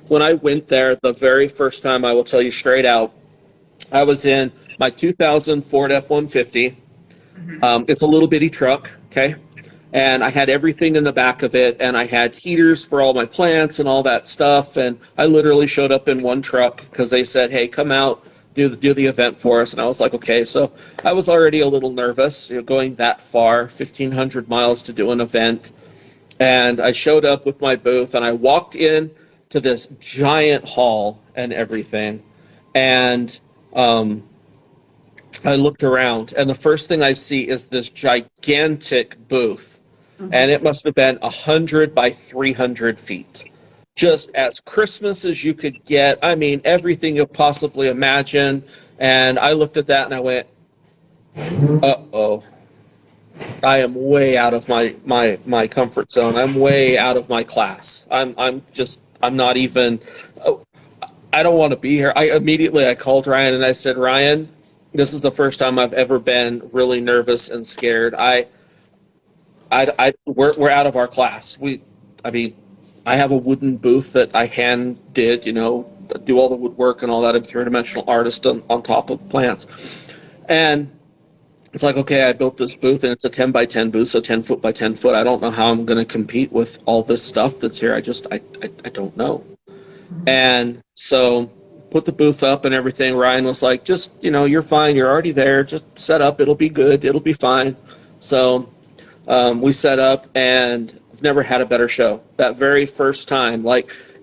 When I went there the very first time, I will tell you straight out, I was in my 2000 Ford F-150. It's a little bitty truck, okay? And I had everything in the back of it, and I had heaters for all my plants and all that stuff. And I literally showed up in one truck because they said, hey, come out, do the event for us. And I was like, okay. So I was already a little nervous, going that far, 1,500 miles to do an event. And I showed up with my booth, and I walked in to this giant hall and everything. And I looked around, and the first thing I see is this gigantic booth. And it must have been 100 by 300 feet. Just as Christmas as you could get. I mean, everything you'll possibly imagine. And I looked at that and I went, uh-oh. I am way out of my comfort zone. I'm way out of my class. I'm not even. I don't want to be here. I called Ryan and I said, Ryan, this is the first time I've ever been really nervous and scared. We're out of our class. I have a wooden booth that I hand did, do all the woodwork and all that. I'm a three-dimensional artist on top of plants. And it's like, okay, I built this booth and it's a 10 by 10 booth, so 10 foot by 10 foot. I don't know how I'm going to compete with all this stuff that's here. I don't know. And so put the booth up and everything. Ryan was like, just, you're fine. You're already there. Just set up. It'll be good. It'll be fine. So we set up, and I've never had a better show. That very first time,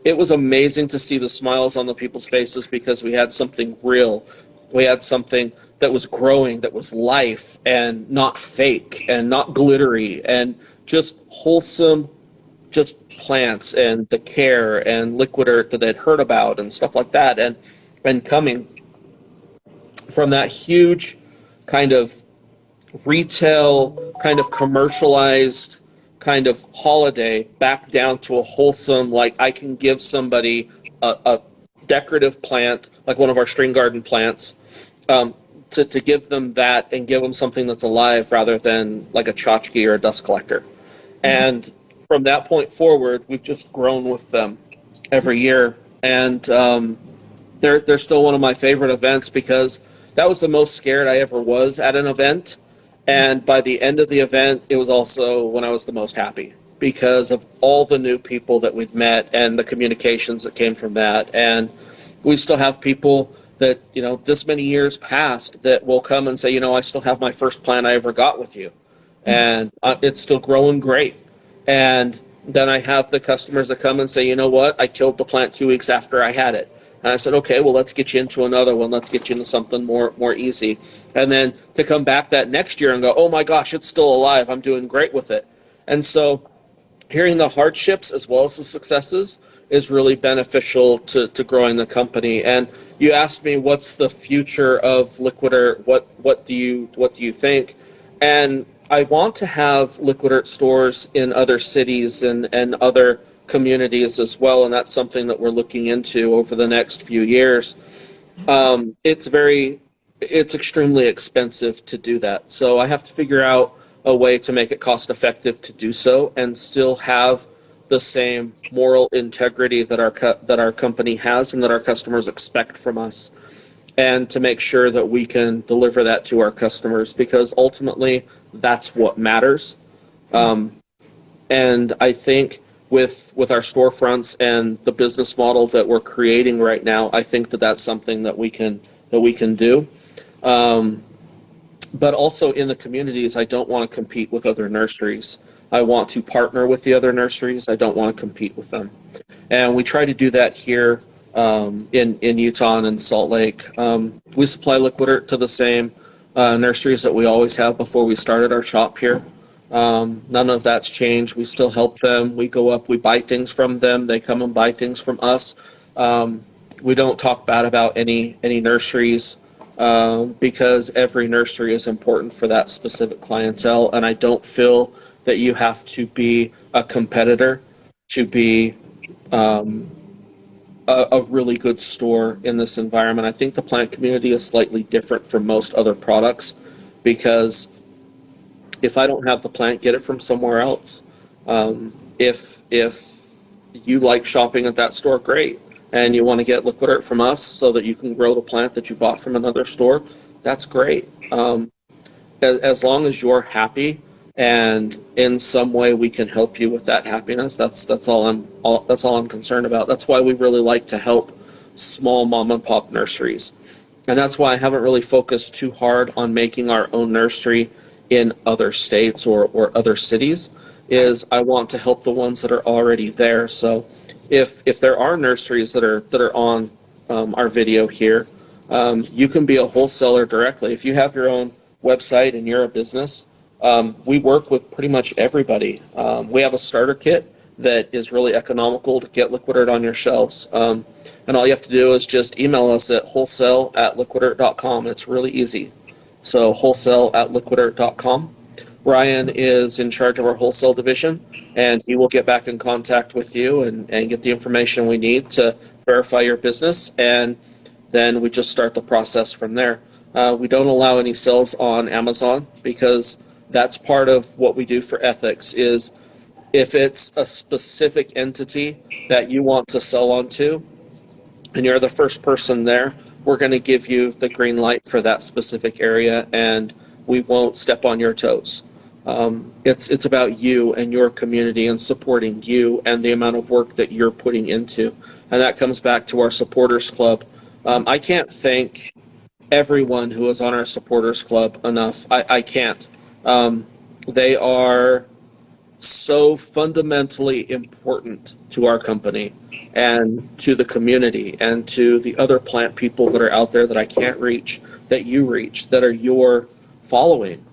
it was amazing to see the smiles on the people's faces because we had something real. We had something that was growing, that was life and not fake and not glittery and just wholesome, just plants and the care and Liqui-Dirt that they'd heard about and stuff like that. And coming from that huge kind of retail, kind of commercialized kind of holiday back down to a wholesome, I can give somebody a decorative plant, like one of our string garden plants, to give them that and give them something that's alive rather than like a tchotchke or a dust collector. And from that point forward, we've just grown with them every year. And they're still one of my favorite events because that was the most scared I ever was at an event. And by the end of the event, it was also when I was the most happy because of all the new people that we've met and the communications that came from that. And we still have people that, this many years past that will come and say, I still have my first plant I ever got with you. And it's still growing great. And then I have the customers that come and say, you know what, I killed the plant 2 weeks after I had it. And I said, okay, well, let's get you into another one. Let's get you into something more easy. And then to come back that next year and go, oh my gosh, it's still alive. I'm doing great with it. And so hearing the hardships as well as the successes is really beneficial to growing the company. And you asked me, what's the future of Liqui-Dirt? What do you think? And I want to have Liqui-Dirt stores in other cities and other communities as well, and that's something that we're looking into over the next few years. It's extremely expensive to do that, so I have to figure out a way to make it cost effective to do so and still have the same moral integrity that our company has and that our customers expect from us, and to make sure that we can deliver that to our customers, because ultimately that's what matters. And I think with our storefronts and the business model that we're creating right now, I think that that's something that we can do. But also in the communities, I don't want to compete with other nurseries. I want to partner with the other nurseries. I don't want to compete with them. And we try to do that here in Utah and in Salt Lake. We supply Liqui-Dirt to the same nurseries that we always have before we started our shop here. None of that's changed. We still help them. We go up, we buy things from them. They come and buy things from us. We don't talk bad about any nurseries because every nursery is important for that specific clientele. And I don't feel that you have to be a competitor to be a really good store in this environment. I think the plant community is slightly different from most other products because if I don't have the plant, get it from somewhere else. If you like shopping at that store, great. And you want to get Liqui-Dirt from us so that you can grow the plant that you bought from another store, that's great. As long as you're happy and in some way we can help you with that happiness, that's all I'm concerned about. That's why we really like to help small mom and pop nurseries. And that's why I haven't really focused too hard on making our own nursery in other states or other cities. Is I want to help the ones that are already there. So if there are nurseries that are on our video here, you can be a wholesaler directly. If you have your own website and you're a business, we work with pretty much everybody. We have a starter kit that is really economical to get Liqui-Dirt on your shelves. And all you have to do is just email us at wholesale@liquidirt.com. It's really easy. So wholesale@liquidirt.com. Ryan is in charge of our wholesale division, and he will get back in contact with you and get the information we need to verify your business, and then we just start the process from there. We don't allow any sales on Amazon because that's part of what we do for ethics. Is if it's a specific entity that you want to sell onto and you're the first person there, we're going to give you the green light for that specific area, and we won't step on your toes. It's about you and your community and supporting you and the amount of work that you're putting into. And that comes back to our supporters club. I can't thank everyone who is on our supporters club enough. I can't. They are so fundamentally important to our company and to the community and to the other plant people that are out there that I can't reach, that you reach, that are your following.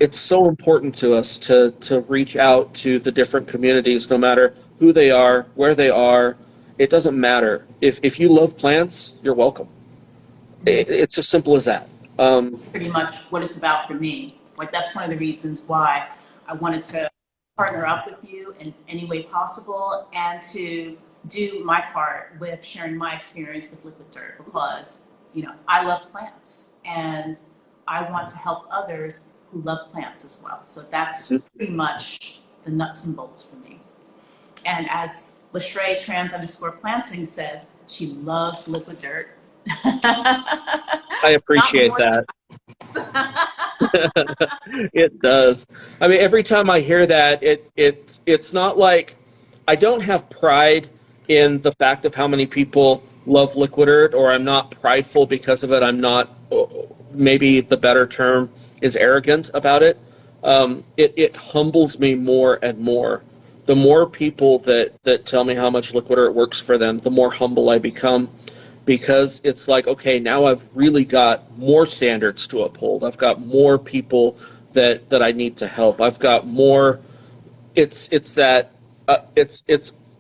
It's so important to us to reach out to the different communities, no matter who they are, where they are. It doesn't matter. If you love plants, you're welcome. It's as simple as that. Pretty much what it's about for me. Like, that's one of the reasons why I wanted to partner up with you in any way possible and to do my part with sharing my experience with Liqui-Dirt, because, you know, I love plants and I want to help others who love plants as well. So that's pretty much the nuts and bolts for me. And as Lashray trans_planting says, she loves Liqui-Dirt. I appreciate that. It does. I mean, every time I hear that, it's not like I don't have pride in the fact of how many people love Liqui-Dirt, or I'm not prideful because of it. I'm not, maybe the better term is arrogant about it. It humbles me more and more. The more people that tell me how much Liqui-Dirt works for them, the more humble I become, because it's like, okay, now I've really got more standards to uphold. I've got more people that I need to help. I've got more. It's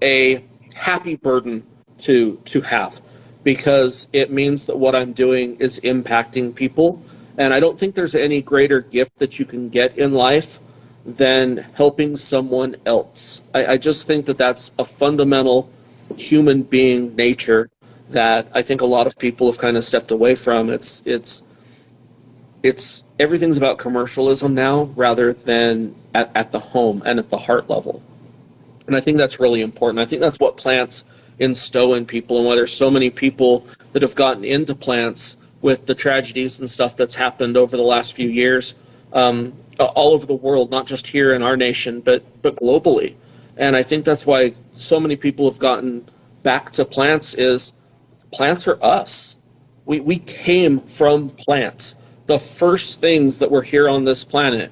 a happy burden to have, because it means that what I'm doing is impacting people. And I don't think there's any greater gift that you can get in life than helping someone else. I just think that that's a fundamental human being nature that I think a lot of people have kind of stepped away from. It's everything's about commercialism now rather than at the home and at the heart level. And I think that's really important. I think that's what plants instow in people, and why there's so many people that have gotten into plants with the tragedies and stuff that's happened over the last few years, all over the world, not just here in our nation, but globally. And I think that's why so many people have gotten back to plants, is plants are us. We came from plants. The first things that were here on this planet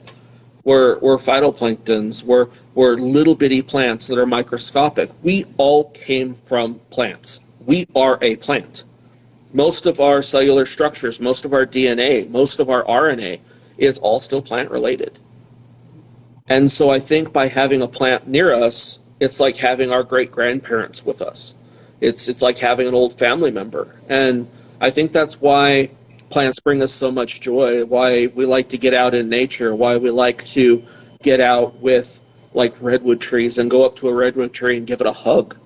were phytoplanktons, were little bitty plants that are microscopic. We all came from plants. We are a plant. Most of our cellular structures, most of our DNA, most of our RNA is all still plant related. And so I think by having a plant near us, it's like having our great grandparents with us. It's like having an old family member. And I think that's why plants bring us so much joy, why we like to get out in nature, why we like to get out with like redwood trees and go up to a redwood tree and give it a hug.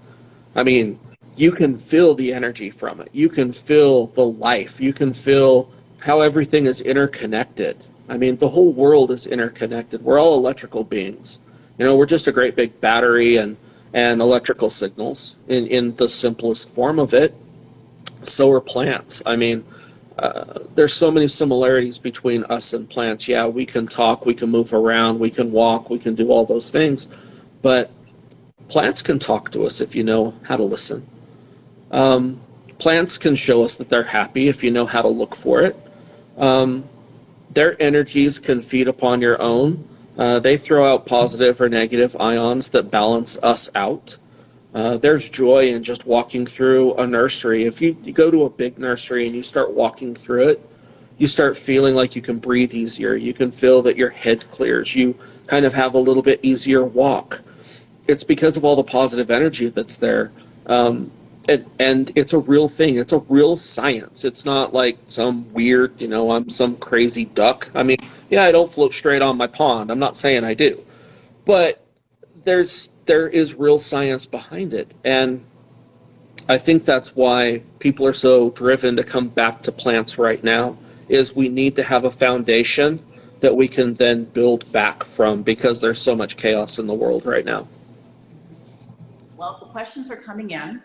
I mean, you can feel the energy from it. You can feel the life. You can feel how everything is interconnected. I mean, the whole world is interconnected. We're all electrical beings. You know, we're just a great big battery and electrical signals in the simplest form of it. So are plants. I mean, there's so many similarities between us and plants. Yeah, we can talk, we can move around, we can walk, we can do all those things. But plants can talk to us if you know how to listen. Plants can show us that they're happy if you know how to look for it. Their energies can feed upon your own. They throw out positive or negative ions that balance us out. There's joy in just walking through a nursery. If you go to a big nursery and you start walking through it, you start feeling like you can breathe easier. You can feel that your head clears. You kind of have a little bit easier walk. It's because of all the positive energy that's there. and it's a real thing. It's a real science. It's not like some weird, I'm some crazy duck. I mean, yeah, I don't float straight on my pond. I'm not saying I do, but there is real science behind it, and I think that's why people are so driven to come back to plants right now. Is we need to have a foundation that we can then build back from, because there's so much chaos in the world right now. Well, the questions are coming in,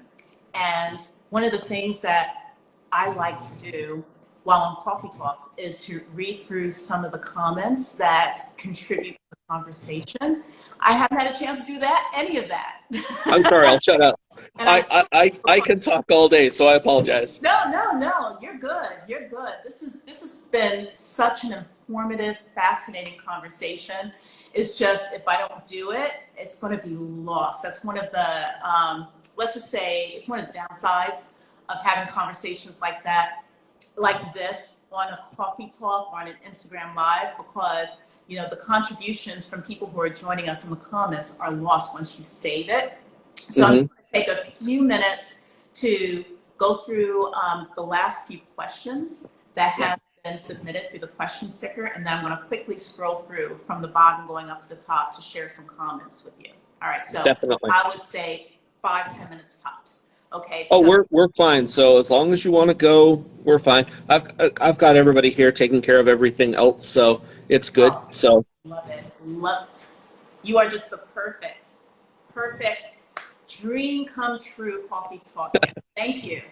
and one of the things that I like to do while on Coffee Talks is to read through some of the comments that contribute to the conversation. I haven't had a chance to do any of that. I'm sorry, I'll shut up. And I can talk all day, so I apologize. No, you're good. You're good. This has been such an informative, fascinating conversation. It's just, if I don't do it, it's going to be lost. That's one of the, let's just say, it's one of the downsides of having conversations like that, like this, on a Coffee Talk or on an Instagram Live, because the contributions from people who are joining us in the comments are lost once you save it. So I'm going to take a few minutes to go through the last few questions that have been submitted through the question sticker, and then I'm going to quickly scroll through from the bottom going up to the top to share some comments with you. All right, so definitely, I would say 5-10 minutes tops. Okay. So, we're fine. So as long as you want to go, we're fine. I've got everybody here taking care of everything else, so it's good. So love it. You are just the perfect dream come true Coffee Talk. Thank you.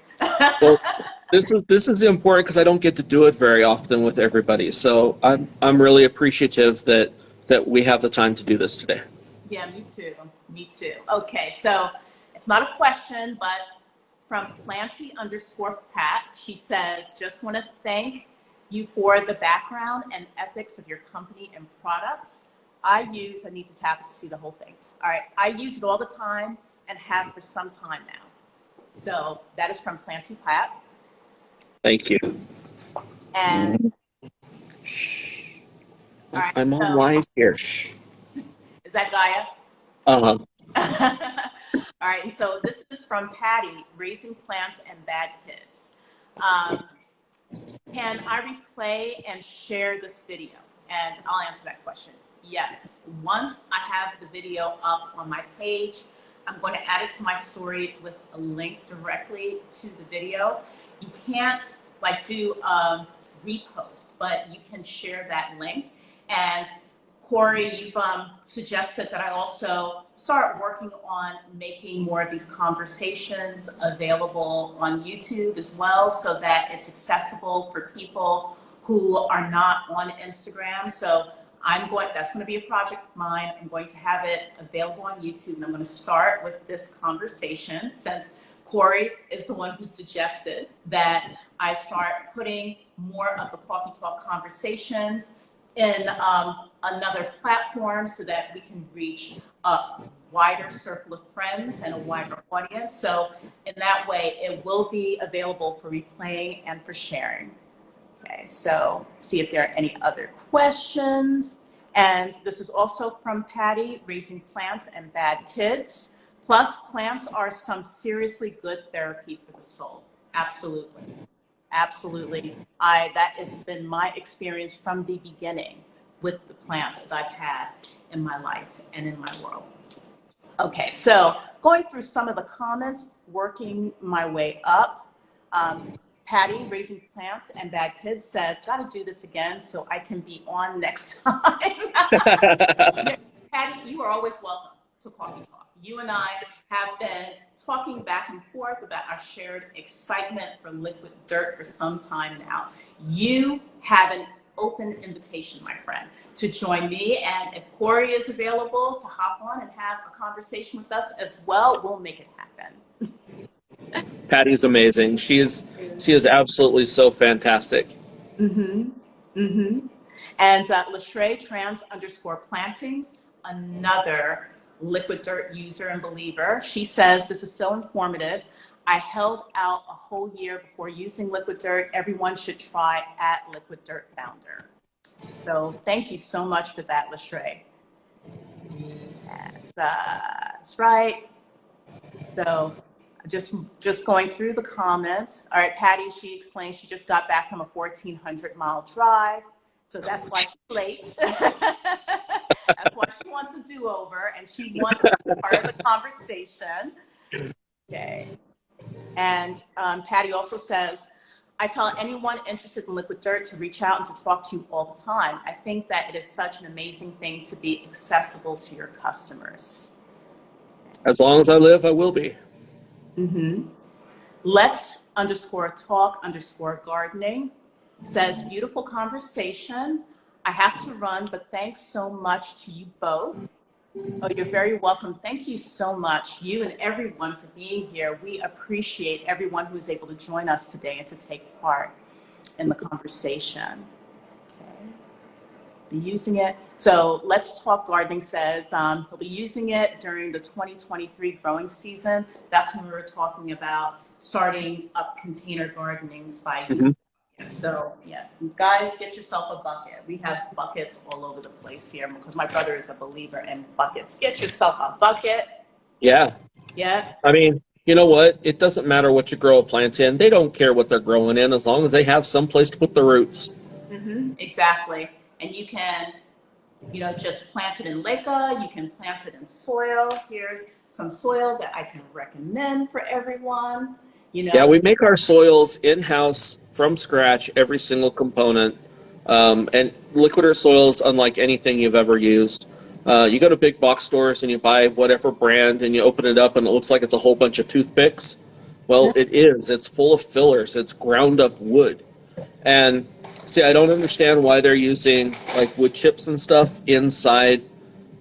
Well, this is important because I don't get to do it very often with everybody. So I'm really appreciative that we have the time to do this today. Yeah, me too. Okay, so it's not a question, but from Planty_Pat, she says, just want to thank you for the background and ethics of your company and products. I need to tap it to see the whole thing. All right, I use it all the time and have for some time now. So that is from Planty Pat. Thank you. And all right, I'm on live here. Shh. Is that Gaia? Uh-huh. All right, and so this is from Patty, Raising Plants and Bad Kids. Can I replay and share this video? And I'll answer that question. Yes. Once I have the video up on my page, I'm going to add it to my story with a link directly to the video. You can't do a repost, but you can share that link. And Cory, you've suggested that I also start working on making more of these conversations available on YouTube as well, so that it's accessible for people who are not on Instagram. So that's going to be a project of mine. I'm going to have it available on YouTube, and I'm going to start with this conversation, since Cory is the one who suggested that I start putting more of the Coffee Talk conversations in another platform, so that we can reach a wider circle of friends and a wider audience. So in that way, it will be available for replaying and for sharing. Okay, so see if there are any other questions. And this is also from Patty, Raising Plants and Bad Kids. Plus, plants are some seriously good therapy for the soul. Absolutely. Absolutely. That has been my experience from the beginning with the plants that I've had in my life and in my world. Okay, so going through some of the comments, working my way up. Patty, Raising Plants and Bad Kids, says, got to do this again so I can be on next time. Patty, you are always welcome to Coffee Talk. You and I have been talking back and forth about our shared excitement for liquid dirt for some time now. You have an open invitation, my friend, to join me. And if Cory is available to hop on and have a conversation with us as well, we'll make it happen. Patty's amazing. She is absolutely so fantastic. And Lashray Trans_Plantings, another liquid dirt user and believer. She says, this is so informative. I held out a whole year before using liquid dirt. Everyone should try at Liqui-Dirt Founder. So thank you so much for that, Lashray. And that's right. So Just going through the comments. All right, Patty, she explained she just got back from a 1,400-mile drive, so that's why she's late. That's why she wants a do-over, and she wants to be part of the conversation. Okay. And Patty also says, I tell anyone interested in liquid dirt to reach out and to talk to you all the time. I think that it is such an amazing thing to be accessible to your customers. As long as I live, I will be. Mm-hmm. Let's_talk_gardening says, beautiful conversation. I have to run, but thanks so much to you both. Oh, you're very welcome. Thank you so much, you and everyone, for being here. We appreciate everyone who's able to join us today and to take part in the conversation. Okay. Be using it. So Let's Talk Gardening says he'll be using it during the 2023 growing season. That's when we were talking about starting up container gardenings by using So yeah, guys, get yourself a bucket. We have buckets all over the place here because my brother is a believer in buckets. Get yourself a bucket. Yeah. Yeah. I mean, you know what? It doesn't matter what you grow a plant in. They don't care what they're growing in as long as they have some place to put the roots. Exactly. And you can, just plant it in leca. You can plant it in soil. Here's some soil that I can recommend for everyone. Yeah, we make our soils in-house from scratch, every single component. And Liqui-Dirt soils, unlike anything you've ever used. You go to big box stores and you buy whatever brand and you open it up and it looks like it's a whole bunch of toothpicks. Well, it is. It's full of fillers. It's ground up wood. And see, I don't understand why they're using like wood chips and stuff inside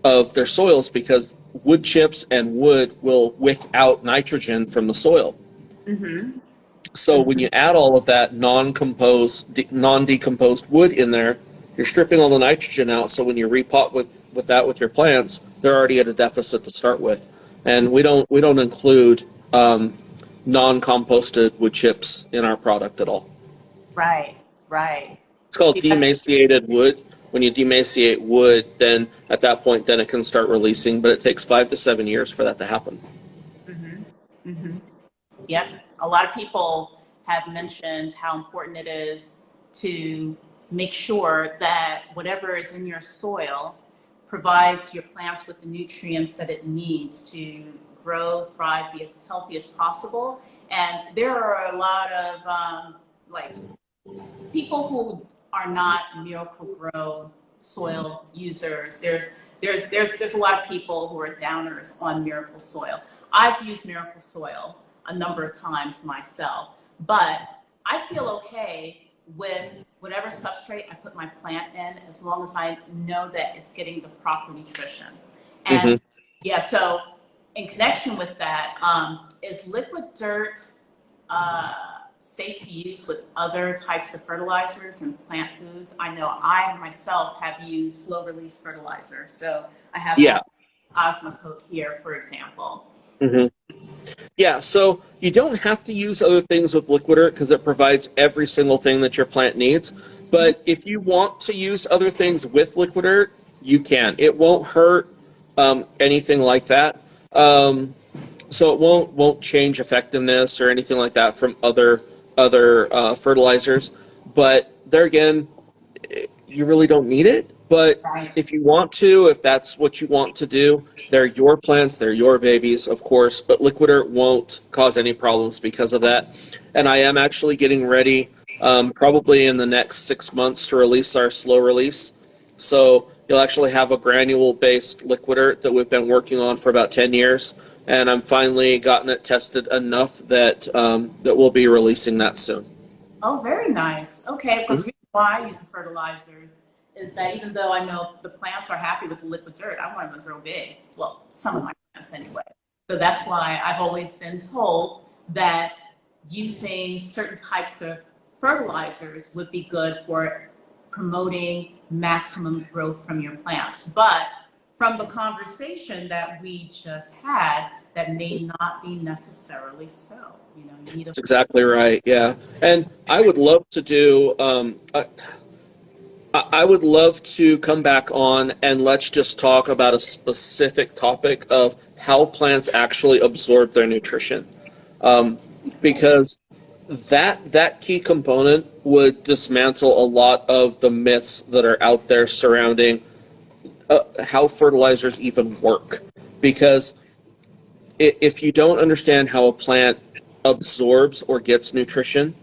of their soils, because wood chips and wood will wick out nitrogen from the soil. So when you add all of that non-decomposed wood in there, you're stripping all the nitrogen out. So when you repot with that with your plants, they're already at a deficit to start with. And we don't include non-composted wood chips in our product at all. Right. It's called demaciated wood. When you demaciate wood, then at that point, then it can start releasing. But it takes 5 to 7 years for that to happen. Yep. A lot of people have mentioned how important it is to make sure that whatever is in your soil provides your plants with the nutrients that it needs to grow, thrive, be as healthy as possible. And there are a lot of people who are not Miracle-Gro soil users. There's a lot of people who are downers on Miracle soil. I've used Miracle soil a number of times myself, but I feel okay with whatever substrate I put my plant in as long as I know that it's getting the proper nutrition. And yeah, so in connection with that, is liquid dirt safe to use with other types of fertilizers and plant foods? I know I myself have used slow release fertilizer, so I have Osmocote here, for example. Yeah, so you don't have to use other things with Liqui-Dirt because it provides every single thing that your plant needs. But if you want to use other things with Liqui-Dirt, you can. It won't hurt anything like that. So it won't change effectiveness or anything like that from other fertilizers. But there again, you really don't need it. But if you want to, if that's what you want to do, they're your plants, they're your babies, of course, but Liqui-Dirt won't cause any problems because of that. And I am actually getting ready, probably in the next 6 months, to release our slow release. So you'll actually have a granule-based Liqui-Dirt that we've been working on for about 10 years. And I'm finally gotten it tested enough that that we'll be releasing that soon. Oh, very nice. Okay, because the reason why I use the fertilizers is that even though I know the plants are happy with the liquid dirt, I want them to grow big. Well, some of my plants anyway. So that's why I've always been told that using certain types of fertilizers would be good for promoting maximum growth from your plants. But from the conversation that we just had, that may not be necessarily so. You need That's exactly right, yeah. And I would love to do... I would love to come back on and let's just talk about a specific topic of how plants actually absorb their nutrition. because that key component would dismantle a lot of the myths that are out there surrounding how fertilizers even work. Because if you don't understand how a plant absorbs or gets nutrition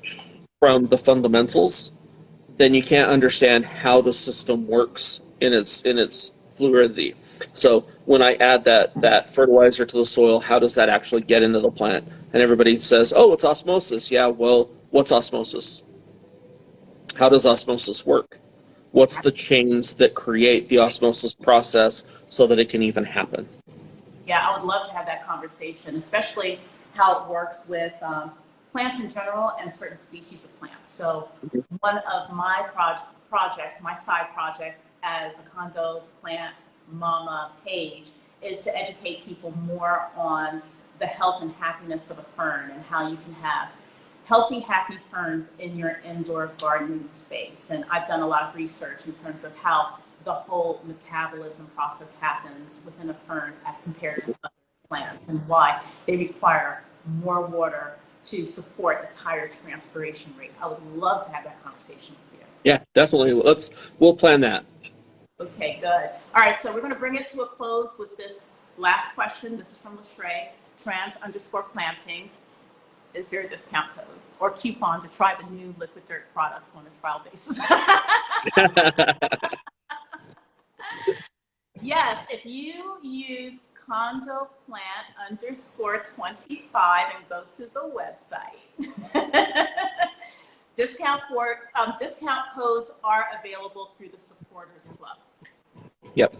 from the fundamentals, then you can't understand how the system works in its fluidity. So when I add that fertilizer to the soil, how does that actually get into the plant? And everybody says, "Oh, it's osmosis." Yeah, well, what's osmosis? How does osmosis work? What's the chains that create the osmosis process so that it can even happen? Yeah, I would love to have that conversation, especially how it works with plants in general and certain species of plants. So one of my projects, my side projects as a condo plant mama page, is to educate people more on the health and happiness of a fern and how you can have healthy, happy ferns in your indoor gardening space. And I've done a lot of research in terms of how the whole metabolism process happens within a fern as compared to other plants, and why they require more water to support its higher transpiration rate. I would love to have that conversation with you. Yeah, definitely. We'll plan that. Okay, good. All right, so we're going to bring it to a close with this last question. This is from Lachey, trans_plantings. Is there a discount code or coupon to try the new Liqui-Dirt products on a trial basis? Yes, if you use condo plant _25 and go to the website, discount codes are available through the supporters club. Yep.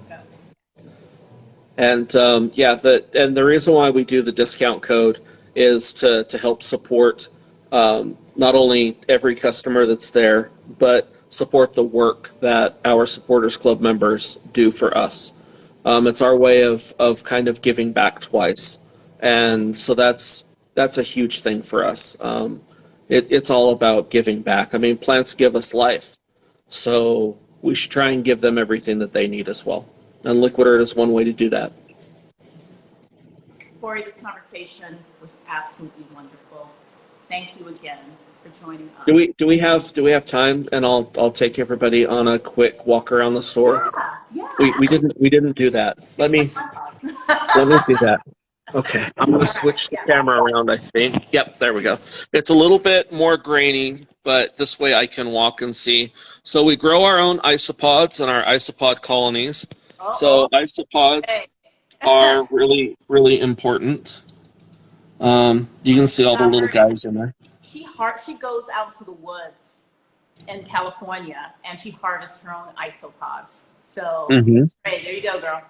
And and the reason why we do the discount code is to help support not only every customer that's there, but support the work that our supporters club members do for us. It's our way of kind of giving back twice, and so that's a huge thing for us. It's all about giving back. I mean, plants give us life, so we should try and give them everything that they need as well. And Liqui-Dirt is one way to do that. Cory, this conversation was absolutely wonderful. Thank you again for joining us. Do we have time? And I'll take everybody on a quick walk around the store. Yeah. We didn't do that. Let me do that. Okay, I'm going to switch the camera around, I think. Yep, there we go. It's a little bit more grainy, but this way I can walk and see. So we grow our own isopods in our isopod colonies. So isopods are really, really important. You can see all the little guys in there. She goes out to the woods in California and she harvests her own isopods. So, Hey, there you go, girl.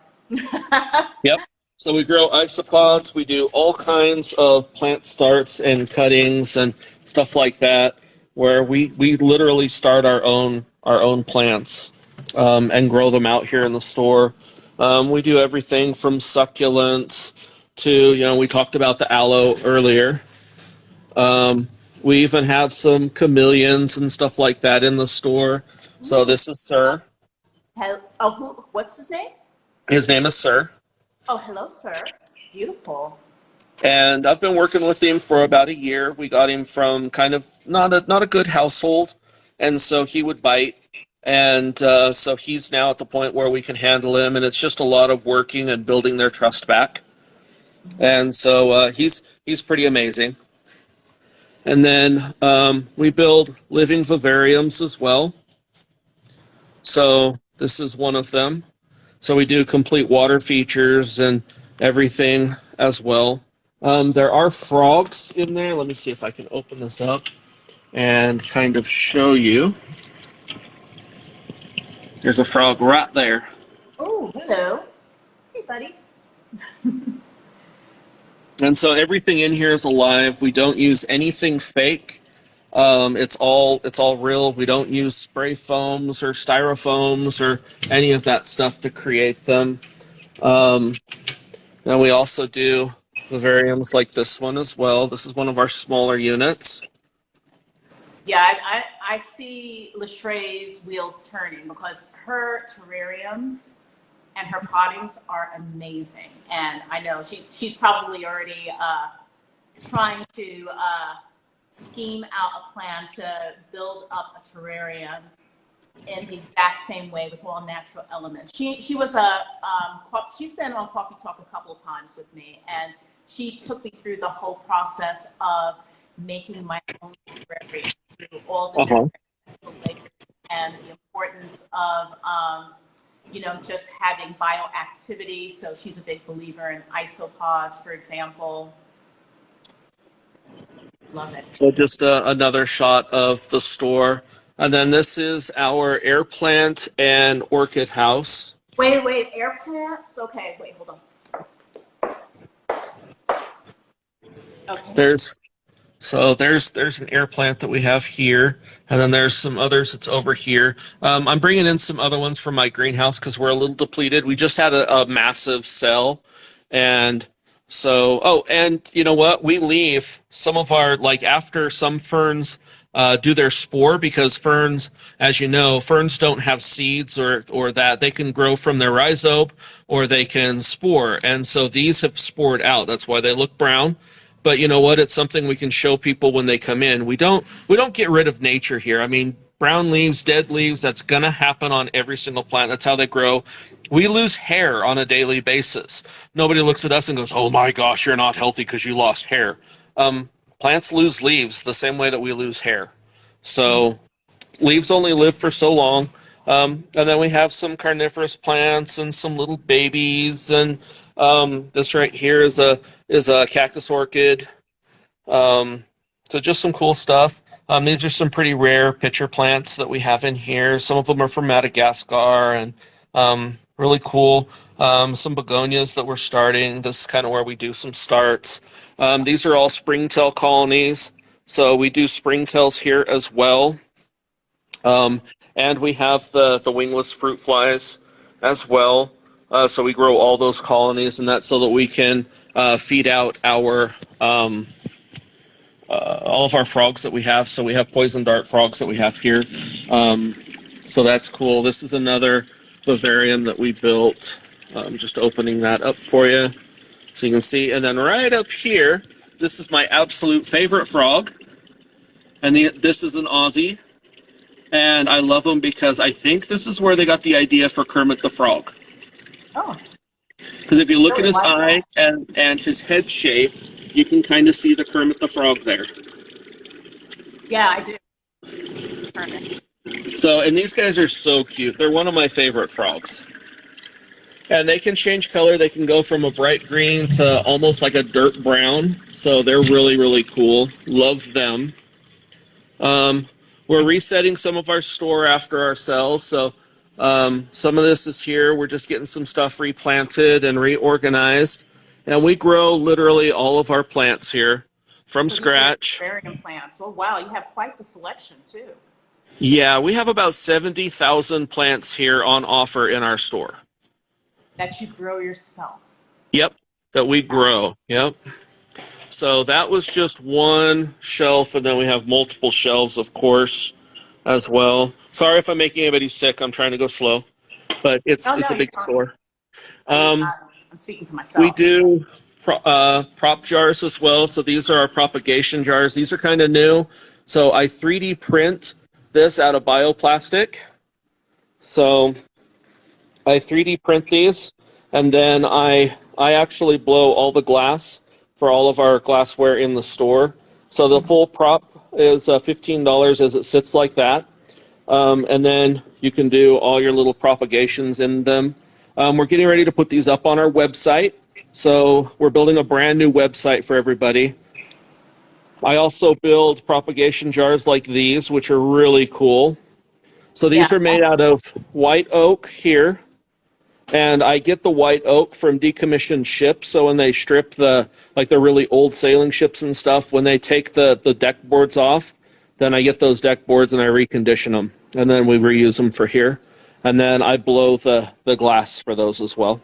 Yep. So we grow isopods. We do all kinds of plant starts and cuttings and stuff like that, where we literally start our own plants and grow them out here in the store. We do everything from succulents to, we talked about the aloe earlier. We even have some chameleons and stuff like that in the store. So this is Sir. What's his name? His name is Sir. Oh, hello, Sir. Beautiful. And I've been working with him for about a year. We got him from kind of not a good household, and so he would bite. And so he's now at the point where we can handle him, and it's just a lot of working and building their trust back. And so he's pretty amazing. And then we build living vivariums as well. So this is one of them. So we do complete water features and everything as well. There are frogs in there. Let me see if I can open this up and kind of show you. There's a frog right there. Oh, hello. Hey, buddy. And so everything in here is alive. We don't use anything fake. It's all real. We don't use spray foams or styrofoams or any of that stuff to create them. And we also do vivariums like this one as well. This is one of our smaller units. Yeah, I see Lachey's wheels turning because her terrariums and her pottings are amazing. And I know she's probably already trying to scheme out a plan to build up a terrarium in the exact same way with all natural elements. She was she's been on Coffee Talk a couple of times with me, and she took me through the whole process of making my own terrarium through all the different layers and the importance of just having bioactivity. So she's a big believer in isopods, for example. Love it. So just another shot of the store. And then this is our air plant and orchid house. Wait, air plants? Okay, wait, hold on. Okay. There's an air plant that we have here, and then there's some others that's over here. I'm bringing in some other ones from my greenhouse because we're a little depleted. We just had a massive sale, and so, and you know what? We leave some of our, like after some ferns do their spore, because ferns, as you know, ferns don't have seeds or that. They can grow from their rhizope or they can spore. And so these have spored out. That's why they look brown. But you know what? It's something we can show people when they come in. We don't get rid of nature here. I mean, brown leaves, dead leaves, that's going to happen on every single plant. That's how they grow. We lose hair on a daily basis. Nobody looks at us and goes, oh my gosh, you're not healthy because you lost hair. Plants lose leaves the same way that we lose hair. So leaves only live for so long. And then we have some carnivorous plants and some little babies. And this right here is a cactus orchid. So just some cool stuff. These are some pretty rare pitcher plants that we have in here. Some of them are from Madagascar and really cool. Some begonias that we're starting. This is kind of where we do some starts. These are all springtail colonies. So we do springtails here as well. And we have the wingless fruit flies as well. So we grow all those colonies, and that's so that we can feed out our all of our frogs that we have. So we have poison dart frogs that we have here. So that's cool. This is another vivarium that we built. Just opening that up for you so you can see. And then right up here, this is my absolute favorite frog. And this is an Aussie. And I love them because I think this is where they got the idea for Kermit the Frog. Oh. Because if you look at his eye and his head shape, you can kind of see the Kermit the Frog there. Yeah, I do. Perfect. So, and these guys are so cute. They're one of my favorite frogs. And they can change color. They can go from a bright green to almost like a dirt brown. So they're really, really cool. Love them. We're resetting some of our store after our sales. So some of this is here. We're just getting some stuff replanted and reorganized. And we grow literally all of our plants here from scratch. Terrarium plants. Oh, wow. You have quite the selection, too. Yeah, we have about 70,000 plants here on offer in our store. That you grow yourself. Yep, that we grow. Yep. So that was just one shelf, and then we have multiple shelves, of course, as well. Sorry if I'm making anybody sick. I'm trying to go slow, but it's a big store. I'm speaking for myself. We do prop jars as well. So these are our propagation jars. These are kind of new. So I 3D print this out of bioplastic. So I 3D print these, and then I actually blow all the glass for all of our glassware in the store. So the full prop is $15 as it sits like that. And then you can do all your little propagations in them. We're getting ready to put these up on our website. So we're building a brand new website for everybody. I also build propagation jars like these, which are really cool. So these are made out of white oak here. And I get the white oak from decommissioned ships. So when they strip the really old sailing ships and stuff, when they take the deck boards off, then I get those deck boards and I recondition them. And then we reuse them for here. And then I blow the glass for those as well.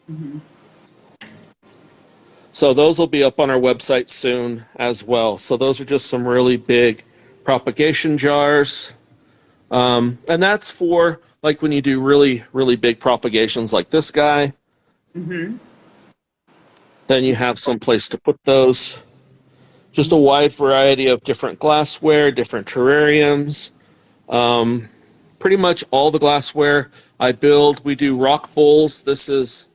Mm-hmm. So those will be up on our website soon as well. So those are just some really big propagation jars. And that's for like when you do really, really big propagations like this guy. Mm-hmm. Then you have some place to put those. just a wide variety of different glassware, different terrariums. Pretty much all the glassware I build. We do rock bowls. This is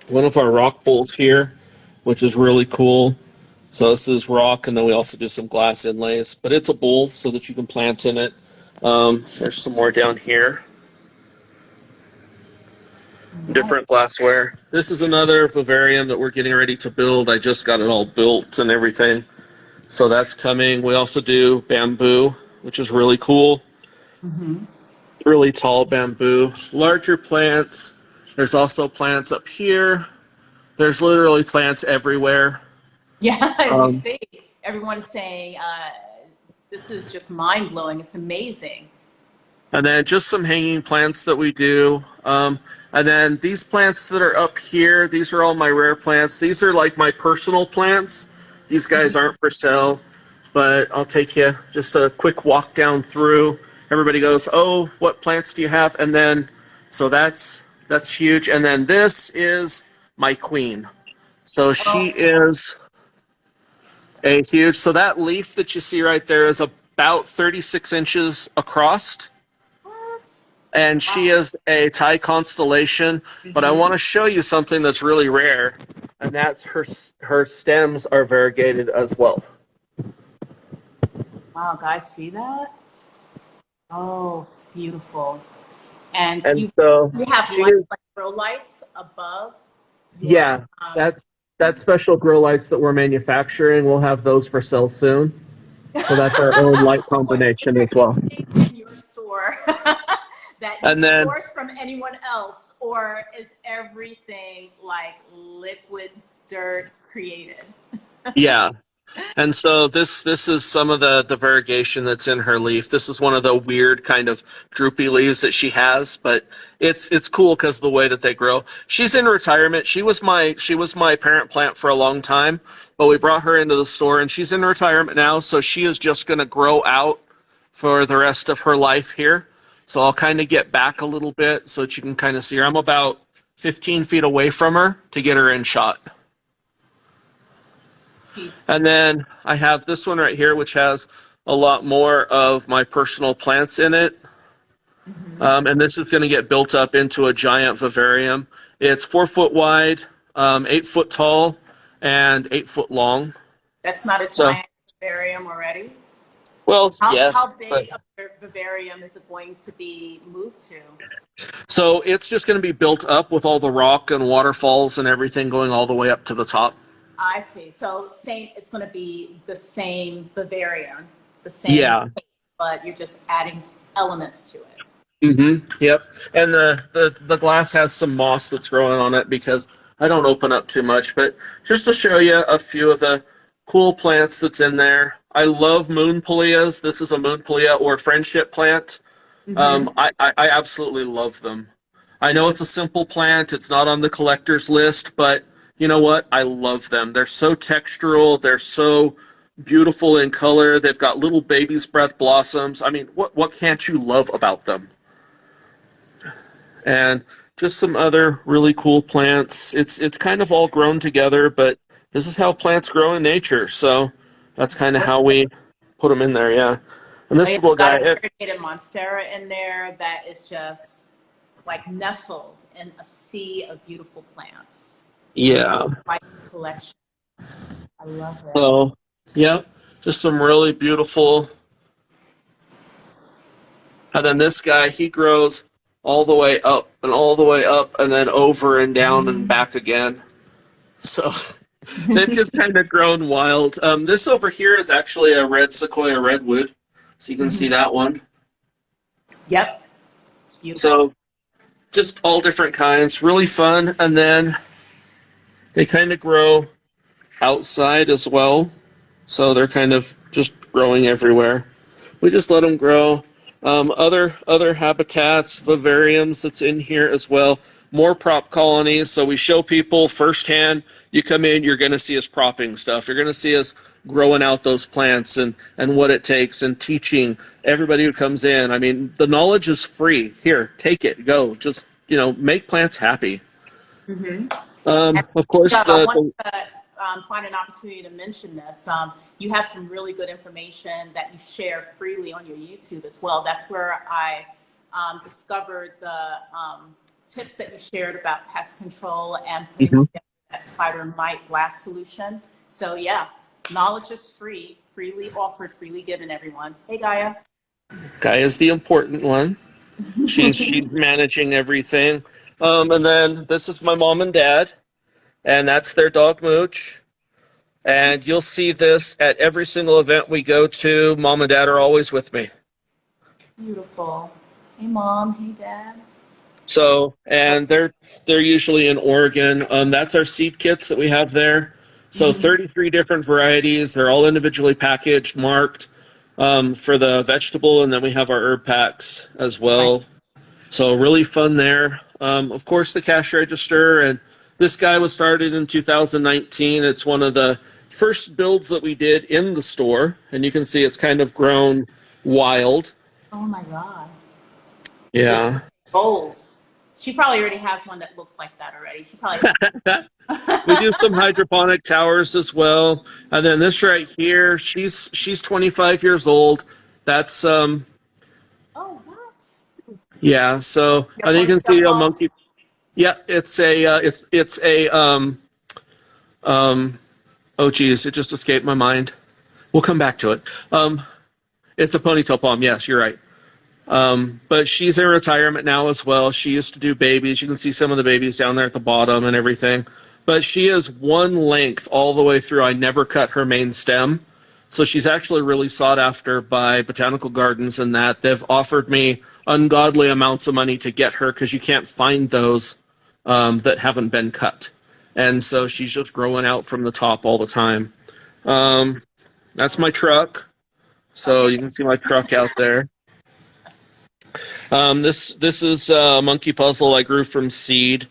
one of our rock bowls here, which is really cool. So this is rock, and then we also do some glass inlays. But it's a bowl so that you can plant in it. There's some more down here. Different glassware. This is another vivarium that we're getting ready to build. I just got it all built and everything. So that's coming. We also do bamboo, which is really cool. Really tall bamboo. Larger plants. There's also plants up here. There's literally plants everywhere. Yeah, we see. Everyone is saying, this is just mind-blowing. It's amazing. And then just some hanging plants that we do. And then these plants that are up here, these are all my rare plants. These are like my personal plants. These guys aren't for sale, but I'll take you just a quick walk down through. Everybody goes, oh, what plants do you have? And then, so that's huge. And then this is my queen. So she is a huge, so that leaf that you see right there is about 36 inches across. And she is a Thai constellation, but I want to show you something that's really rare, and that's her stems are variegated as well. Wow, guys, see that? Oh, beautiful. And you have lights, like grow lights above? Yeah, that's special grow lights that we're manufacturing. We'll have those for sale soon. So that's our own light combination as well. In your store that you can source from anyone else, or is everything like Liqui-Dirt created? Yeah. And so this is some of the variegation that's in her leaf. This is one of the weird kind of droopy leaves that she has, but it's cool because of the way that they grow. She's in retirement. She was my parent plant for a long time, but we brought her into the store and she's in retirement now, so she is just going to grow out for the rest of her life here. So I'll kind of get back a little bit so that you can kind of see her. I'm about 15 feet away from her to get her in shot. And then I have this one right here, which has a lot more of my personal plants in it. And this is going to get built up into a giant vivarium. It's 4 foot wide, 8 foot tall, and 8 foot long. That's not a giant vivarium already? Well, yes. How big of a vivarium is it going to be moved to? So it's just going to be built up with all the rock and waterfalls and everything going all the way up to the top. I see. So it's going to be the same vivarium, the same place, but you're just adding elements to it. Yep. And the glass has some moss that's growing on it because I don't open up too much, but just to show you a few of the cool plants that's in there. I love moon pallias. This is a moon pallia or friendship plant. I absolutely love them. I know it's a simple plant. It's not on the collector's list, but you know what? I love them. They're so textural. They're so beautiful in color. They've got little baby's breath blossoms. I mean, what can't you love about them? And just some other really cool plants. It's kind of all grown together, but this is how plants grow in nature. So that's kind of how we put them in there, yeah. And this little guy, variegated monstera in there that is just like nestled in a sea of beautiful plants. Yeah. My collection. I love it. So, yep, just some really beautiful. And then this guy, he grows all the way up and all the way up and then over and down and back again. So they've just kind of grown wild. This over here is actually a red sequoia redwood. So you can see that one. Yep. It's beautiful. So just all different kinds, really fun. And then they kind of grow outside as well. So they're kind of just growing everywhere. We just let them grow. Other habitats, vivariums that's in here as well. More prop colonies. So we show people firsthand. You come in, you're going to see us propping stuff. You're going to see us growing out those plants and what it takes and teaching everybody who comes in. I mean, the knowledge is free. Here, take it, go. Just, make plants happy. Of course, find an opportunity to mention this. You have some really good information that you share freely on your YouTube as well. That's where I discovered the tips that you shared about pest control and putting together that spider mite glass solution. So yeah, knowledge is free, freely offered, freely given, everyone. Hey, Gaia. Gaia's the important one. She's managing everything. And then this is my mom and dad, and that's their dog Mooch. And you'll see this at every single event we go to. Mom and dad are always with me. Beautiful. Hey, Mom. Hey, Dad. So, and they're usually in Oregon. That's our seed kits that we have there. So 33 different varieties. They're all individually packaged, marked for the vegetable, and then we have our herb packs as well. Right. So really fun there. Of course, the cash register, and this guy was started in 2019. It's one of the first builds that we did in the store, and you can see it's kind of grown wild. Oh my God. Yeah. Goals. She probably already has one that looks like that already. She probably We do some hydroponic towers as well. And then this right here, she's 25 years old. That's Oh, what? yeah, so I think you can see a monkey. Yeah, it's a oh geez, it just escaped my mind. We'll come back to it. It's a ponytail palm, yes, you're right. But she's in retirement now as well. She used to do babies. You can see some of the babies down there at the bottom and everything. But she is one length all the way through. I never cut her main stem. So she's actually really sought after by botanical gardens, and that they've offered me ungodly amounts of money to get her because you can't find those that haven't been cut. And so she's just growing out from the top all the time. That's my truck. So you can see my truck out there. This is a monkey puzzle I grew from seed,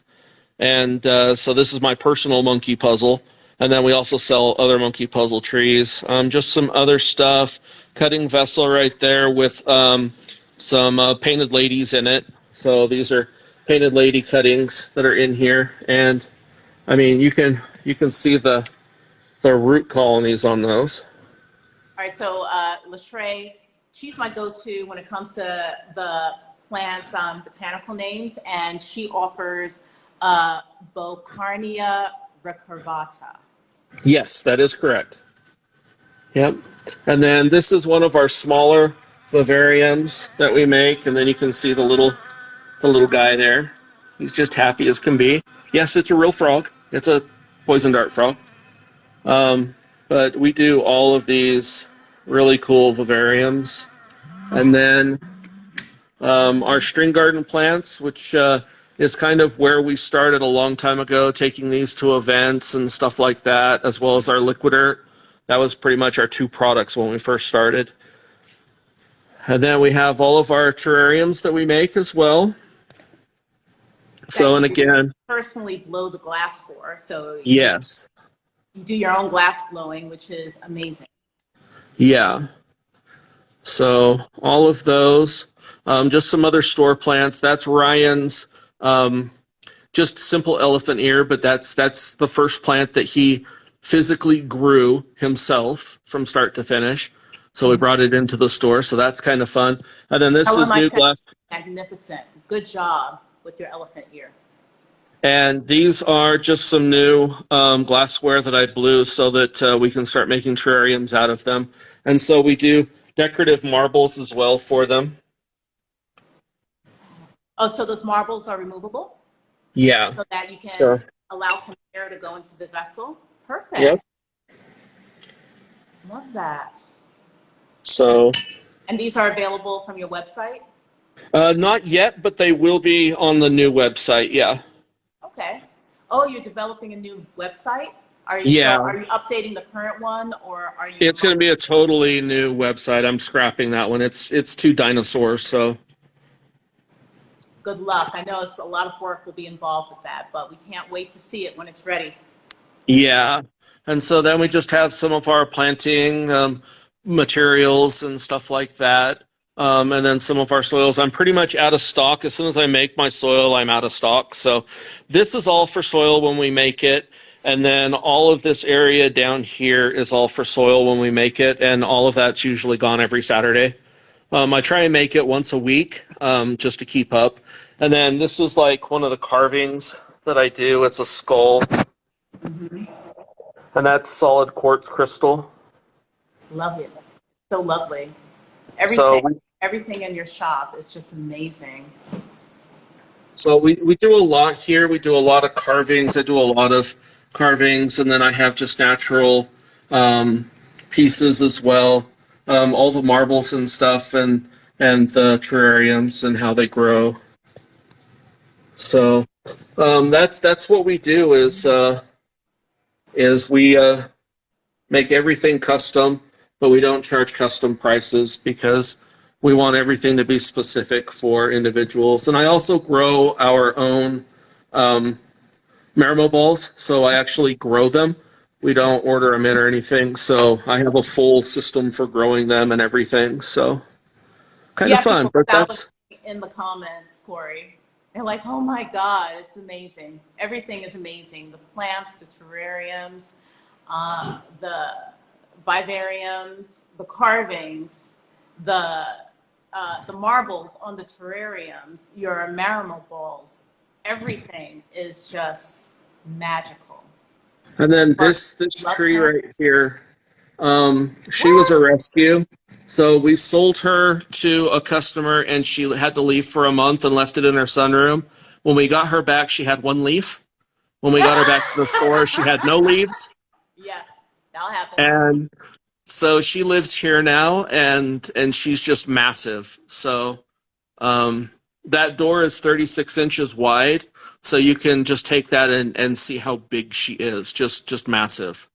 and so this is my personal monkey puzzle. And then we also sell other monkey puzzle trees. Just some other stuff. Cutting vessel right there with some painted ladies in it. So these are painted lady cuttings that are in here, and I mean you can see the root colonies on those. All right, so Lashrae, she's my go-to when it comes to the plant botanical names, and she offers Bocarnia recurvata. Yes, that is correct. Yep. And then this is one of our smaller vivariums that we make, and then you can see the little guy there. He's just happy as can be. Yes, it's a real frog. It's a poison dart frog. But we do all of these really cool vivariums. And then our string garden plants, which is kind of where we started a long time ago, taking these to events and stuff like that, as well as our Liqui-Dirt. That was pretty much our two products when we first started. And then we have all of our terrariums that we make as well. So, and again, personally blow the glass for, so yes, you do your own glass blowing, which is amazing. Yeah. So all of those, just some other store plants. That's Ryan's just simple elephant ear, but that's the first plant that he physically grew himself from start to finish. So we brought it into the store, so that's kind of fun. And then this is new glass. Magnificent. Good job with your elephant ear. And these are just some new glassware that I blew so that we can start making terrariums out of them. And so we do decorative marbles as well for them. Oh, so those marbles are removable? Yeah. So that you can allow some air to go into the vessel? Perfect. Yep. Love that. So. And these are available from your website? Not yet, but they will be on the new website, yeah. Okay. Oh, you're developing a new website? Are you updating the current one, or are you? It's going to be a totally new website. I'm scrapping that one. It's too dinosaurs, so. Good luck. I know a lot of work will be involved with that, but we can't wait to see it when it's ready. Yeah. And so then we just have some of our planting materials and stuff like that. And then some of our soils. I'm pretty much out of stock. As soon as I make my soil, I'm out of stock. So this is all for soil when we make it. And then all of this area down here is all for soil when we make it, and all of that's usually gone every Saturday. I try and make it once a week, just to keep up. And then this is like one of the carvings that I do. It's a skull, Mm-hmm. and that's solid quartz crystal. Love it. So lovely. So Everything in your shop is just amazing. So we do a lot here. We do a lot of carvings. I do a lot of carvings, and then I have just natural pieces as well. All the marbles and stuff, and the terrariums and how they grow. So that's what we do is we make everything custom, but we don't charge custom prices because we want everything to be specific for individuals. And I also grow our own marimo balls, so I actually grow them. We don't order them in or anything, so I have a full system for growing them and everything. So kind of fun, but that's in the comments, Cory. They're like, oh my God, it's amazing. Everything is amazing. The plants, the terrariums, the vivariums, the carvings, the marbles on the terrariums, your marimo balls. Everything is just magical. And then this tree right here, she was a rescue. So we sold her to a customer, and she had to leave for a month and left it in her sunroom. When we got her back, she had one leaf. When we got her back to the store, she had no leaves. Yeah, that'll happen. And so she lives here now, and she's just massive. So that door is 36 inches wide. So you can just take that and see how big she is. Just massive.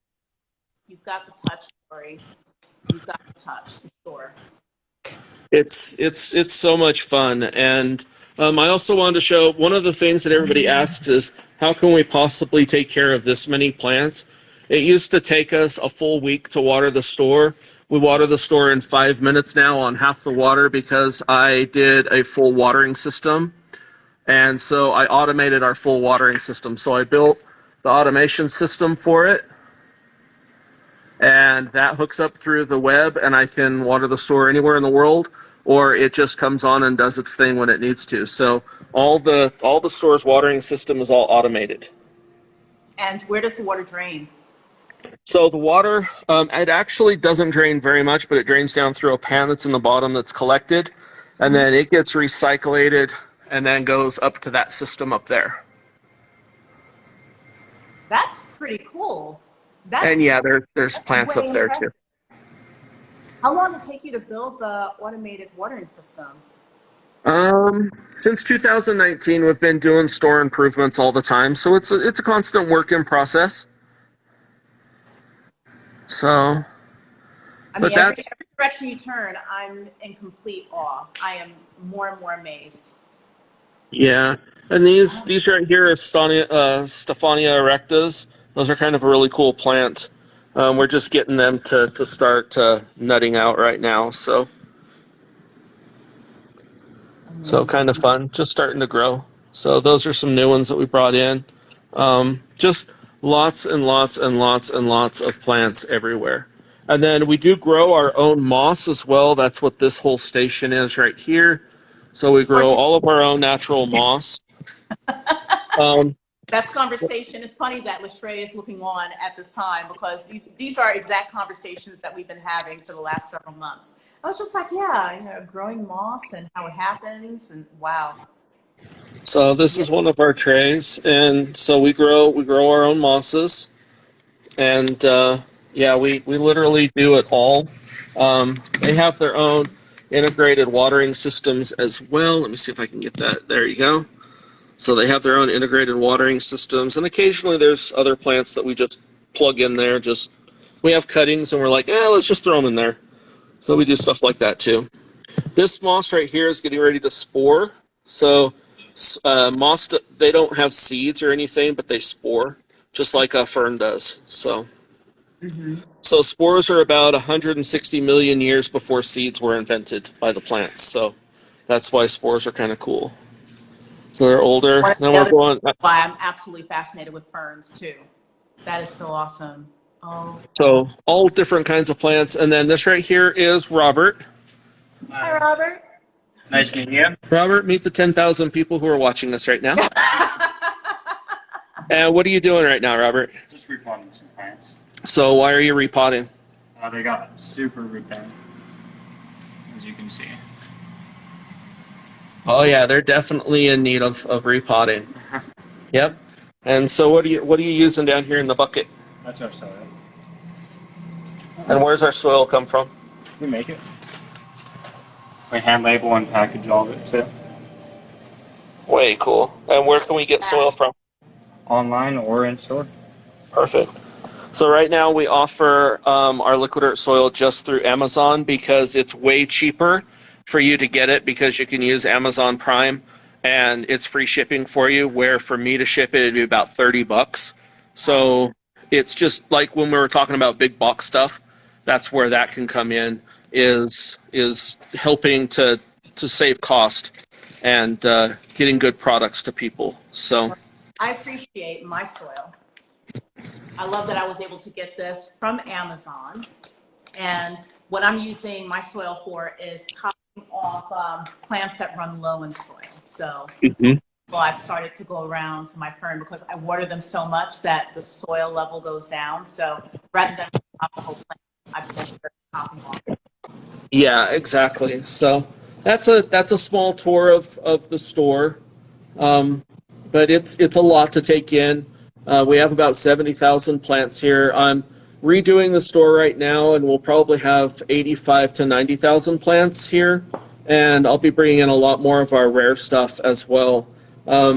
You've got the touch, Cory. You've got the touch, for sure. It's so much fun. And I also wanted to show one of the things that everybody asks is, how can we possibly take care of this many plants? It used to take us a full week to water the store. We water the store in 5 minutes now on half the water because I did a full watering system. And so I automated our full watering system. So I built the automation system for it. And that hooks up through the web, and I can water the store anywhere in the world, or it just comes on and does its thing when it needs to. So all the store's watering system is all automated. And where does the water drain? So the water, it actually doesn't drain very much, but it drains down through a pan that's in the bottom that's collected, and then it gets recyclated and then goes up to that system up there. That's pretty cool. And yeah, there's plants up there too. How long did it take you to build the automated watering system? Since 2019, we've been doing store improvements all the time, so it's a constant work in process. So, I mean, every direction you turn, I'm in complete awe. I am more and more amazed. Yeah, and these right here are Stephania erectas. Those are kind of a really cool plant. We're just getting them to start nutting out right now, so kind of fun, just starting to grow. So those are some new ones that we brought in. Just lots and lots and lots and lots of plants everywhere. And then we do grow our own moss as well. That's what this whole station is right here. So we grow all of our own natural moss. That's conversation. It's funny that Lestray is looking on at this time because these are exact conversations that we've been having for the last several months. I was just like, yeah, growing moss and how it happens, and wow. So this is one of our trays, and so we grow our own mosses, and yeah, we literally do it all. They have their own integrated watering systems as well. Let me see if I can get that. There you go. So they have their own integrated watering systems, and occasionally there's other plants that we just plug in there. We have cuttings, and we're like, let's just throw them in there. So we do stuff like that too. This moss right here is getting ready to spore. So moss, they don't have seeds or anything, but they spore, just like a fern does. So, So spores are about 160 million years before seeds were invented by the plants. So that's why spores are kind of cool. So they're older. Then we're going. Why I'm absolutely fascinated with ferns too. That is so awesome. Oh, So all different kinds of plants. And then this right here is Robert. hi, Robert. Nice meeting you. Robert, meet the 10,000 people who are watching us right now. And what are you doing right now, Robert? Just repotting some plants. So why are you repotting? They got super root bed, as you can see. Oh yeah, they're definitely in need of repotting. Yep. And so what are you using down here in the bucket? That's our soil. And where's our soil come from? We make it. We hand label and package all of it. So Way cool. And where can we get soil from? online or in store. Perfect. So right now we offer our Liqui-Dirt soil just through Amazon because it's way cheaper for you to get it because you can use Amazon Prime and it's free shipping for you, where for me to ship it, it'd be about $30. So it's just like when we were talking about big box stuff, that's where that can come in, is helping to save cost and getting good products to people. So I appreciate my soil. I love that I was able to get this from Amazon. And what I'm using my soil for is topping off plants that run low in soil. So well, I've started to go around to my fern because I water them so much that the soil level goes down. So rather than top the whole plant, I've been topping off. yeah, exactly. So that's a small tour of the store, but it's a lot to take in. We have about 70,000 plants here. I'm redoing the store right now, and we'll probably have 85 to 90,000 plants here. And I'll be bringing in a lot more of our rare stuff as well.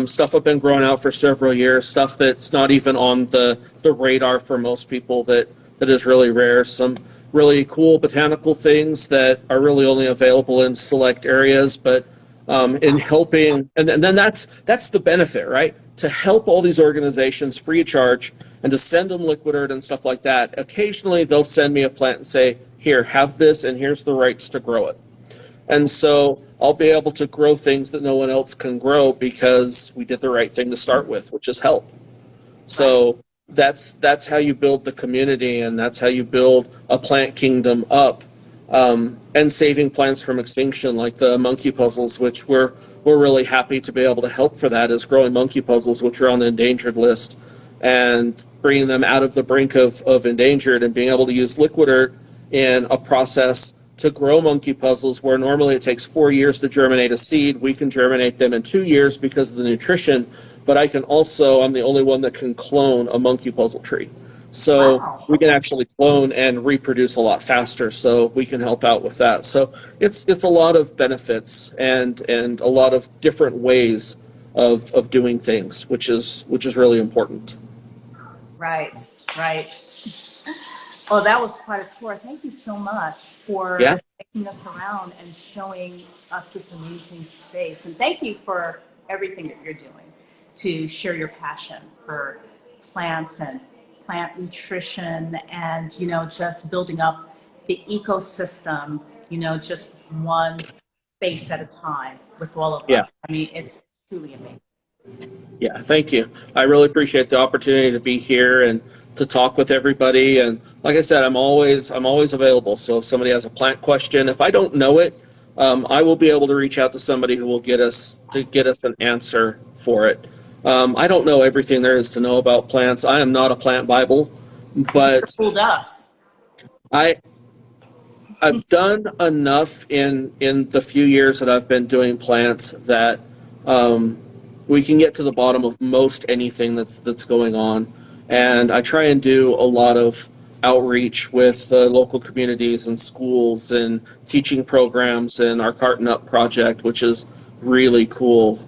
Stuff I've been growing out for several years, stuff that's not even on the radar for most people that is really rare. Some really cool botanical things that are really only available in select areas, but in helping, and then that's the benefit, right? To help all these organizations free of charge and to send them Liqui-Dirt and stuff like that. Occasionally they'll send me a plant and say, here, have this, and here's the rights to grow it. And so I'll be able to grow things that no one else can grow because we did the right thing to start with, which is help. So that's how you build the community, and that's how you build a plant kingdom up, and saving plants from extinction, like the monkey puzzles, which we're really happy to be able to help for. That is growing monkey puzzles, which are on the endangered list, and bringing them out of the brink of endangered, and being able to use Liqui-Dirt in a process to grow monkey puzzles where normally it takes 4 years to germinate a seed. We can germinate them in 2 years because of the nutrition, but I'm the only one that can clone a monkey puzzle tree. So we can actually clone and reproduce a lot faster, so we can help out with that. So it's a lot of benefits and a lot of different ways of doing things, which is really important. Right. Oh, that was quite a tour. Thank you so much for taking us around and showing us this amazing space. And thank you for everything that you're doing to share your passion for plants and plant nutrition and, just building up the ecosystem, just one space at a time with all of us. I mean, it's truly amazing. Yeah, thank you. I really appreciate the opportunity to be here and to talk with everybody. And like I said, I'm always available. So if somebody has a plant question, if I don't know it, I will be able to reach out to somebody who will get us an answer for it. I don't know everything there is to know about plants. I am not a plant Bible, but Fooled us. I've done enough in the few years that I've been doing plants that we can get to the bottom of most anything that's going on. And I try and do a lot of outreach with local communities and schools and teaching programs and our Carton Up project, which is really cool.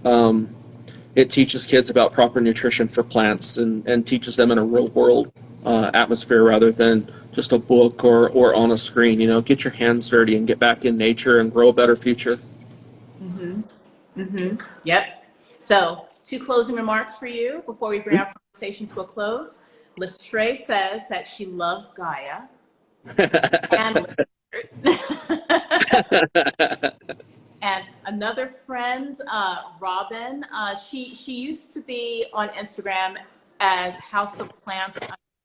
It teaches kids about proper nutrition for plants and teaches them in a real world atmosphere rather than just a book or on a screen. Get your hands dirty and get back in nature and grow a better future. Yep. So 2 closing remarks for you before we bring our conversation to a close. Lestray says that she loves Gaia. And and another friend, Robin, she used to be on Instagram as House of Plants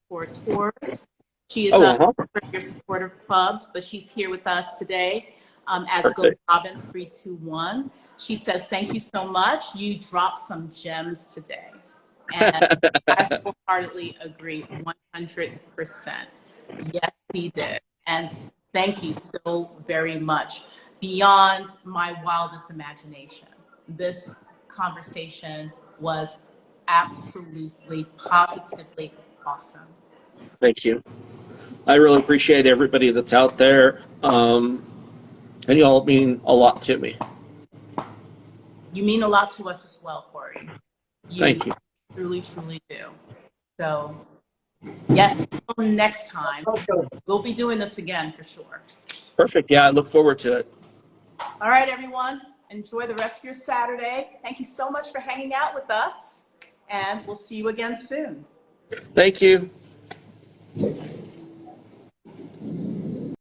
for tours. She is Oh, a uh-huh. member of your supporter club, but she's here with us today as Go Perfect. Robin 321. She says, thank you so much. You dropped some gems today. And I wholeheartedly agree 100%. Yes, he did. And thank you so very much. Beyond my wildest imagination, this conversation was absolutely, positively awesome. Thank you. I really appreciate everybody that's out there. And y'all mean a lot to me. You mean a lot to us as well, Cory. Thank you. Truly, truly do. So, yes, until next time, we'll be doing this again for sure. Perfect. Yeah, I look forward to it. All right, everyone. Enjoy the rest of your Saturday. Thank you so much for hanging out with us, and we'll see you again soon. Thank you.